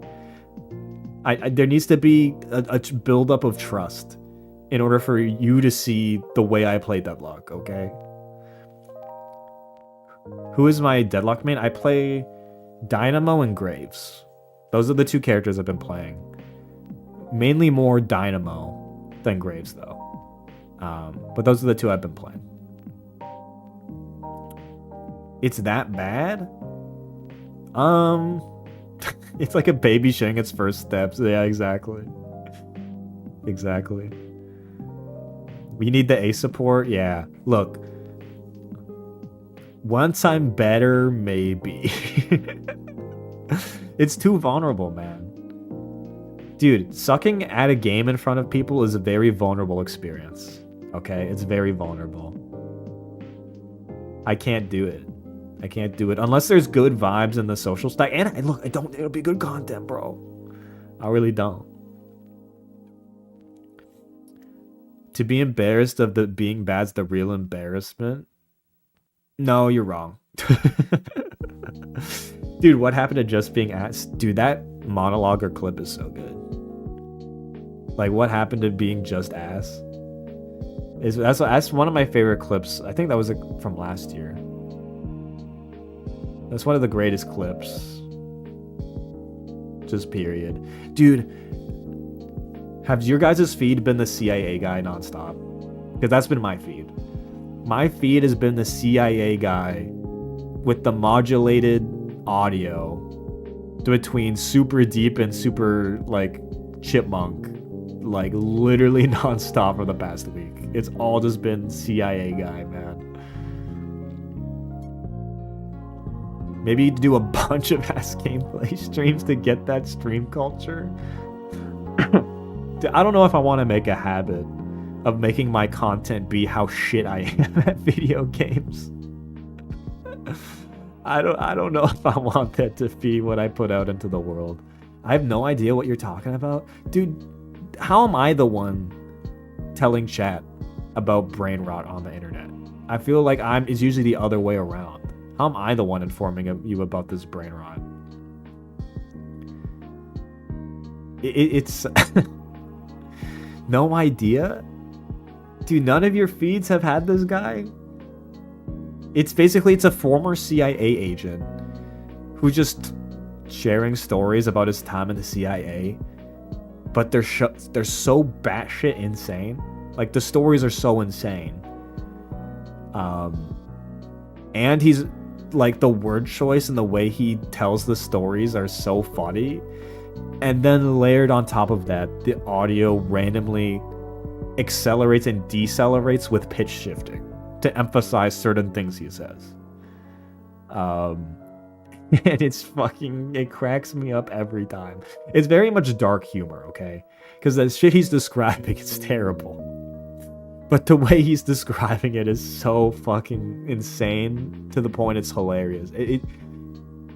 There needs to be a buildup of trust in order for you to see the way I play Deadlock, okay? Who is my Deadlock main? I play Dynamo and Graves. Those are the two characters I've been playing. Mainly more Dynamo than Graves, though. But those are the two I've been playing. It's that bad? It's like a baby showing its first steps. Yeah, exactly. Exactly. We need the A support? Yeah. Look. Once I'm better, maybe. It's too vulnerable, man. Dude, sucking at a game in front of people is a very vulnerable experience. Okay? It's very vulnerable. I can't do it. I can't do it. Unless there's good vibes in the social stack. And look, I don't think it'll be good content, bro. I really don't. To be embarrassed of the being bad's the real embarrassment? No, you're wrong. Dude, what happened to just being asked? Dude, that monologue or clip is so good. Like, what happened to being just ass? That's one of my favorite clips. I think that was from last year. That's one of the greatest clips. Just period. Dude, have your guys' feed been the CIA guy nonstop? Because that's been my feed. My feed has been the CIA guy with the modulated audio between super deep and super, like, chipmunk. Like, literally nonstop for the past week. It's all just been CIA guy, man. Maybe you do a bunch of ass gameplay streams to get that stream culture. I don't know if I want to make a habit of making my content be how shit I am at video games. I don't know if I want that to be what I put out into the world. I have no idea what you're talking about. Dude, how am I the one telling chat about brain rot on the internet? I feel like it's usually the other way around. How am I the one informing you about this brain rot? It's no idea? Dude, none of your feeds have had this guy? It's a former CIA agent who's just sharing stories about his time in the CIA. but they're so batshit insane. Like, the stories are so insane. And he's like, the word choice and the way he tells the stories are so funny. And then layered on top of that, the audio randomly accelerates and decelerates with pitch shifting to emphasize certain things he says. And it cracks me up every time. It's very much dark humor, okay? Because the shit he's describing is terrible. But the way he's describing it is so fucking insane to the point it's hilarious.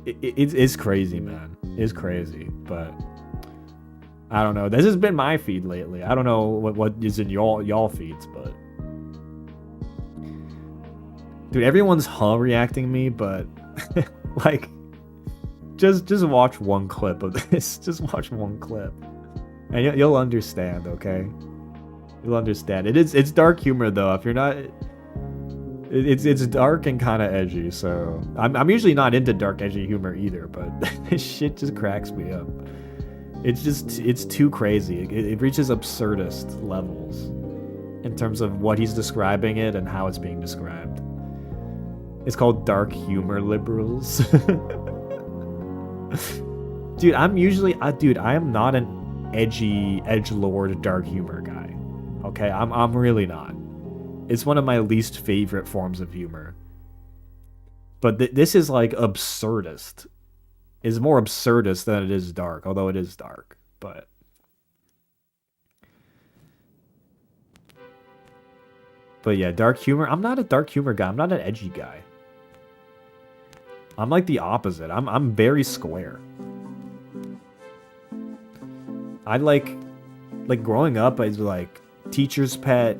It's crazy, man. It's crazy, but I don't know. This has been my feed lately. I don't know what is in y'all feeds, but dude, everyone's reacting me, but like, just watch one clip of this. Just watch one clip, and you'll understand. Okay, you'll understand. It's dark humor though. If you're not, it's dark and kind of edgy. So I'm usually not into dark edgy humor either, but this shit just cracks me up. It's too crazy. It reaches absurdist levels in terms of what he's describing it and how it's being described. It's called dark humor liberals. Dude, I am not an edgelord dark humor guy. Okay, I'm really not. It's one of my least favorite forms of humor. But this is like absurdist. It's more absurdist than it is dark, although it is dark. But yeah, dark humor. I'm not a dark humor guy. I'm not an edgy guy. I'm like the opposite. I'm very square. I like growing up, I was like teacher's pet,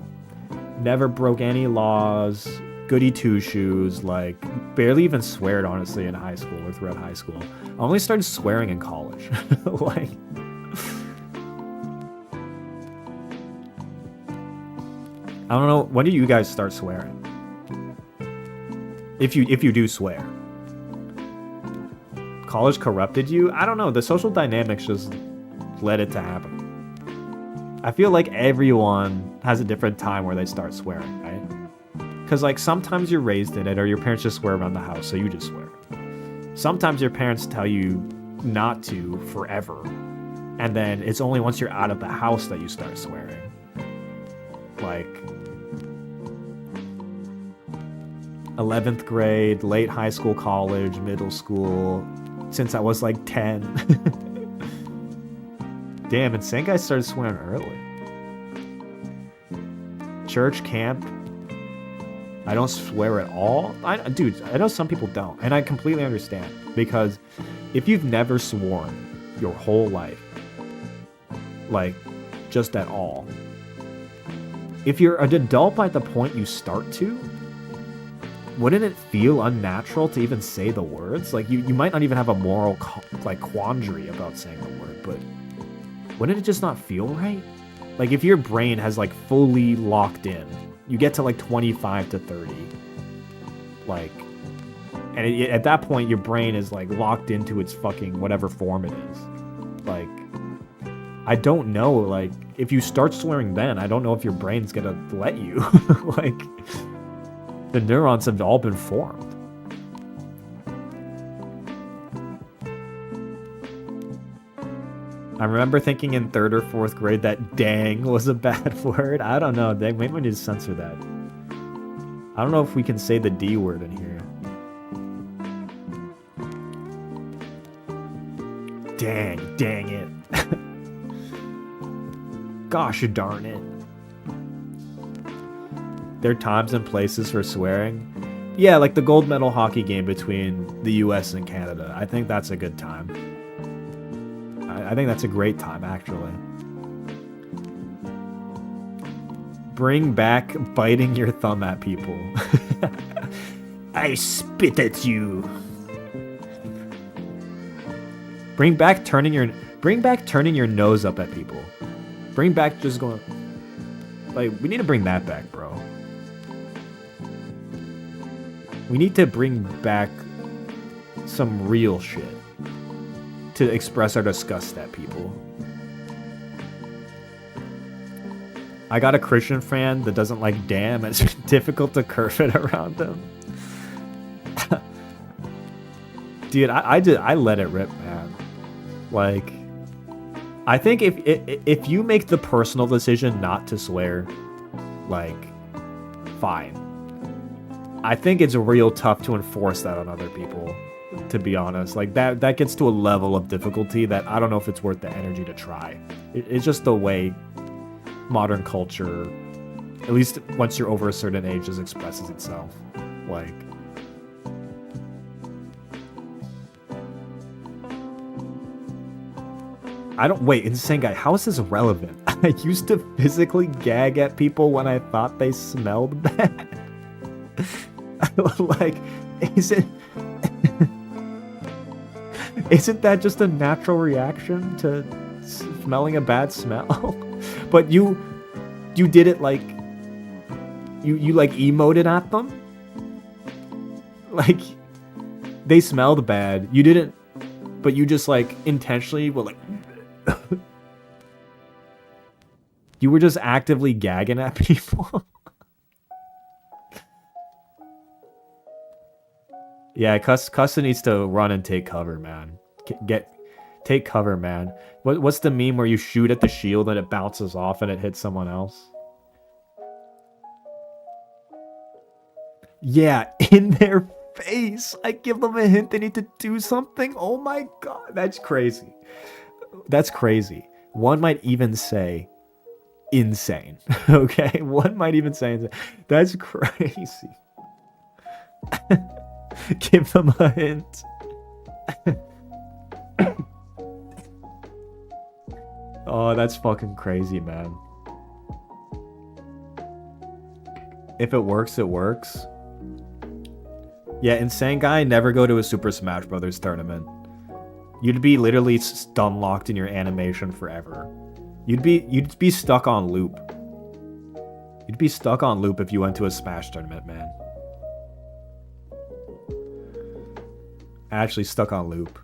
never broke any laws, goody two shoes, like barely even sweared honestly in high school or throughout high school. I only started swearing in college. Like, I don't know, when do you guys start swearing? If you do swear. College corrupted you? I don't know, the social dynamics just led it to happen. I feel like everyone has a different time where they start swearing, right? Because like sometimes you're raised in it, or your parents just swear around the house, so you just swear. Sometimes your parents tell you not to forever, and then it's only once you're out of the house that you start swearing. Like 11th grade, late high school, college, middle school, since I was like 10. Damn, and Senkai started swearing early. Church, camp, I don't swear at all. Dude, I know some people don't, and I completely understand, because if you've never sworn your whole life, like, just at all, if you're an adult by the point you start to, wouldn't it feel unnatural to even say the words? Like, you might not even have a moral quandary about saying the word, but wouldn't it just not feel right? Like, if your brain has like fully locked in, you get to like 25 to 30, like, and at that point your brain is like locked into its fucking whatever form it is. Like, I don't know, like, if you start swearing then, I don't know if your brain's gonna let you. Like, the neurons have all been formed. I remember thinking in 3rd or 4th grade that dang was a bad word. I don't know. Maybe we need to censor that. I don't know if we can say the D word in here. Dang it. Gosh darn it. There are times and places for swearing. Yeah, like the gold medal hockey game between the US and Canada. I think that's a good time. I think that's a great time, actually. Bring back biting your thumb at people. I spit at you. Bring back turning your nose up at people. Bring back just going, like, we need to bring that back, bro. We need to bring back some real shit to express our disgust at people. I got a Christian fan that doesn't like damn. It's difficult to curve it around them. Dude, I let it rip, man. Like, I think if you make the personal decision not to swear, like, fine. I think it's real tough to enforce that on other people, to be honest. Like, that gets to a level of difficulty that I don't know if it's worth the energy to try. It's just the way modern culture, at least once you're over a certain age, just expresses itself. Like, insane guy, how is this relevant? I used to physically gag at people when I thought they smelled bad. Like, isn't that just a natural reaction to smelling a bad smell? But you did it like, you like emoted at them? Like, they smelled bad. You didn't, but you just like intentionally were like, you were just actively gagging at people. Yeah, Cussa needs to run and take cover, man. Take cover, man. What's the meme where you shoot at the shield and it bounces off and it hits someone else? Yeah, in their face. I give them a hint they need to do something. Oh my god, that's crazy. That's crazy. One might even say insane. Okay? One might even say insane. That's crazy. Give them a hint. Oh, that's fucking crazy, man. If it works, it works. Yeah, insane guy, never go to a Super Smash Brothers tournament. You'd be literally stun locked in your animation forever. You'd be stuck on loop. You'd be stuck on loop if you went to a Smash tournament, man. Actually stuck on loop.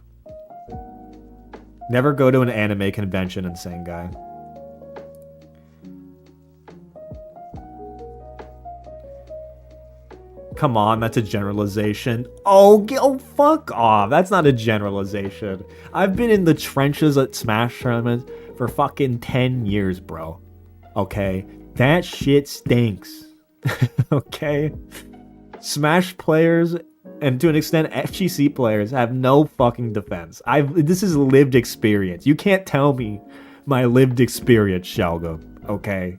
Never go to an anime convention, insane guy. Come on, that's a generalization. Oh, fuck off. That's not a generalization. I've been in the trenches at Smash tournaments for fucking 10 years, bro. Okay? That shit stinks. Okay? Smash players, and to an extent, FGC players have no fucking defense. This is lived experience. You can't tell me my lived experience, Shalga. Okay?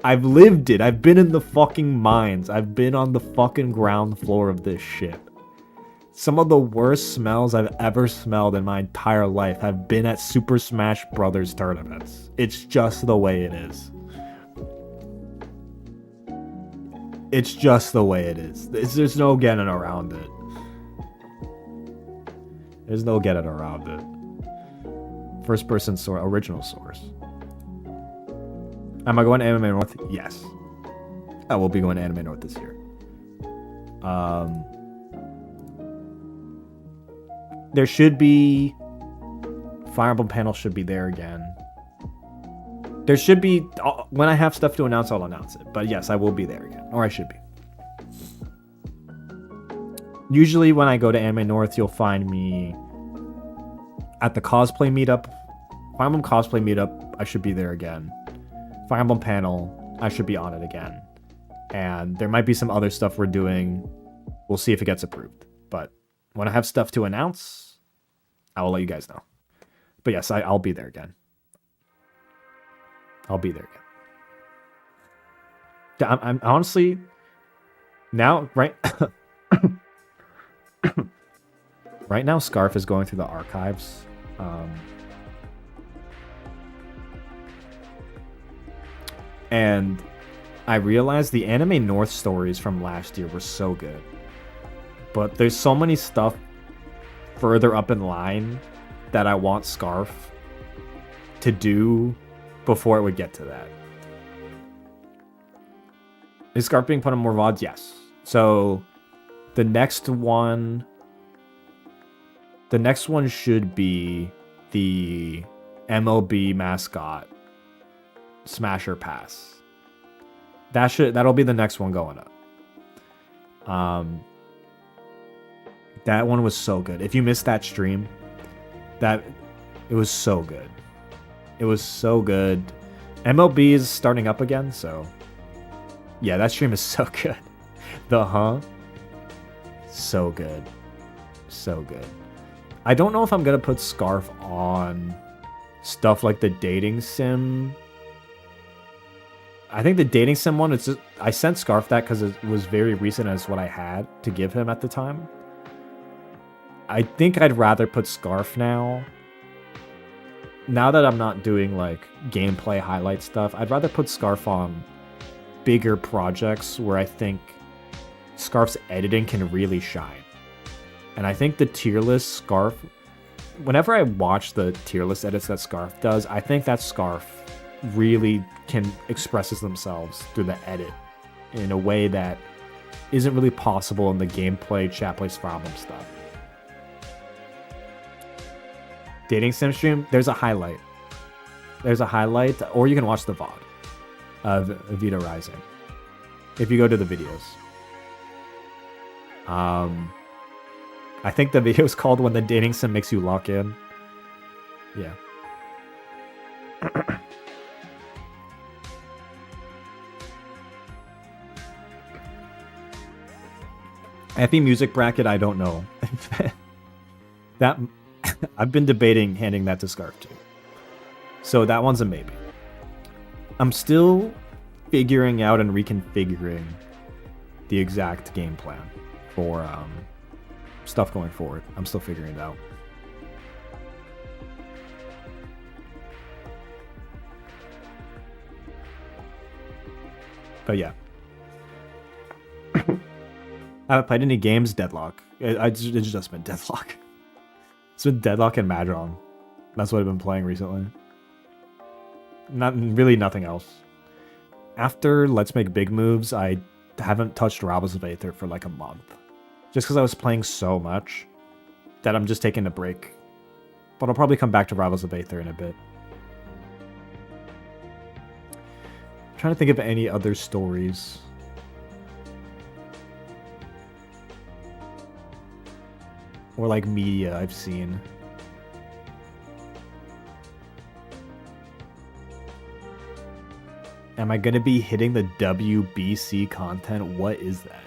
I've lived it. I've been in the fucking mines. I've been on the fucking ground floor of this shit. Some of the worst smells I've ever smelled in my entire life have been at Super Smash Brothers tournaments. It's just the way it is. It's just the way it is. There's no getting around it. There's no getting around it. First person source, original source. Am I going to Anime North? Yes. I will be going to Anime North this year. There should be... Fire Emblem panel should be there again. There should be... When I have stuff to announce, I'll announce it. But yes, I will be there again. Or I should be. Usually when I go to Anime North, you'll find me at the cosplay meetup. Fire Emblem cosplay meetup, I should be there again. Fire Emblem panel, I should be on it again. And there might be some other stuff we're doing. We'll see if it gets approved. But when I have stuff to announce, I will let you guys know. But yes, I'll be there again. I'll be there again. I'm honestly... Now, right... right now, Scarf is going through the archives. And I realized the Anime North stories from last year were so good. But there's so many stuff further up in line that I want Scarf to do before it would get to that. Is Scarf being put on more VODs? Yes. So the next one should be the MLB mascot Smasher Pass. That'll be the next one going up. That one was so good. If you missed that stream, it was so good. It was so good. MLB is starting up again, so yeah, that stream is so good. So good. So good. I don't know if I'm gonna put Scarf on stuff like the dating sim. I think the dating sim one, it's just, I sent Scarf that because it was very recent as what I had to give him at the time. I think I'd rather put Scarf now. Now that I'm not doing like gameplay highlight stuff, I'd rather put Scarf on bigger projects where I think Scarf's editing can really shine. And I think the tier list Scarf, whenever I watch the tier list edits that Scarf does, I think that Scarf really expresses themselves through the edit in a way that isn't really possible in the gameplay chat plays problem stuff. Dating sim stream, there's a highlight. Or you can watch the VOD of Vita Rising if you go to the videos. I think the video is called When the Dating Sim Makes You Lock In. Yeah. Epi music bracket, I don't know. That I've been debating handing that to Scarf too. So that one's a maybe. I'm still figuring out and reconfiguring the exact game plan for stuff going forward. I'm still figuring it out. But yeah. I haven't played any games. Deadlock. It's just been Deadlock. It's been Deadlock and Mahjong. That's what I've been playing recently. Really nothing else. After Let's Make Big Moves, I haven't touched Rivals of Aether for like a month. Just because I was playing so much that I'm just taking a break. But I'll probably come back to Rivals of Aether in a bit. I'm trying to think of any other stories. Or like media I've seen. Am I going to be hitting the WBC content? What is that?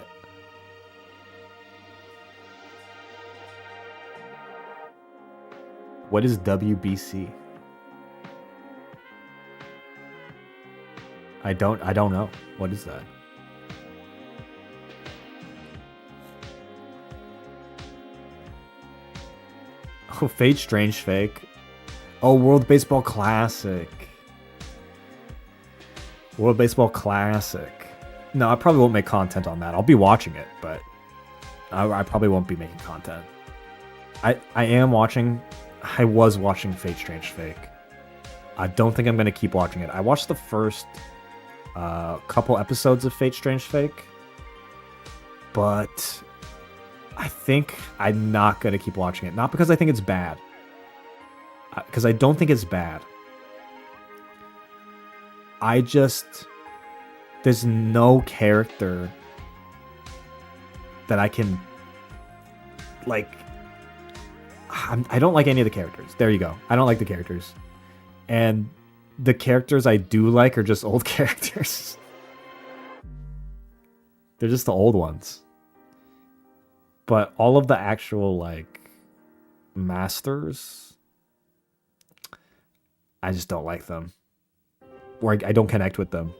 What is WBC? I don't know. What is that? Oh, Fate Strange Fake. Oh, World Baseball Classic. World Baseball Classic. No, I probably won't make content on that. I'll be watching it, but I probably won't be making content. I was watching Fate Strange Fake. I don't think I'm going to keep watching it. I watched the first couple episodes of Fate Strange Fake, but I think I'm not going to keep watching it. Not because I think it's bad. Because I don't think it's bad. There's no character that I can, like, I don't like any of the characters. There you go. I don't like the characters. And the characters I do like are just old characters. They're just the old ones. But all of the actual, like, masters, I just don't like them. Or I don't connect with them.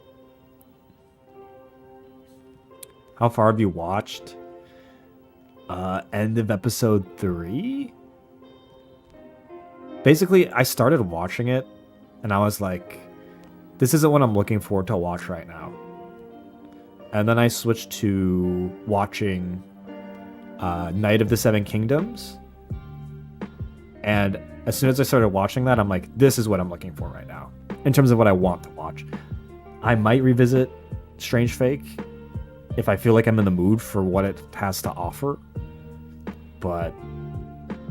How far have you watched? End of episode 3? Basically, I started watching it, and I was like, this isn't what I'm looking forward to watch right now. And then I switched to watching Night of the Seven Kingdoms. And as soon as I started watching that, I'm like, this is what I'm looking for right now. In terms of what I want to watch. I might revisit Strange Fake if I feel like I'm in the mood for what it has to offer. But,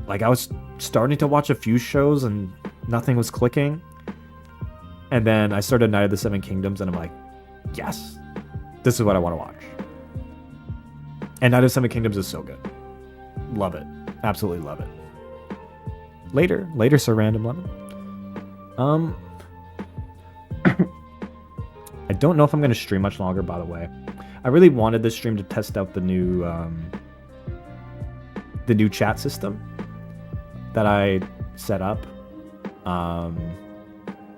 like, I was starting to watch a few shows and nothing was clicking. And then I started Night of the Seven Kingdoms, and I'm like, yes, this is what I want to watch. And Night of the Seven Kingdoms is so good. Love it. Absolutely love it. Later, Sir Random Lemon. I don't know if I'm going to stream much longer, by the way. I really wanted this stream to test out the new chat system that I set up.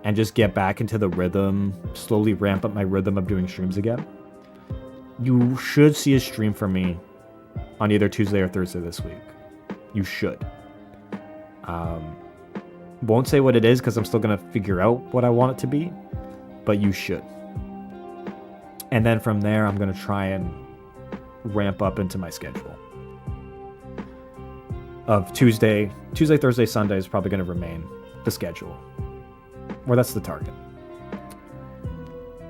And just get back into the rhythm, slowly ramp up my rhythm of doing streams again. You should see a stream from me on either Tuesday or Thursday this week. You should. Won't say what it is because I'm still going to figure out what I want it to be, but you should. And then from there, I'm going to try and ramp up into my schedule. Of Tuesday, Thursday, Sunday is probably going to remain the schedule. Or that's the target.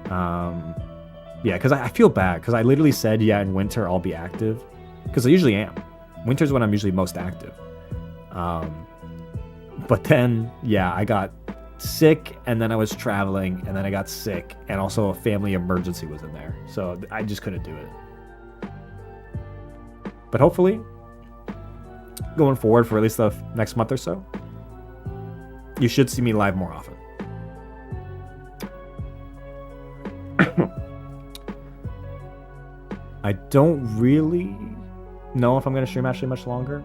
Yeah, because I feel bad. Because I literally said, yeah, in winter I'll be active. Because I usually am. Winter's when I'm usually most active. But then, yeah, I got sick, and then I was traveling, and then I got sick, and also a family emergency was in there. So I just couldn't do it. But hopefully, going forward for at least the next month or so, you should see me live more often. I don't really know if I'm going to stream actually much longer.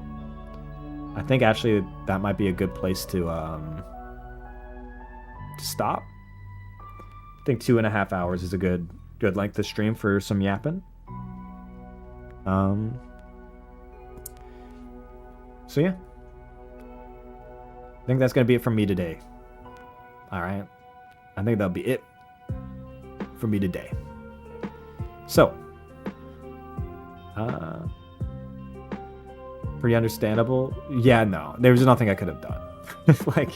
I think actually that might be a good place to stop. I think 2.5 hours is a good length to stream for some yapping. So yeah. I think that's going to be it from me today. Alright. I think that'll be it for me today. So. Pretty understandable. Yeah, no. There was nothing I could have done. Like,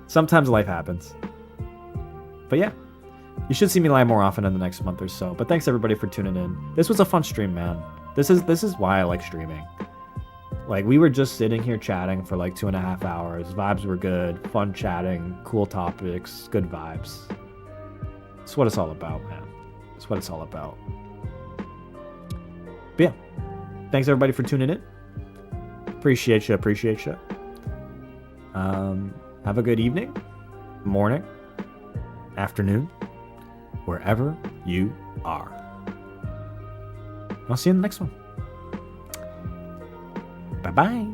sometimes life happens. But yeah. You should see me live more often in the next month or so. But thanks everybody for tuning in. This was a fun stream, man. This is why I like streaming. Like, we were just sitting here chatting for like 2.5 hours. Vibes were good. Fun chatting. Cool topics. Good vibes. That's what it's all about, man. That's what it's all about. But yeah. Thanks everybody for tuning in. Appreciate you. Have a good evening, morning, afternoon, wherever you are. I'll see you in the next one. Bye-bye.